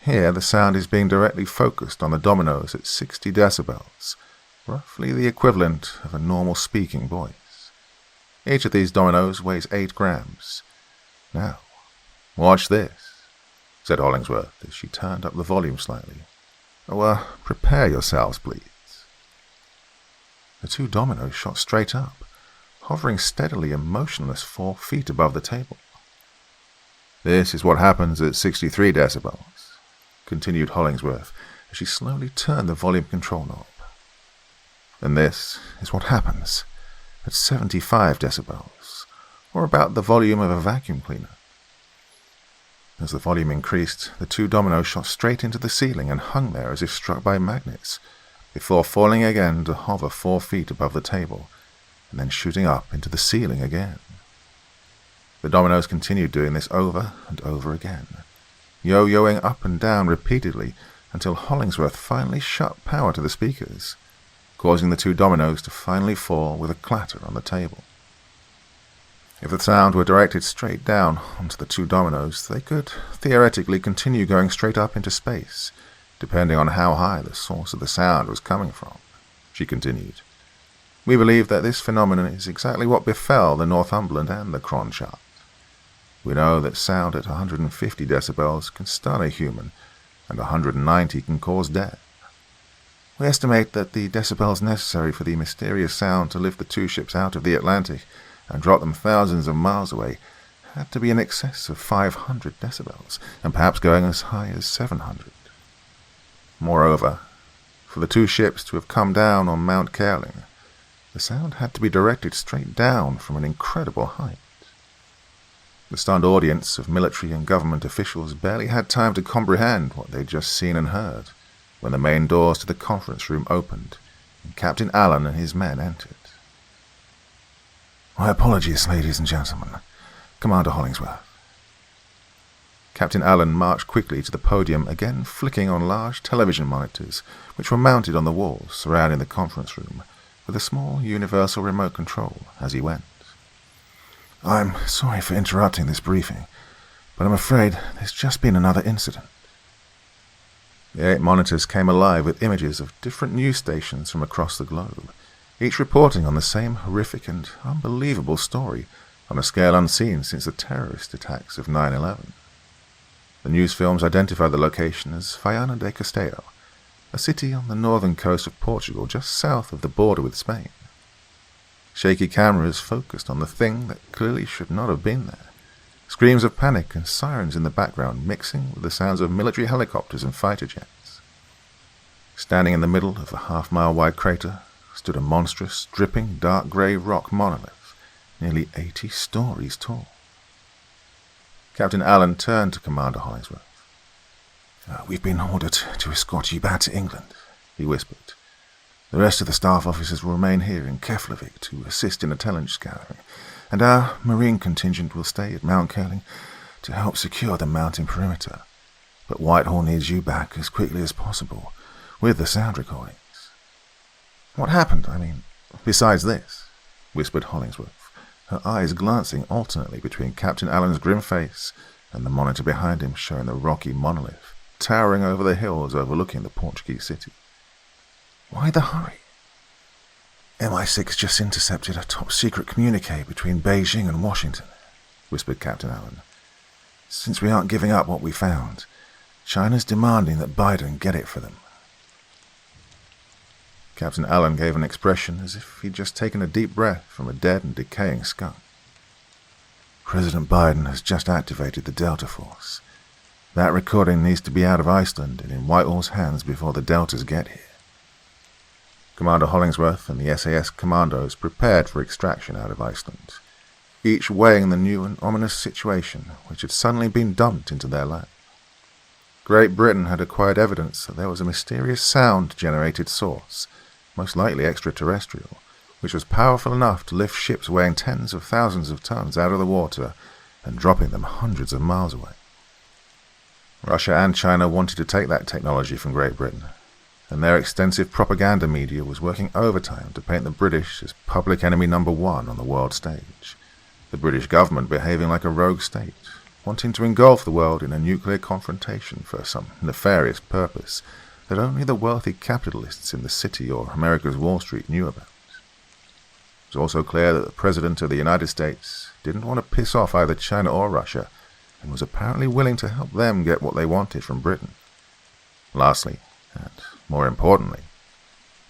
Here, the sound is being directly focused on the dominoes at 60 decibels, roughly the equivalent of a normal speaking voice. Each of these dominoes weighs 8 grams. Now, watch this, said Hollingsworth as she turned up the volume slightly. Prepare yourselves, please. The 2 dominoes shot straight up, hovering steadily and motionless 4 feet above the table. This is what happens at 63 decibels, continued Hollingsworth as she slowly turned the volume control knob. And this is what happens at 75 decibels, or about the volume of a vacuum cleaner. As the volume increased, the 2 dominoes shot straight into the ceiling and hung there as if struck by magnets, before falling again to hover 4 feet above the table, and then shooting up into the ceiling again. The dominoes continued doing this over and over again, yo-yoing up and down repeatedly until Hollingsworth finally shut power to the speakers, causing the 2 dominoes to finally fall with a clatter on the table. If the sound were directed straight down onto the 2 dominoes, they could theoretically continue going straight up into space, depending on how high the source of the sound was coming from, she continued. We believe that this phenomenon is exactly what befell the Northumberland and the Kronstadt. We know that sound at 150 decibels can stun a human, and 190 can cause death. We estimate that the decibels necessary for the mysterious sound to lift the 2 ships out of the Atlantic and drop them thousands of miles away had to be in excess of 500 decibels, and perhaps going as high as 700. Moreover, for the 2 ships to have come down on Mount Kerling, the sound had to be directed straight down from an incredible height. The stunned audience of military and government officials barely had time to comprehend what they'd just seen and heard when the main doors to the conference room opened and Captain Allen and his men entered. My apologies, ladies and gentlemen. Commander Hollingsworth. Captain Allen marched quickly to the podium, again flicking on large television monitors which were mounted on the walls surrounding the conference room, with a small universal remote control as he went. I'm sorry for interrupting this briefing, but I'm afraid there's just been another incident. The 8 monitors came alive with images of different news stations from across the globe, each reporting on the same horrific and unbelievable story on a scale unseen since the terrorist attacks of 9/11. The news films identified the location as Viana de Castelo, a city on the northern coast of Portugal just south of the border with Spain. Shaky cameras focused on the thing that clearly should not have been there, screams of panic and sirens in the background mixing with the sounds of military helicopters and fighter jets. Standing in the middle of a half-mile-wide crater stood a monstrous, dripping, dark grey rock monolith, nearly 80 stories tall. Captain Allen turned to Commander Hollingsworth. We've been ordered to escort you back to England, he whispered. The rest of the staff officers will remain here in Keflavik to assist in intelligence gathering, and our marine contingent will stay at Mount Kerling to help secure the mountain perimeter. But Whitehall needs you back as quickly as possible, with the sound recordings. What happened, besides this? Whispered Hollingsworth, her eyes glancing alternately between Captain Allen's grim face and the monitor behind him showing the rocky monolith, towering over the hills overlooking the Portuguese city. Why the hurry? MI6 just intercepted a top-secret communique between Beijing and Washington, whispered Captain Allen. Since we aren't giving up what we found, China's demanding that Biden get it for them. Captain Allen gave an expression as if he'd just taken a deep breath from a dead and decaying skunk. President Biden has just activated the Delta Force. That recording needs to be out of Iceland and in Whitehall's hands before the Deltas get here. Commander Hollingsworth and the SAS commandos prepared for extraction out of Iceland, each weighing the new and ominous situation which had suddenly been dumped into their lap. Great Britain had acquired evidence that there was a mysterious sound-generated source, most likely extraterrestrial, which was powerful enough to lift ships weighing tens of thousands of tons out of the water and dropping them hundreds of miles away. Russia and China wanted to take that technology from Great Britain, and their extensive propaganda media was working overtime to paint the British as public enemy number one on the world stage, the British government behaving like a rogue state, wanting to engulf the world in a nuclear confrontation for some nefarious purpose that only the wealthy capitalists in the city or America's Wall Street knew about. It was also clear that the President of the United States didn't want to piss off either China or Russia, and was apparently willing to help them get what they wanted from Britain. Lastly, and more importantly,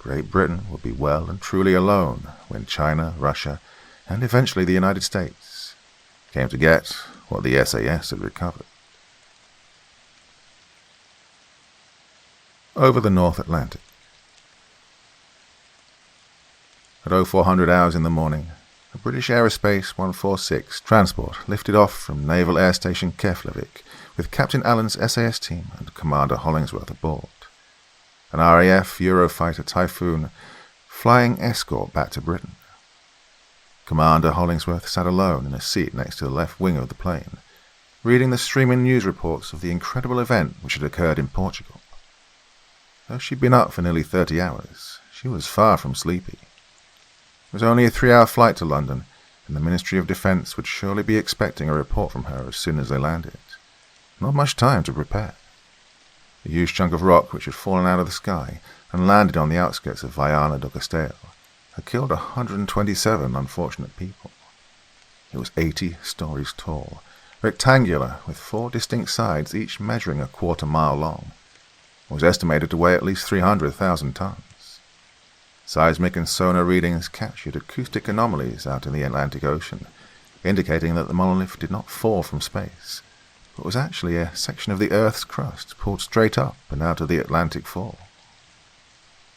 Great Britain would be well and truly alone when China, Russia, and eventually the United States came to get what the SAS had recovered. Over the North Atlantic. At 0400 hours in the morning, a British Aerospace 146 transport lifted off from Naval Air Station Keflavik with Captain Allen's SAS team and Commander Hollingsworth aboard. An RAF Eurofighter Typhoon flying escort back to Britain. Commander Hollingsworth sat alone in a seat next to the left wing of the plane, reading the streaming news reports of the incredible event which had occurred in Portugal. Though she'd been up for nearly 30 hours, she was far from sleepy. It was only a 3-hour flight to London, and the Ministry of Defence would surely be expecting a report from her as soon as they landed. Not much time to prepare. A huge chunk of rock which had fallen out of the sky and landed on the outskirts of Viana do Castelo had killed 127 unfortunate people. It was 80 stories tall, rectangular, with 4 distinct sides, each measuring a quarter-mile long. It was estimated to weigh at least 300,000 tons. Seismic and sonar readings captured acoustic anomalies out in the Atlantic Ocean, indicating that the monolith did not fall from space, but was actually a section of the Earth's crust pulled straight up and out of the Atlantic fall.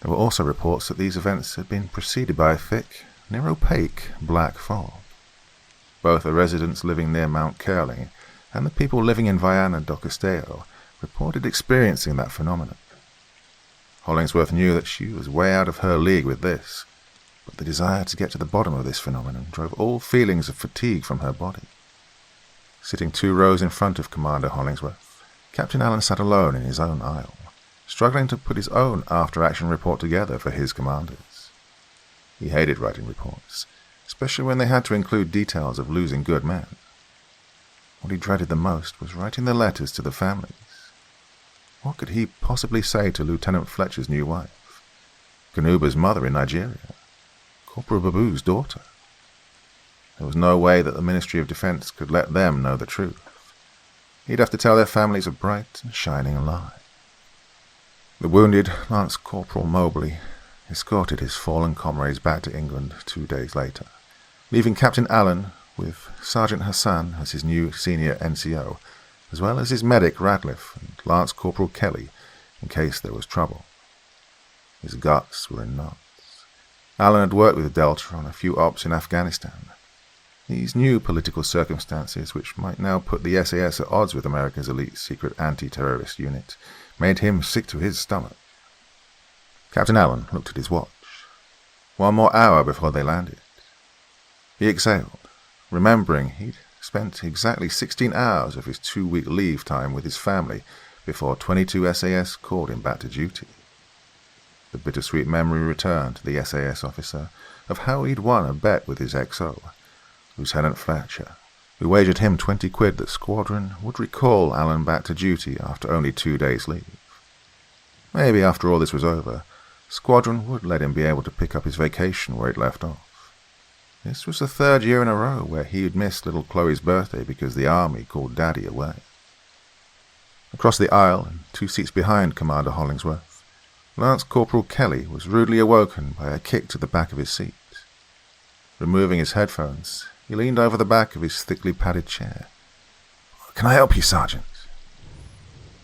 There were also reports that these events had been preceded by a thick, near-opaque black fog. Both the residents living near Mount Curling and the people living in Viana do Castelo reported experiencing that phenomenon. Hollingsworth knew that she was way out of her league with this, but the desire to get to the bottom of this phenomenon drove all feelings of fatigue from her body. Sitting 2 rows in front of Commander Hollingsworth, Captain Allen sat alone in his own aisle, struggling to put his own after-action report together for his commanders. He hated writing reports, especially when they had to include details of losing good men. What he dreaded the most was writing the letters to the families. What could he possibly say to Lieutenant Fletcher's new wife, Kanuba's mother in Nigeria, Corporal Babu's daughter? There was no way that the Ministry of Defence could let them know the truth. He'd have to tell their families a bright and shining lie. The wounded Lance Corporal Mobley escorted his fallen comrades back to England 2 days later, leaving Captain Allen with Sergeant Hassan as his new senior NCO, as well as his medic Radcliffe and Lance Corporal Kelly, in case there was trouble. His guts were in knots. Allen had worked with Delta on a few ops in Afghanistan. These new political circumstances, which might now put the SAS at odds with America's elite secret anti-terrorist unit, made him sick to his stomach. Captain Allen looked at his watch. 1 more hour before they landed. He exhaled, remembering he'd spent exactly 16 hours of his 2-week leave time with his family before 22 SAS called him back to duty. The bittersweet memory returned to the SAS officer of how he'd won a bet with his XO, Lieutenant Fletcher, who wagered him 20 quid that Squadron would recall Allen back to duty after only 2 days' leave. Maybe after all this was over, Squadron would let him be able to pick up his vacation where he'd left off. This was the 3rd year in a row where he had missed little Chloe's birthday because the army called Daddy away. Across the aisle, and 2 seats behind Commander Hollingsworth, Lance Corporal Kelly was rudely awoken by a kick to the back of his seat. Removing his headphones, he leaned over the back of his thickly padded chair. "Can I help you, Sergeant?"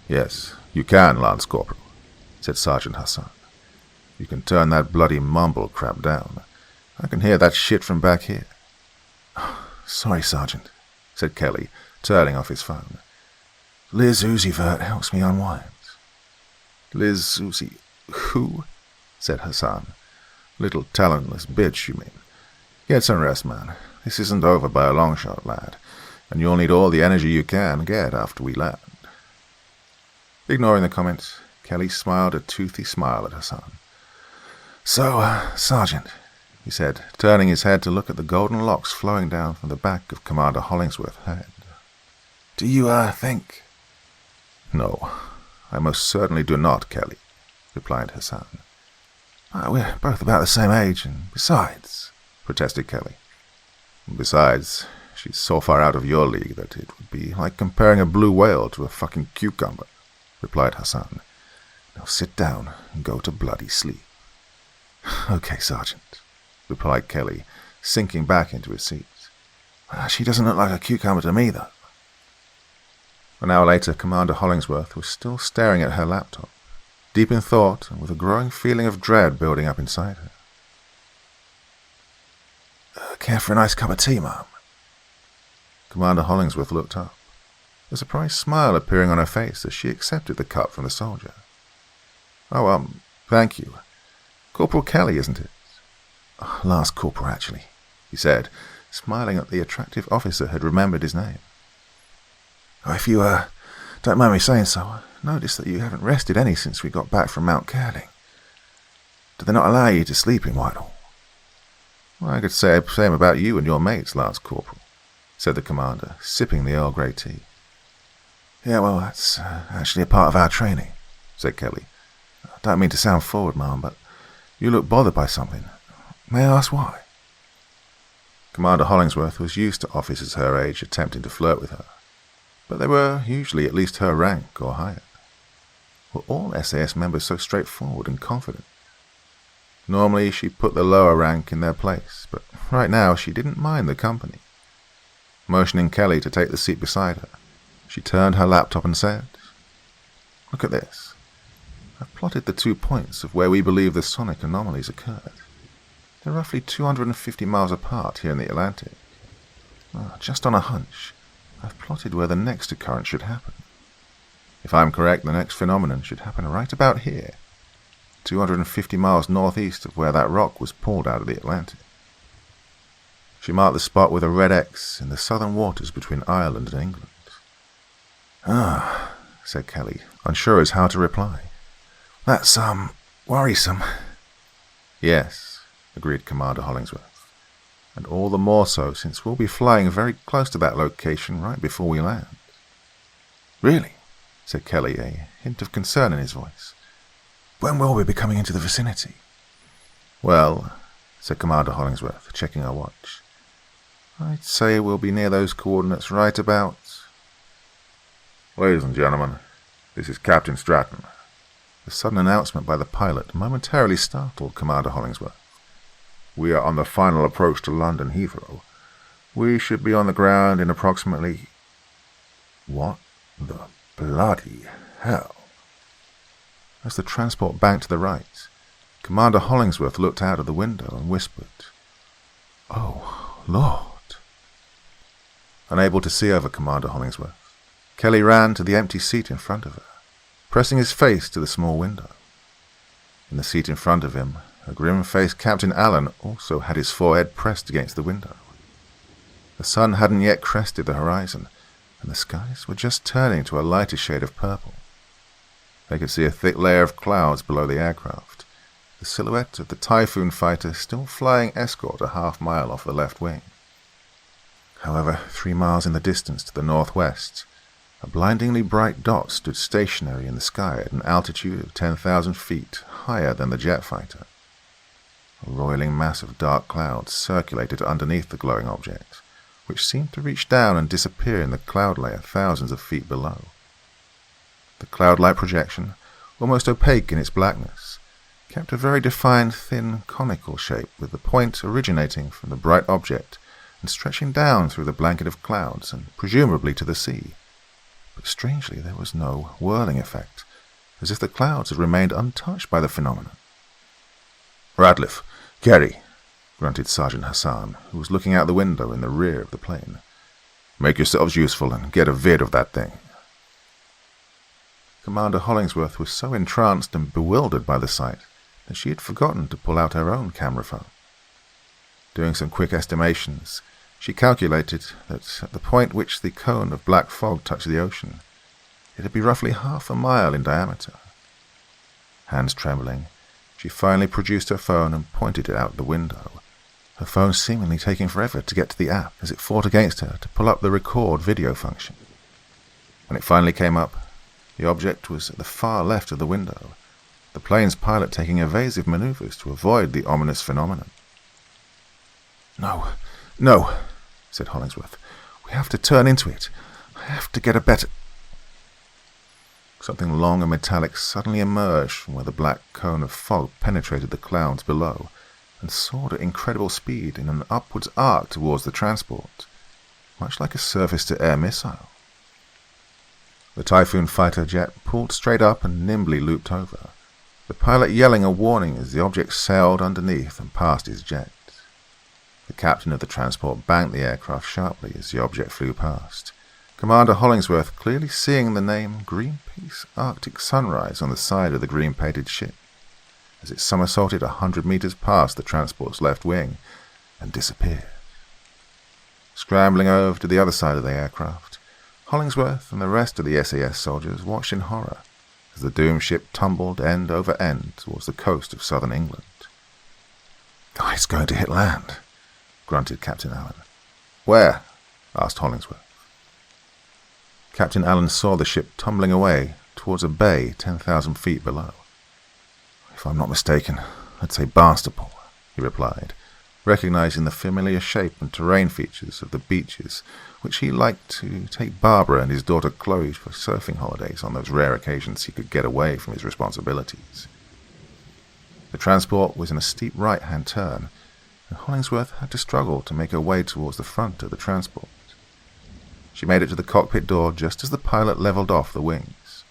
"Yes, you can, Lance Corporal," said Sergeant Hassan. "You can turn that bloody mumble crap down. I can hear that shit from back here." "Sorry, Sergeant," said Kelly, turning off his phone. "Liz Uzivert helps me unwind." "Liz Uzi... who?" said Hassan. "Little talentless bitch, you mean? Get some rest, man. This isn't over by a long shot, lad, and you'll need all the energy you can get after we land." Ignoring the comment, Kelly smiled a toothy smile at Hassan. "So, Sergeant," he said, turning his head to look at the golden locks flowing down from the back of Commander Hollingsworth's head. "Do you, think—" "No, I most certainly do not, Kelly," replied Hassan. "We're both about the same age, and besides—" protested Kelly. "Besides, she's so far out of your league that it would be like comparing a blue whale to a fucking cucumber," replied Hassan. "Now sit down and go to bloody sleep." "Okay, Sergeant," replied Kelly, sinking back into his seat. "She doesn't look like a cucumber to me, though." An hour later, Commander Hollingsworth was still staring at her laptop, deep in thought and with a growing feeling of dread building up inside her. "Care for a nice cup of tea, Mum?" Commander Hollingsworth looked up, a surprised smile appearing on her face as she accepted the cup from the soldier. "Oh, thank you. Corporal Kelly, isn't it?" "Last Corporal, actually," he said, smiling at the attractive officer who had remembered his name. "If you, don't mind me saying so, I noticed that you haven't rested any since we got back from Mount Curling. Do they not allow you to sleep in Whitehall?" "Well, I could say the same about you and your mates, Lance Corporal," said the commander, sipping the Earl Grey tea. "Yeah, well, that's actually a part of our training," said Kelly. "I don't mean to sound forward, Mum, but you look bothered by something. May I ask why?" Commander Hollingsworth was used to officers her age attempting to flirt with her, but they were usually at least her rank or higher. Were all SAS members so straightforward and confident? Normally she put the lower rank in their place, but right now she didn't mind the company. Motioning Kelly to take the seat beside her, she turned her laptop and said, "Look at this. I've plotted the 2 points of where we believe the sonic anomalies occurred. They're roughly 250 miles apart here in the Atlantic. Just on a hunch, I've plotted where the next occurrence should happen. If I'm correct, the next phenomenon should happen right about here, 250 miles northeast of where that rock was pulled out of the Atlantic." She marked the spot with a red X in the southern waters between Ireland and England. Said Kelly, unsure as how to reply. "That's, worrisome." "Yes," agreed Commander Hollingsworth, "and all the more so since we'll be flying very close to that location right before we land." "Really?" said Kelly, a hint of concern in his voice. "When will we be coming into the vicinity?" "Well," said Commander Hollingsworth, checking her watch, "I'd say we'll be near those coordinates right about—" "Ladies and gentlemen, this is Captain Stratton." The sudden announcement by the pilot momentarily startled Commander Hollingsworth. "We are on the final approach to London Heathrow. We should be on the ground in approximately—" "What the bloody hell?" As the transport banked to the right, Commander Hollingsworth looked out of the window and whispered, "Oh, Lord." Unable to see over Commander Hollingsworth, Kelly ran to the empty seat in front of her, pressing his face to the small window. In the seat in front of him, a grim-faced Captain Allen also had his forehead pressed against the window. The sun hadn't yet crested the horizon, and the skies were just turning to a lighter shade of purple. They could see a thick layer of clouds below the aircraft, the silhouette of the Typhoon fighter still flying escort a half-mile off the left wing. However, 3 miles in the distance to the northwest, a blindingly bright dot stood stationary in the sky at an altitude of 10,000 feet higher than the jet fighter. A roiling mass of dark clouds circulated underneath the glowing object, which seemed to reach down and disappear in the cloud layer thousands of feet below. The cloud-like projection, almost opaque in its blackness, kept a very defined thin conical shape with the point originating from the bright object and stretching down through the blanket of clouds and presumably to the sea. but strangely there was no whirling effect, as if the clouds had remained untouched by the phenomenon. "Ratliff, Kerry," grunted Sergeant Hassan, who was looking out the window in the rear of the plane. "Make yourselves useful and get a vid of that thing." Commander Hollingsworth was so entranced and bewildered by the sight that she had forgotten to pull out her own camera phone. Doing some quick estimations, she calculated that at the point which the cone of black fog touched the ocean, it would be roughly 1/2 mile in diameter. Hands trembling, she finally produced her phone and pointed it out the window, her phone seemingly taking forever to get to the app as it fought against her to pull up the record video function. When it finally came up, the object was at the far left of the window, the plane's pilot taking evasive maneuvers to avoid the ominous phenomenon. No, said Hollingsworth. "We have to turn into it. I have to get a better—" Something long and metallic suddenly emerged from where the black cone of fog penetrated the clouds below and soared at incredible speed in an upwards arc towards the transport, much like a surface-to-air missile. The Typhoon fighter jet pulled straight up and nimbly looped over, the pilot yelling a warning as the object sailed underneath and past his jet. The captain of the transport banked the aircraft sharply as the object flew past, Commander Hollingsworth clearly seeing the name Greenpeace Arctic Sunrise on the side of the green-painted ship, as it somersaulted 100 meters past the transport's left wing and disappeared. Scrambling over to the other side of the aircraft, Hollingsworth and the rest of the SAS soldiers watched in horror as the doomed ship tumbled end over end towards the coast of southern England. "Oh, it's going to hit land," grunted Captain Allen. "Where?" asked Hollingsworth. Captain Allen saw the ship tumbling away towards a bay 10,000 feet below. "If I'm not mistaken, I'd say Barnstaple," he replied, recognizing the familiar shape and terrain features of the beaches which he liked to take Barbara and his daughter Chloe for surfing holidays on those rare occasions he could get away from his responsibilities. The transport was in a steep right-hand turn, and Hollingsworth had to struggle to make her way towards the front of the transport. She made it to the cockpit door just as the pilot leveled off the wings.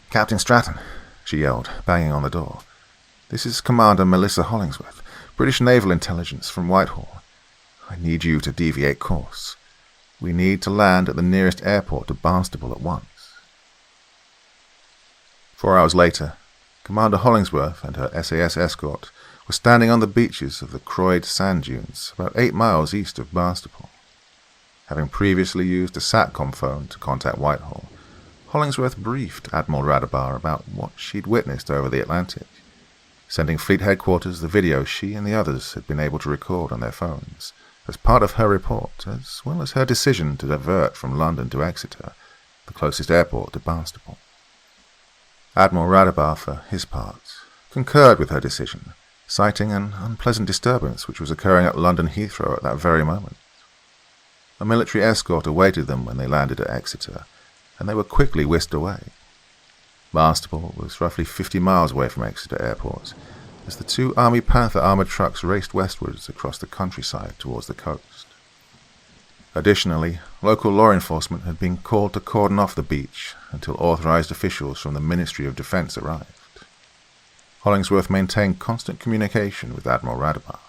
"Captain Stratton," she yelled, banging on the door. "This is Commander Melissa Hollingsworth, British Naval Intelligence from Whitehall. I need you to deviate course. We need to land at the nearest airport to Barnstaple at once." 4 hours later, Commander Hollingsworth and her SAS escort were standing on the beaches of the Croyd sand dunes about 8 miles east of Barnstaple. Having previously used a SATCOM phone to contact Whitehall, Hollingsworth briefed Admiral Radabar about what she'd witnessed over the Atlantic, sending Fleet Headquarters the video she and the others had been able to record on their phones, as part of her report, as well as her decision to divert from London to Exeter, the closest airport to Barnstaple. Admiral Radabar, for his part, concurred with her decision, citing an unpleasant disturbance which was occurring at London Heathrow at that very moment. A military escort awaited them when they landed at Exeter, and they were quickly whisked away. Barnstaple was roughly 50 miles away from Exeter Airport, as the 2 Army Panther armoured trucks raced westwards across the countryside towards the coast. Additionally, local law enforcement had been called to cordon off the beach until authorised officials from the Ministry of Defence arrived. Hollingsworth maintained constant communication with Admiral Radabar,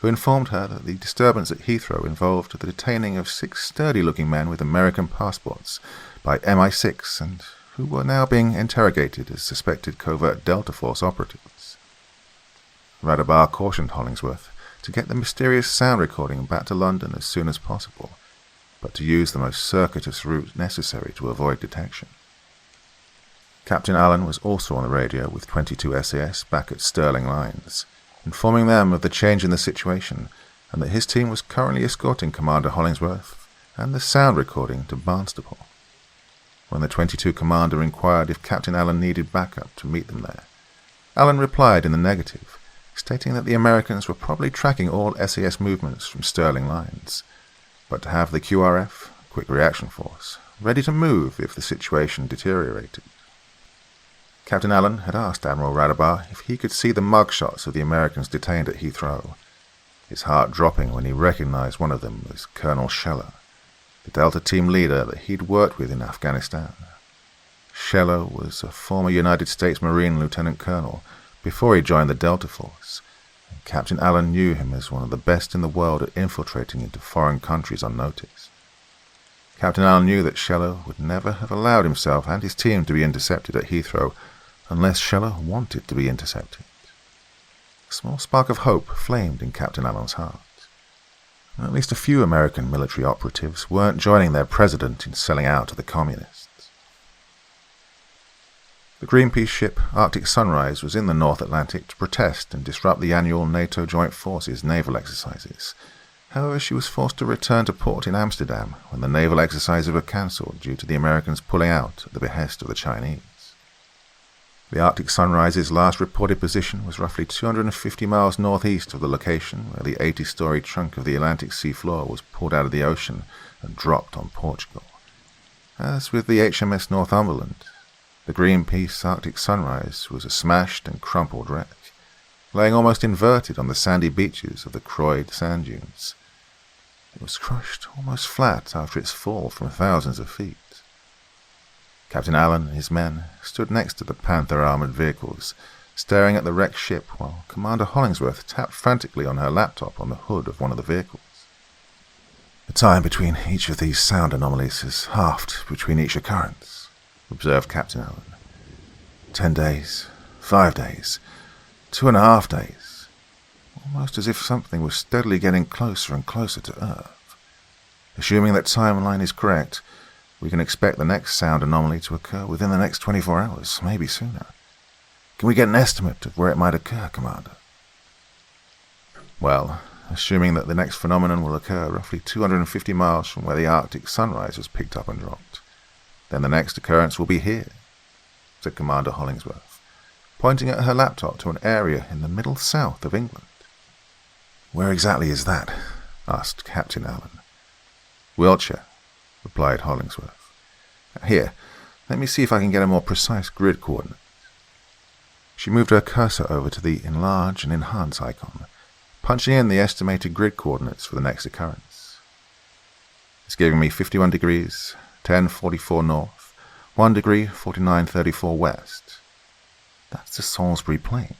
who informed her that the disturbance at Heathrow involved the detaining of 6 sturdy-looking men with American passports by MI6 and who were now being interrogated as suspected covert Delta Force operatives. Radabar cautioned Hollingsworth to get the mysterious sound recording back to London as soon as possible, but to use the most circuitous route necessary to avoid detection. Captain Allen was also on the radio with 22 SAS back at Stirling Lines, informing them of the change in the situation and that his team was currently escorting Commander Hollingsworth and the sound recording to Barnstaple. When the 22 commander inquired if Captain Allen needed backup to meet them there, Allen replied in the negative, stating that the Americans were probably tracking all SAS movements from Stirling Lines, but to have the QRF, Quick Reaction Force, ready to move if the situation deteriorated. Captain Allen had asked Admiral Radabar if he could see the mugshots of the Americans detained at Heathrow, his heart dropping when he recognized one of them as Colonel Scheller, the Delta team leader that he'd worked with in Afghanistan. Shello was a former United States Marine lieutenant colonel before he joined the Delta Force, and Captain Allen knew him as one of the best in the world at infiltrating into foreign countries unnoticed. Captain Allen knew that Shello would never have allowed himself and his team to be intercepted at Heathrow unless Shello wanted to be intercepted. A small spark of hope flamed in Captain Allen's heart. At least a few American military operatives weren't joining their president in selling out to the communists. The Greenpeace ship Arctic Sunrise was in the North Atlantic to protest and disrupt the annual NATO Joint Forces naval exercises. However, she was forced to return to port in Amsterdam when the naval exercises were cancelled due to the Americans pulling out at the behest of the Chinese. The Arctic Sunrise's last reported position was roughly 250 miles northeast of the location where the 80-story trunk of the Atlantic sea floor was pulled out of the ocean and dropped on Portugal. As with the HMS Northumberland, the Greenpeace Arctic Sunrise was a smashed and crumpled wreck, laying almost inverted on the sandy beaches of the Croyd sand dunes. It was crushed almost flat after its fall from thousands of feet. Captain Allen and his men stood next to the Panther-armoured vehicles, staring at the wrecked ship while Commander Hollingsworth tapped frantically on her laptop on the hood of one of the vehicles. The time between each of these sound anomalies is halved between each occurrence, observed Captain Allen. 10 days, 5 days, 2.5 days, almost as if something was steadily getting closer and closer to Earth. Assuming that timeline is correct, we can expect the next sound anomaly to occur within the next 24 hours, maybe sooner. Can we get an estimate of where it might occur, Commander? Well, assuming that the next phenomenon will occur roughly 250 miles from where the Arctic Sunrise was picked up and dropped, then the next occurrence will be here, said Commander Hollingsworth, pointing at her laptop to an area in the middle south of England. Where exactly is that? Asked Captain Allen. Wiltshire, replied Hollingsworth. Here, let me see if I can get a more precise grid coordinate. She moved her cursor over to the enlarge and enhance icon, punching in the estimated grid coordinates for the next occurrence. It's giving me 51 degrees, 10:44 north, 1 degree, 49:34 west. That's the Salisbury Plain.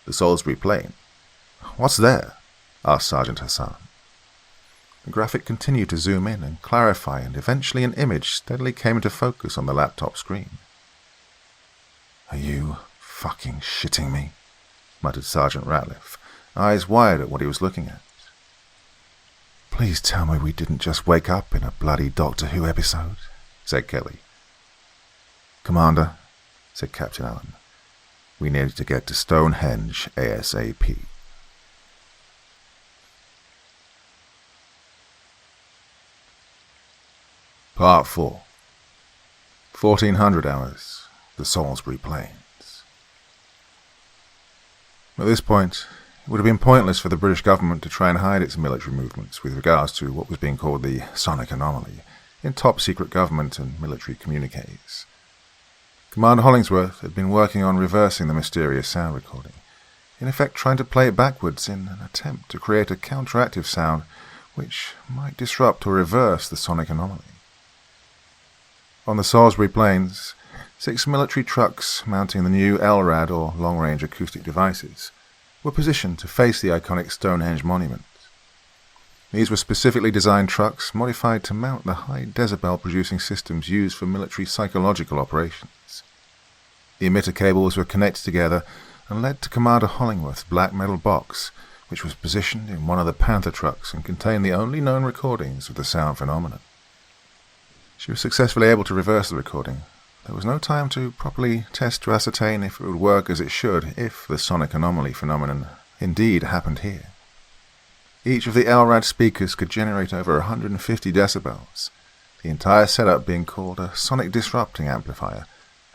The Salisbury Plain? What's there? Asked Sergeant Hassan. The graphic continued to zoom in and clarify, and eventually an image steadily came into focus on the laptop screen. Are you fucking shitting me? Muttered Sergeant Ratliff, eyes wide at what he was looking at. Please tell me we didn't just wake up in a bloody Doctor Who episode, said Kelly. Commander, said Captain Allen, we need to get to Stonehenge ASAP. Part 4. 1400 hours, the Salisbury Plains. At this point, it would have been pointless for the British government to try and hide its military movements with regards to what was being called the sonic anomaly in top-secret government and military communiques. Commander Hollingsworth had been working on reversing the mysterious sound recording, in effect trying to play it backwards in an attempt to create a counteractive sound which might disrupt or reverse the sonic anomaly. On the Salisbury Plains, 6 military trucks mounting the new LRAD, or long-range acoustic devices, were positioned to face the iconic Stonehenge monument. These were specifically designed trucks modified to mount the high decibel-producing systems used for military psychological operations. The emitter cables were connected together and led to Commander Hollingworth's black metal box, which was positioned in one of the Panther trucks and contained the only known recordings of the sound phenomenon. She was successfully able to reverse the recording. There was no time to properly test to ascertain if it would work as it should if the sonic anomaly phenomenon indeed happened here. Each of the LRAD speakers could generate over 150 decibels, the entire setup being called a sonic disrupting amplifier,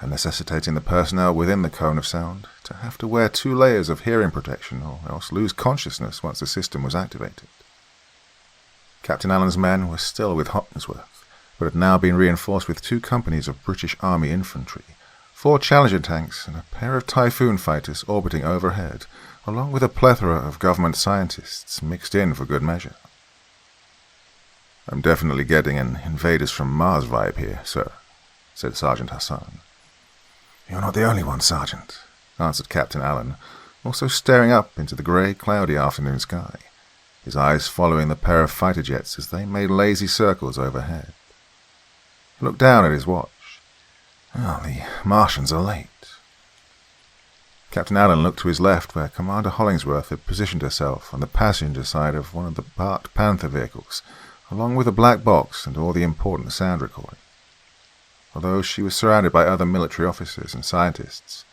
and necessitating the personnel within the cone of sound to have to wear 2 layers of hearing protection or else lose consciousness once the system was activated. Captain Allen's men were still with Hollingsworth, but had now been reinforced with 2 companies of British Army infantry, 4 Challenger tanks, and a pair of Typhoon fighters orbiting overhead, along with a plethora of government scientists mixed in for good measure. I'm definitely getting an invaders from Mars vibe here, sir, said Sergeant Hassan. You're not the only one, Sergeant, answered Captain Allen, also staring up into the grey, cloudy afternoon sky, his eyes following the pair of fighter jets as they made lazy circles overhead. He looked down at his watch. Oh, the Martians are late. Captain Allen looked to his left where Commander Hollingsworth had positioned herself on the passenger side of one of the parked Panther vehicles, along with a black box and all the important sound recording. Although she was surrounded by other military officers and scientists,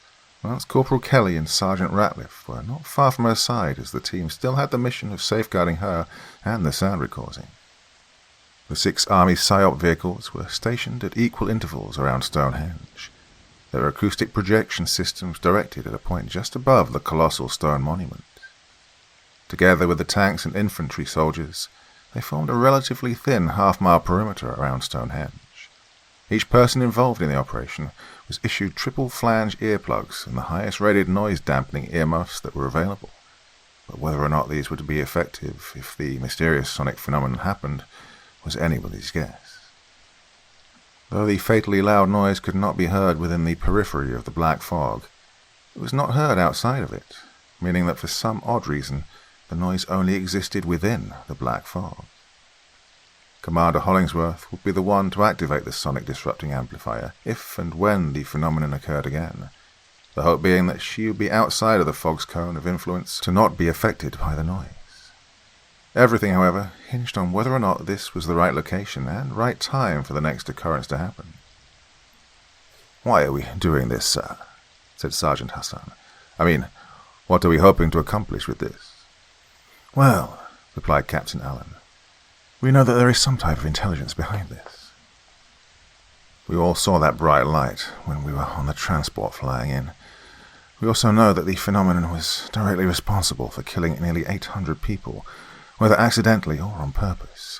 Lance Corporal Kelly and Sergeant Ratliff were not far from her side as the team still had the mission of safeguarding her and the sound recording. The 6 Army PSYOP vehicles were stationed at equal intervals around Stonehenge, their acoustic projection systems directed at a point just above the colossal stone monument. Together with the tanks and infantry soldiers, they formed a relatively thin half-mile perimeter around Stonehenge. Each person involved in the operation was issued triple-flange earplugs and the highest-rated noise-dampening earmuffs that were available, but whether or not these would be effective if the mysterious sonic phenomenon happened was anybody's guess. Though the fatally loud noise could not be heard within the periphery of the black fog, it was not heard outside of it, meaning that for some odd reason the noise only existed within the black fog. Commander Hollingsworth would be the one to activate the sonic disrupting amplifier if and when the phenomenon occurred again, the hope being that she would be outside of the fog's cone of influence to not be affected by the noise. Everything, however, hinged on whether or not this was the right location and right time for the next occurrence to happen. "Why are we doing this, sir?" said Sergeant Hassan. "I mean, what are we hoping to accomplish with this?" "Well," replied Captain Allen, "we know that there is some type of intelligence behind this. We all saw that bright light when we were on the transport flying in. We also know that the phenomenon was directly responsible for killing nearly 800 people, whether accidentally or on purpose.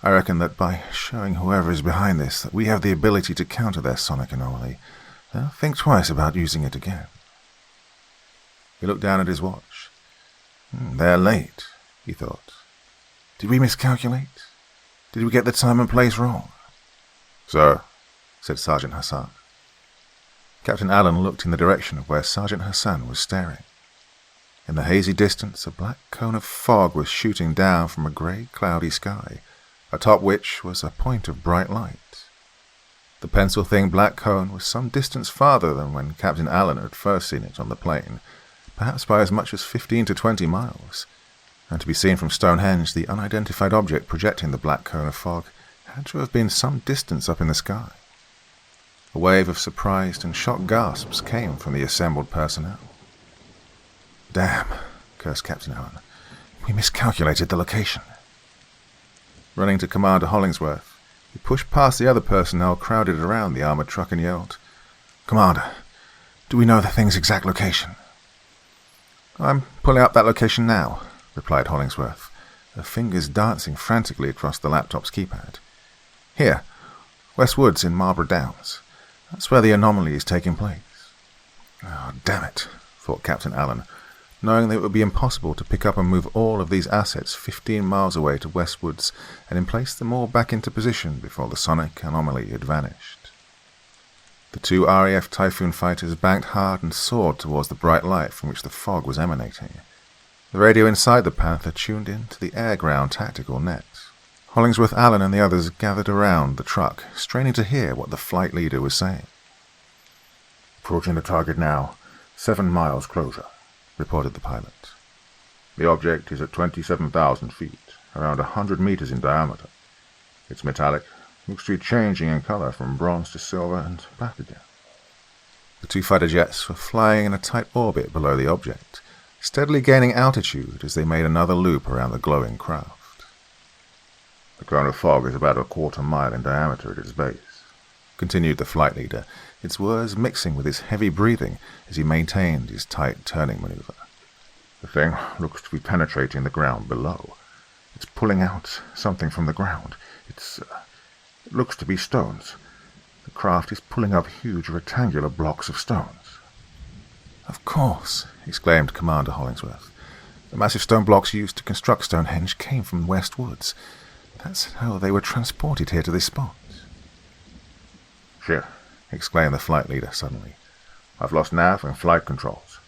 I reckon that by showing whoever is behind this that we have the ability to counter their sonic anomaly, they'll think twice about using it again." He looked down at his watch. "They're late," he thought. "Did we miscalculate? Did we get the time and place wrong?" "Sir," said Sergeant Hassan. Captain Allen looked in the direction of where Sergeant Hassan was staring. In the hazy distance, a black cone of fog was shooting down from a grey, cloudy sky, atop which was a point of bright light. The pencil-thin black cone was some distance farther than when Captain Allen had first seen it on the plain, perhaps by as much as 15 to 20 miles, and to be seen from Stonehenge, the unidentified object projecting the black cone of fog had to have been some distance up in the sky. A wave of surprised and shocked gasps came from the assembled personnel. "Damn," cursed Captain Allen. "We miscalculated the location." Running to Commander Hollingsworth, he pushed past the other personnel crowded around the armored truck and yelled, "Commander, do we know the thing's exact location?" "I'm pulling up that location now," replied Hollingsworth, her fingers dancing frantically across the laptop's keypad. "Here, West Woods in Marlborough Downs. That's where the anomaly is taking place." "Oh, damn it," thought Captain Allen, knowing that it would be impossible to pick up and move all of these assets 15 miles away to Westwoods and place them all back into position before the sonic anomaly had vanished. The 2 RAF Typhoon fighters banked hard and soared towards the bright light from which the fog was emanating. The radio inside the Panther tuned in to the air-ground tactical net. Hollingsworth, Allen, and the others gathered around the truck, straining to hear what the flight leader was saying. "Approaching the target now, 7 miles closer," reported the pilot. "The object is at 27,000 feet, around 100 meters in diameter. It's metallic, looks to be changing in color from bronze to silver and back again." The 2 fighter jets were flying in a tight orbit below the object, steadily gaining altitude as they made another loop around the glowing craft. "The cone of fog is about a quarter mile in diameter at its base," continued the flight leader, its words mixing with his heavy breathing as he maintained his tight turning maneuver. "The thing looks to be penetrating the ground below. It's pulling out something from the ground. It looks to be stones. The craft is pulling up huge rectangular blocks of stones." "Of course," exclaimed Commander Hollingsworth. "The massive stone blocks used to construct Stonehenge came from West Woods. That's how they were transported here to this spot. Shit, exclaimed the flight leader suddenly. I've lost nav and flight controls.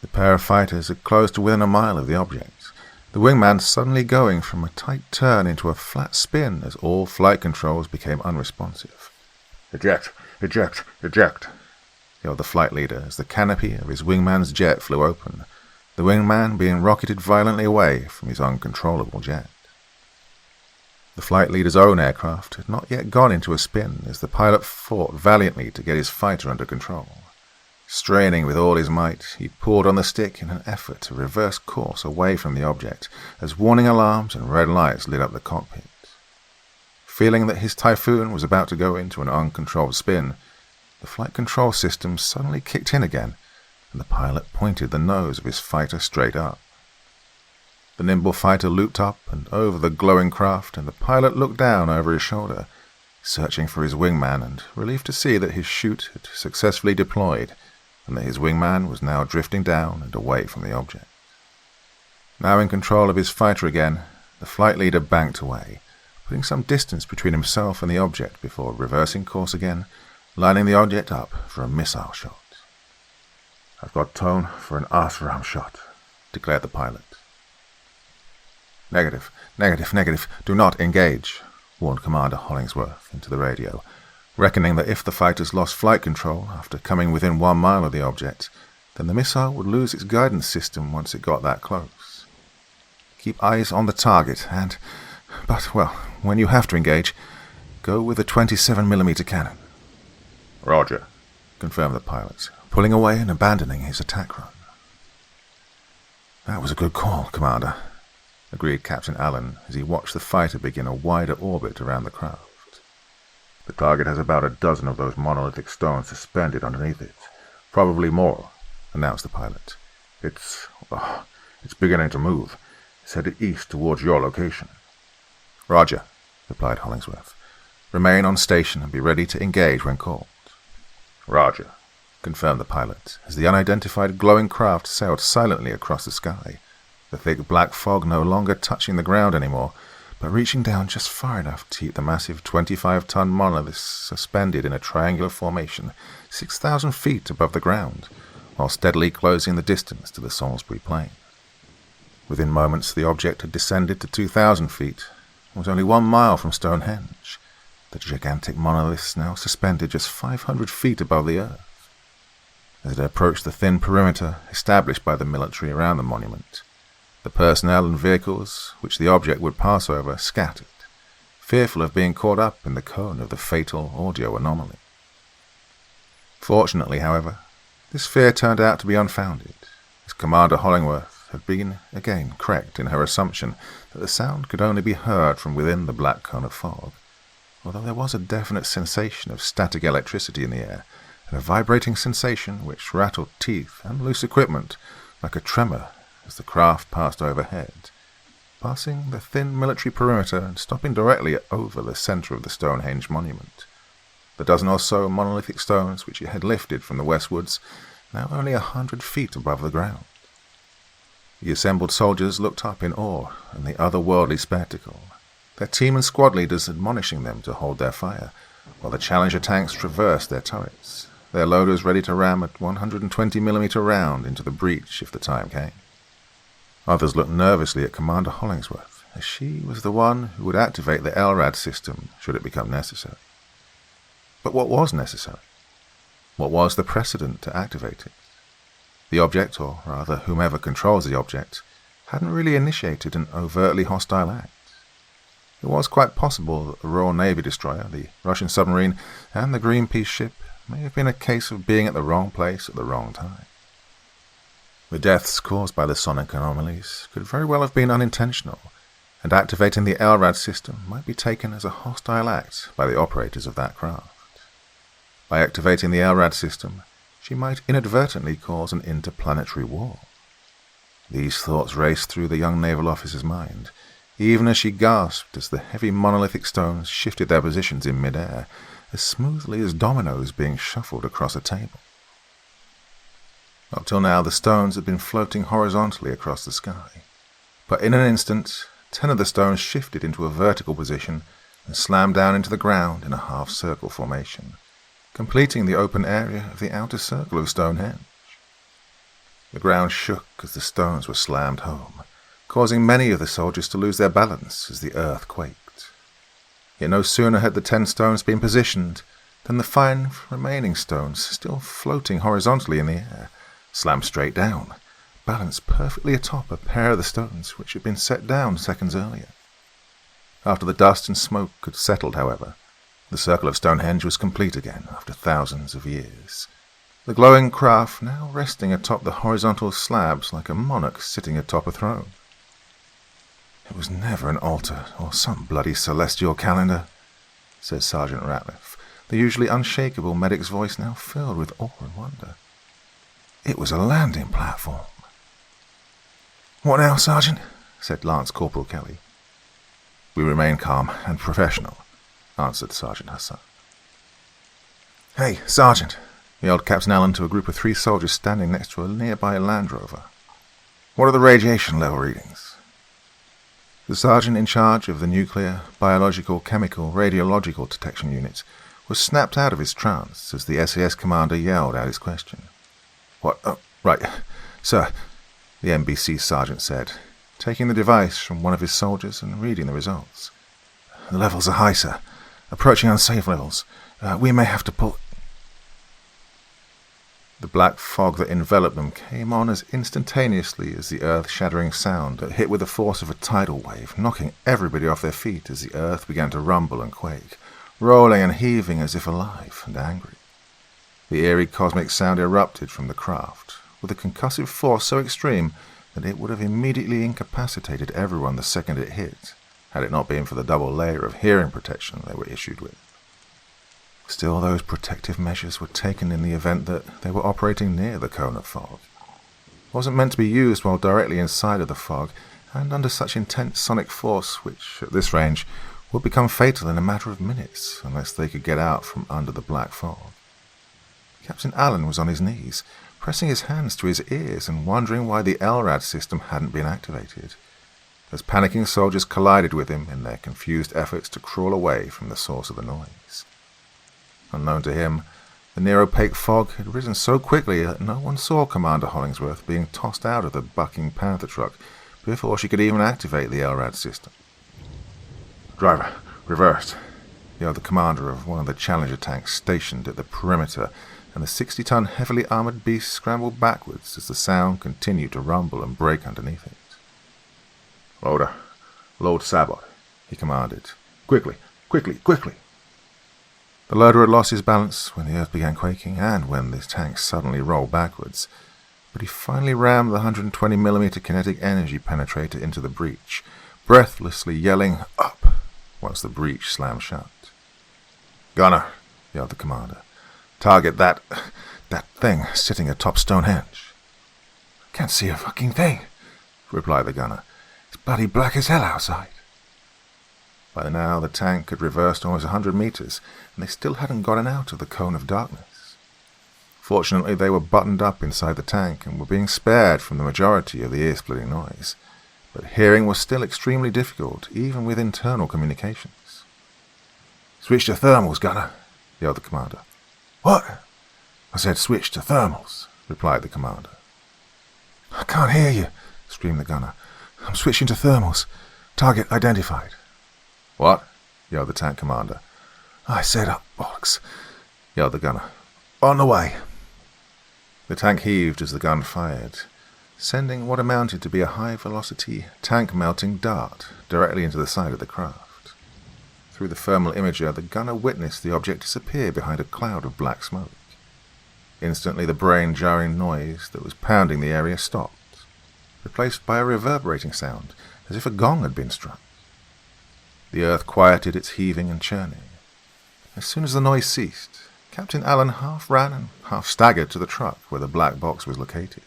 The pair of fighters had closed to within a mile of the object, the wingman suddenly going from a tight turn into a flat spin as all flight controls became unresponsive. Eject, eject, eject, yelled the flight leader as the canopy of his wingman's jet flew open, the wingman being rocketed violently away from his uncontrollable jet. The flight leader's own aircraft had not yet gone into a spin as the pilot fought valiantly to get his fighter under control. Straining with all his might, he pulled on the stick in an effort to reverse course away from the object as warning alarms and red lights lit up the cockpit. Feeling that his Typhoon was about to go into an uncontrolled spin, the flight control system suddenly kicked in again, and the pilot pointed the nose of his fighter straight up. The nimble fighter looped up and over the glowing craft, and the pilot looked down over his shoulder, searching for his wingman and relieved to see that his chute had successfully deployed and that his wingman was now drifting down and away from the object. Now in control of his fighter again, the flight leader banked away, putting some distance between himself and the object before reversing course again, lining the object up for a missile shot. I've got tone for an arse-ram shot, declared the pilot. Negative, negative, negative, do not engage, warned Commander Hollingsworth into the radio, reckoning that if the fighters lost flight control after coming within 1 mile of the object, then the missile would lose its guidance system once it got that close. Keep eyes on the target but, when you have to engage, go with a 27mm cannon. Roger, confirmed the pilot, pulling away and abandoning his attack run. That was a good call, Commander, agreed Captain Allen as he watched the fighter begin a wider orbit around the craft. The target has about a dozen of those monolithic stones suspended underneath it. Probably more, announced the pilot. It's beginning to move. It's headed east towards your location. Roger, replied Hollingsworth. Remain on station and be ready to engage when called. Roger, confirmed the pilot as the unidentified glowing craft sailed silently across the sky, the thick black fog no longer touching the ground anymore, but reaching down just far enough to keep the massive 25-ton monolith suspended in a triangular formation 6,000 feet above the ground, while steadily closing the distance to the Salisbury Plain. Within moments the object had descended to 2,000 feet and was only 1 mile from Stonehenge, the gigantic monoliths now suspended just 500 feet above the earth. As it approached the thin perimeter established by the military around the monument, the personnel and vehicles which the object would pass over scattered, fearful of being caught up in the cone of the fatal audio anomaly. Fortunately, however, this fear turned out to be unfounded, as Commander Hollingworth had been again correct in her assumption that the sound could only be heard from within the black cone of fog, although there was a definite sensation of static electricity in the air, and a vibrating sensation which rattled teeth and loose equipment like a tremor as the craft passed overhead, passing the thin military perimeter and stopping directly over the center of the Stonehenge monument. The dozen or so monolithic stones which it had lifted from the westwards, now only 100 feet above the ground. The assembled soldiers looked up in awe at the otherworldly spectacle, their team and squad leaders admonishing them to hold their fire, while the Challenger tanks traversed their turrets, their loaders ready to ram a 120mm round into the breach if the time came. Others looked nervously at Commander Hollingsworth, as she was the one who would activate the LRAD system should it become necessary. But what was necessary? What was the precedent to activate it? The object, or rather whomever controls the object, hadn't really initiated an overtly hostile act. It was quite possible that the Royal Navy destroyer, the Russian submarine, and the Greenpeace ship may have been a case of being at the wrong place at the wrong time. The deaths caused by the sonic anomalies could very well have been unintentional, and activating the LRAD system might be taken as a hostile act by the operators of that craft. By activating the LRAD system, she might inadvertently cause an interplanetary war. These thoughts raced through the young naval officer's mind, even as she gasped as the heavy monolithic stones shifted their positions in mid-air, as smoothly as dominoes being shuffled across a table. Up till now the stones had been floating horizontally across the sky, but in an instant, 10 of the stones shifted into a vertical position and slammed down into the ground in a half-circle formation, completing the open area of the outer circle of Stonehenge. The ground shook as the stones were slammed home, causing many of the soldiers to lose their balance as the earth quaked. Yet no sooner had the 10 stones been positioned than the 5 remaining stones, still floating horizontally in the air, slammed straight down, balanced perfectly atop a pair of the stones which had been set down seconds earlier. After the dust and smoke had settled, however, the circle of Stonehenge was complete again after thousands of years, the glowing craft now resting atop the horizontal slabs like a monarch sitting atop a throne. "It was never an altar or some bloody celestial calendar," said Sergeant Ratliff, the usually unshakable medic's voice now filled with awe and wonder. "It was a landing platform." "What now, Sergeant?" said Lance Corporal Kelly. "We remain calm and professional," answered Sergeant Hassan. "Hey, Sergeant," yelled Captain Allen to a group of 3 soldiers standing next to a nearby Land Rover. "What are the radiation level readings?" The sergeant in charge of the nuclear, biological, chemical, radiological detection units was snapped out of his trance as the SAS commander yelled out his question. "What? Oh, right, sir," the NBC sergeant said, taking the device from one of his soldiers and reading the results. "The levels are high, sir. Approaching unsafe levels. We may have to pull—" The black fog that enveloped them came on as instantaneously as the earth-shattering sound that hit with the force of a tidal wave, knocking everybody off their feet as the earth began to rumble and quake, rolling and heaving as if alive and angry. The eerie cosmic sound erupted from the craft, with a concussive force so extreme that it would have immediately incapacitated everyone the second it hit, had it not been for the double layer of hearing protection they were issued with. Still, those protective measures were taken in the event that they were operating near the cone of fog. It wasn't meant to be used while directly inside of the fog, and under such intense sonic force, which, at this range, would become fatal in a matter of minutes unless they could get out from under the black fog. Captain Allen was on his knees, pressing his hands to his ears and wondering why the LRAD system hadn't been activated, as panicking soldiers collided with him in their confused efforts to crawl away from the source of the noise. Unknown to him, the near-opaque fog had risen so quickly that no one saw Commander Hollingsworth being tossed out of the bucking Panther truck before she could even activate the LRAD system. "Driver, reversed," yelled the commander of one of the Challenger tanks stationed at the perimeter, and the 60-ton heavily armored beast scrambled backwards as the sound continued to rumble and break underneath it. "Loader, load sabot," he commanded. "Quickly, quickly, quickly!" The loader had lost his balance when the earth began quaking and when the tank suddenly rolled backwards, but he finally rammed the 120mm kinetic energy penetrator into the breach, breathlessly yelling "up" once the breach slammed shut. "Gunner," yelled the commander, "target that thing sitting atop Stonehenge." "Can't see a fucking thing," replied the gunner. "It's bloody black as hell outside." By now the tank had reversed almost 100 meters, and they still hadn't gotten out of the cone of darkness. Fortunately, they were buttoned up inside the tank and were being spared from the majority of the ear-splitting noise, but hearing was still extremely difficult, even with internal communications. "Switch to thermals, gunner," yelled the commander. "What?" "I said switch to thermals," replied the commander. "I can't hear you," screamed the gunner. "I'm switching to thermals. Target identified." "What?" yelled the tank commander. "I said up, bollocks," yelled the gunner. "On the way." The tank heaved as the gun fired, sending what amounted to be a high-velocity, tank-melting dart directly into the side of the craft. Through the thermal imager, the gunner witnessed the object disappear behind a cloud of black smoke. Instantly, the brain-jarring noise that was pounding the area stopped, replaced by a reverberating sound, as if a gong had been struck. The earth quieted its heaving and churning. As soon as the noise ceased, Captain Allen half ran and half staggered to the truck where the black box was located.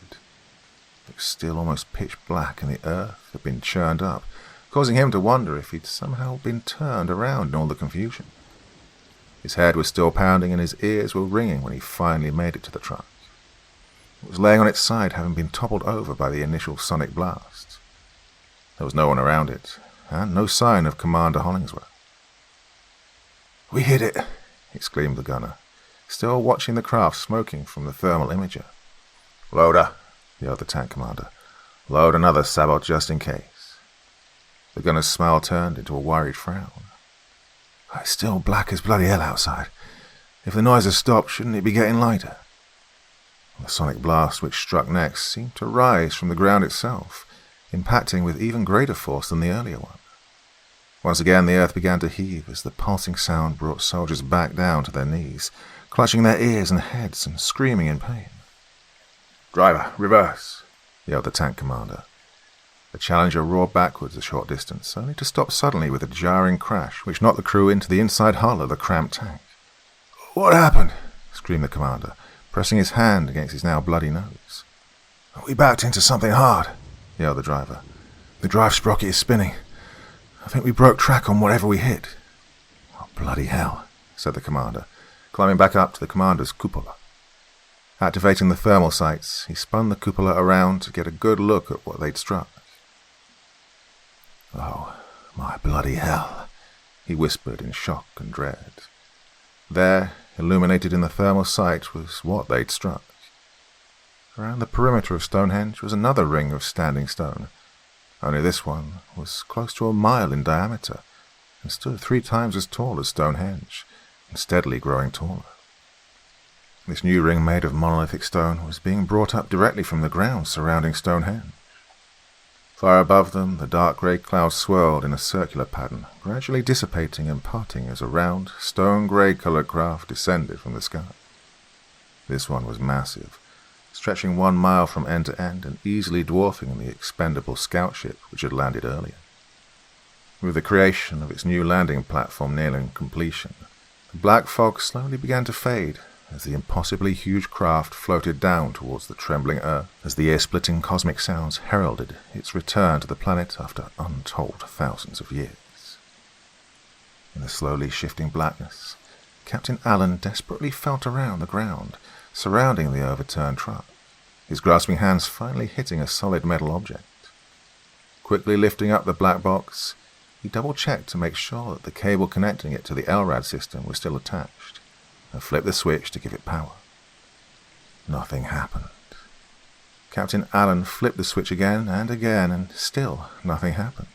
It was still almost pitch black, and the earth had been churned up, causing him to wonder if he'd somehow been turned around in all the confusion. His head was still pounding and his ears were ringing when he finally made it to the truck. It was laying on its side, having been toppled over by the initial sonic blast. There was no one around it, and no sign of Commander Hollingsworth. "We hit it," exclaimed the gunner, still watching the craft smoking from the thermal imager. "Loader," yelled the tank commander. "Load another sabot just in case." The gunner's smile turned into a worried frown. "It's still black as bloody hell outside. If the noise has stopped, shouldn't it be getting lighter?" The sonic blast which struck next seemed to rise from the ground itself, impacting with even greater force than the earlier one. Once again the earth began to heave as the pulsing sound brought soldiers back down to their knees, clutching their ears and heads and screaming in pain. "Driver, reverse," yelled the tank commander. The Challenger roared backwards a short distance, only to stop suddenly with a jarring crash which knocked the crew into the inside hull of the cramped tank. "What happened?" screamed the commander, pressing his hand against his now bloody nose. "We backed into something hard," yelled the driver. "The drive sprocket is spinning. I think we broke track on whatever we hit." "Oh, bloody hell," said the commander, climbing back up to the commander's cupola. Activating the thermal sights, he spun the cupola around to get a good look at what they'd struck. "Oh, my bloody hell," he whispered in shock and dread. There, illuminated in the thermal sight, was what they'd struck. Around the perimeter of Stonehenge was another ring of standing stone, only this one was close to a mile in diameter and stood 3 times as tall as Stonehenge, and steadily growing taller. This new ring made of monolithic stone was being brought up directly from the ground surrounding Stonehenge. Far above them, the dark grey clouds swirled in a circular pattern, gradually dissipating and parting as a round, stone-grey-coloured craft descended from the sky. This one was massive, stretching 1 mile from end to end and easily dwarfing the expendable scout ship which had landed earlier. With the creation of its new landing platform nearing completion, the black fog slowly began to fade as the impossibly huge craft floated down towards the trembling earth as the ear-splitting cosmic sounds heralded its return to the planet after untold thousands of years. In the slowly shifting blackness, Captain Allen desperately felt around the ground surrounding the overturned truck, his grasping hands finally hitting a solid metal object. Quickly lifting up the black box, he double-checked to make sure that the cable connecting it to the LRAD system was still attached, and flipped the switch to give it power. Nothing happened. Captain Allen flipped the switch again, and still nothing happened.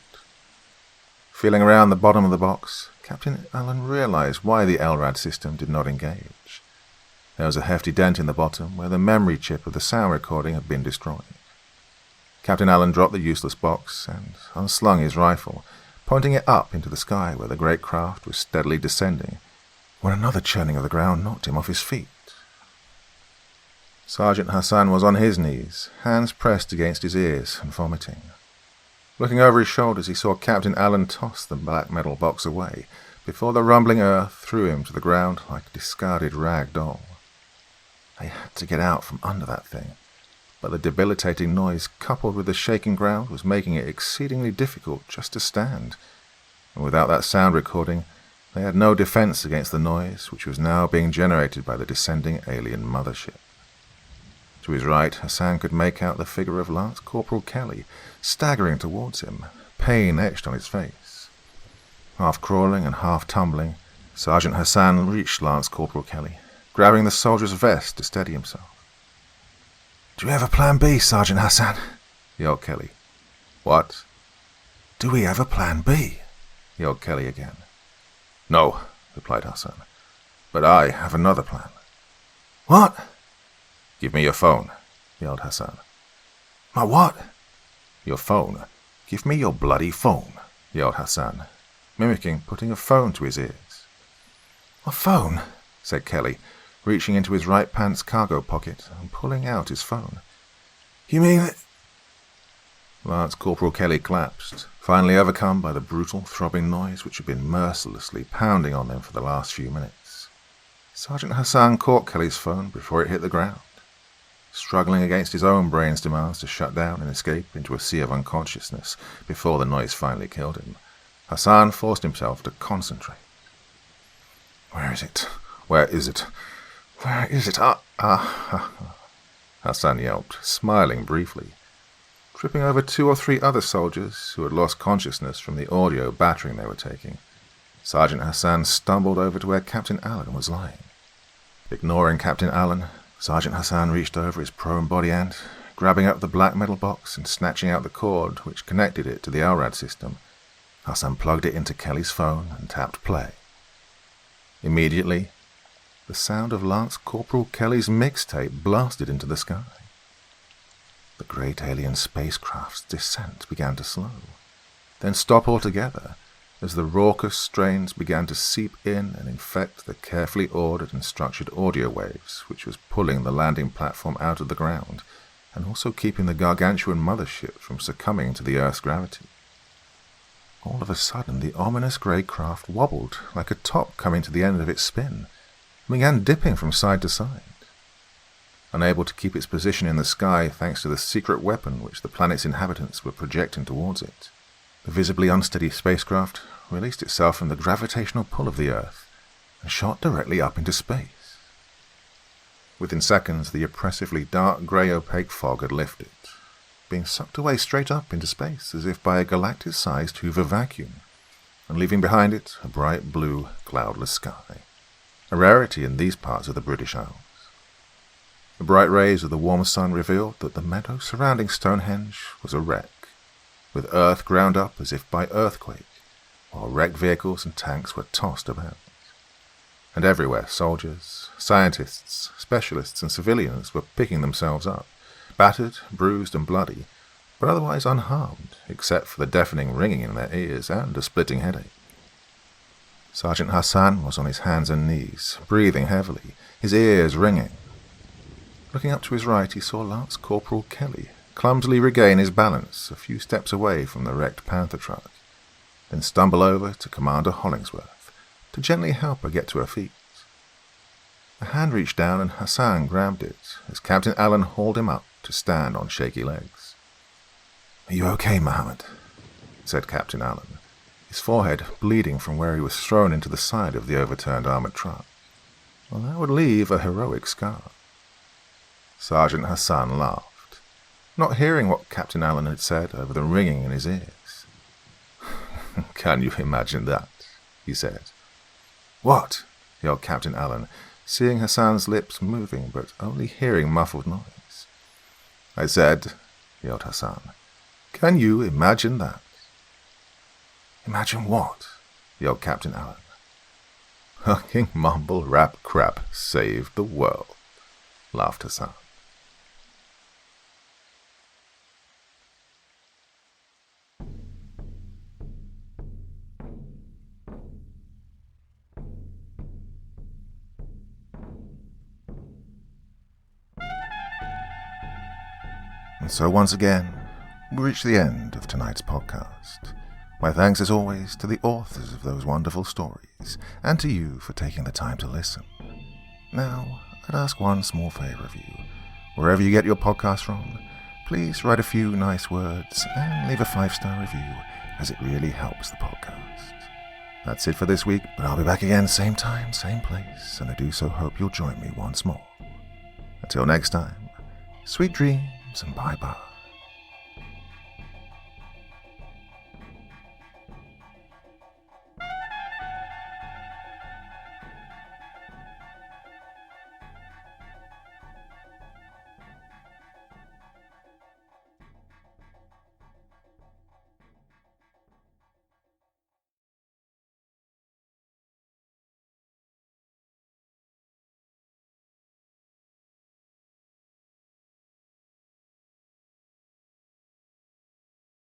Feeling around the bottom of the box, Captain Allen realized why the LRAD system did not engage. There was a hefty dent in the bottom where the memory chip of the sound recording had been destroyed. Captain Allen dropped the useless box and unslung his rifle, pointing it up into the sky where the great craft was steadily descending, when another churning of the ground knocked him off his feet. Sergeant Hassan was on his knees, hands pressed against his ears and vomiting. Looking over his shoulders, he saw Captain Allen toss the black metal box away before the rumbling earth threw him to the ground like a discarded rag doll. They had to get out from under that thing, but the debilitating noise coupled with the shaking ground was making it exceedingly difficult just to stand, and without that sound recording, they had no defense against the noise which was now being generated by the descending alien mothership. To his right, Hassan could make out the figure of Lance Corporal Kelly, staggering towards him, pain etched on his face. Half crawling and half tumbling, Sergeant Hassan reached Lance Corporal Kelly, grabbing the soldier's vest to steady himself. "Do we have a plan B, Sergeant Hassan?" yelled Kelly. "What?" "Do we have a plan B?" yelled Kelly again. "No," replied Hassan, "but I have another plan." "What?" "Give me your phone," yelled Hassan. "My what?" "Your phone. Give me your bloody phone," yelled Hassan, mimicking putting a phone to his ears. "My phone?" said Kelly, reaching into his right pants cargo pocket and pulling out his phone. "You mean that—" Lance Corporal Kelly collapsed, finally overcome by the brutal, throbbing noise which had been mercilessly pounding on them for the last few minutes. Sergeant Hassan caught Kelly's phone before it hit the ground. Struggling against his own brain's demands to shut down and escape into a sea of unconsciousness before the noise finally killed him, Hassan forced himself to concentrate. "Where is it? Where is it? Where is it? Hassan yelped, smiling briefly. tripping over 2 or 3 other soldiers who had lost consciousness from the audio battering they were taking. Sergeant Hassan stumbled over to where Captain Allen was lying. Ignoring Captain Allen, Sergeant Hassan reached over his prone body and, grabbing up the black metal box and snatching out the cord which connected it to the LRAD system, Hassan plugged it into Kelly's phone and tapped play. Immediately, the sound of Lance Corporal Kelly's mixtape blasted into the sky. The great alien spacecraft's descent began to slow, then stop altogether as the raucous strains began to seep in and infect the carefully ordered and structured audio waves which was pulling the landing platform out of the ground and also keeping the gargantuan mothership from succumbing to the Earth's gravity. All of a sudden, the ominous grey craft wobbled like a top coming to the end of its spin, and began dipping from side to side. Unable to keep its position in the sky thanks to the secret weapon which the planet's inhabitants were projecting towards it, the visibly unsteady spacecraft released itself from the gravitational pull of the Earth and shot directly up into space. Within seconds, the oppressively dark grey opaque fog had lifted, being sucked away straight up into space as if by a galactic-sized Hoover vacuum, and leaving behind it a bright blue, cloudless sky, a rarity in these parts of the British Isles. The bright rays of the warm sun revealed that the meadow surrounding Stonehenge was a wreck, with earth ground up as if by earthquake, while wrecked vehicles and tanks were tossed about. And everywhere soldiers, scientists, specialists and civilians were picking themselves up, battered, bruised and bloody, but otherwise unharmed, except for the deafening ringing in their ears and a splitting headache. Sergeant Hassan was on his hands and knees, breathing heavily, his ears ringing. Looking up to his right, he saw Lance Corporal Kelly clumsily regain his balance a few steps away from the wrecked Panther truck, then stumble over to Commander Hollingsworth to gently help her get to her feet. A hand reached down and Hassan grabbed it as Captain Allen hauled him up to stand on shaky legs. "Are you okay, Mohammed?" said Captain Allen, his forehead bleeding from where he was thrown into the side of the overturned armored truck. "Well, that would leave a heroic scar." Sergeant Hassan laughed, not hearing what Captain Allen had said over the ringing in his ears. "Can you imagine that?" he said. "What?" yelled Captain Allen, seeing Hassan's lips moving but only hearing muffled noise. "I said," yelled Hassan, "can you imagine that?" "Imagine what?" yelled Captain Allen. "Hucking mumble rap crap saved the world," laughed Hassan. And so once again, we reach the end of tonight's podcast. My thanks as always to the authors of those wonderful stories, and to you for taking the time to listen. Now, I'd ask one small favor of you. Wherever you get your podcast from, please write a few nice words and leave a 5-star review, as it really helps the podcast. That's it for this week, but I'll be back again same time, same place, and I do so hope you'll join me once more. Until next time, sweet dreams and bye-bye.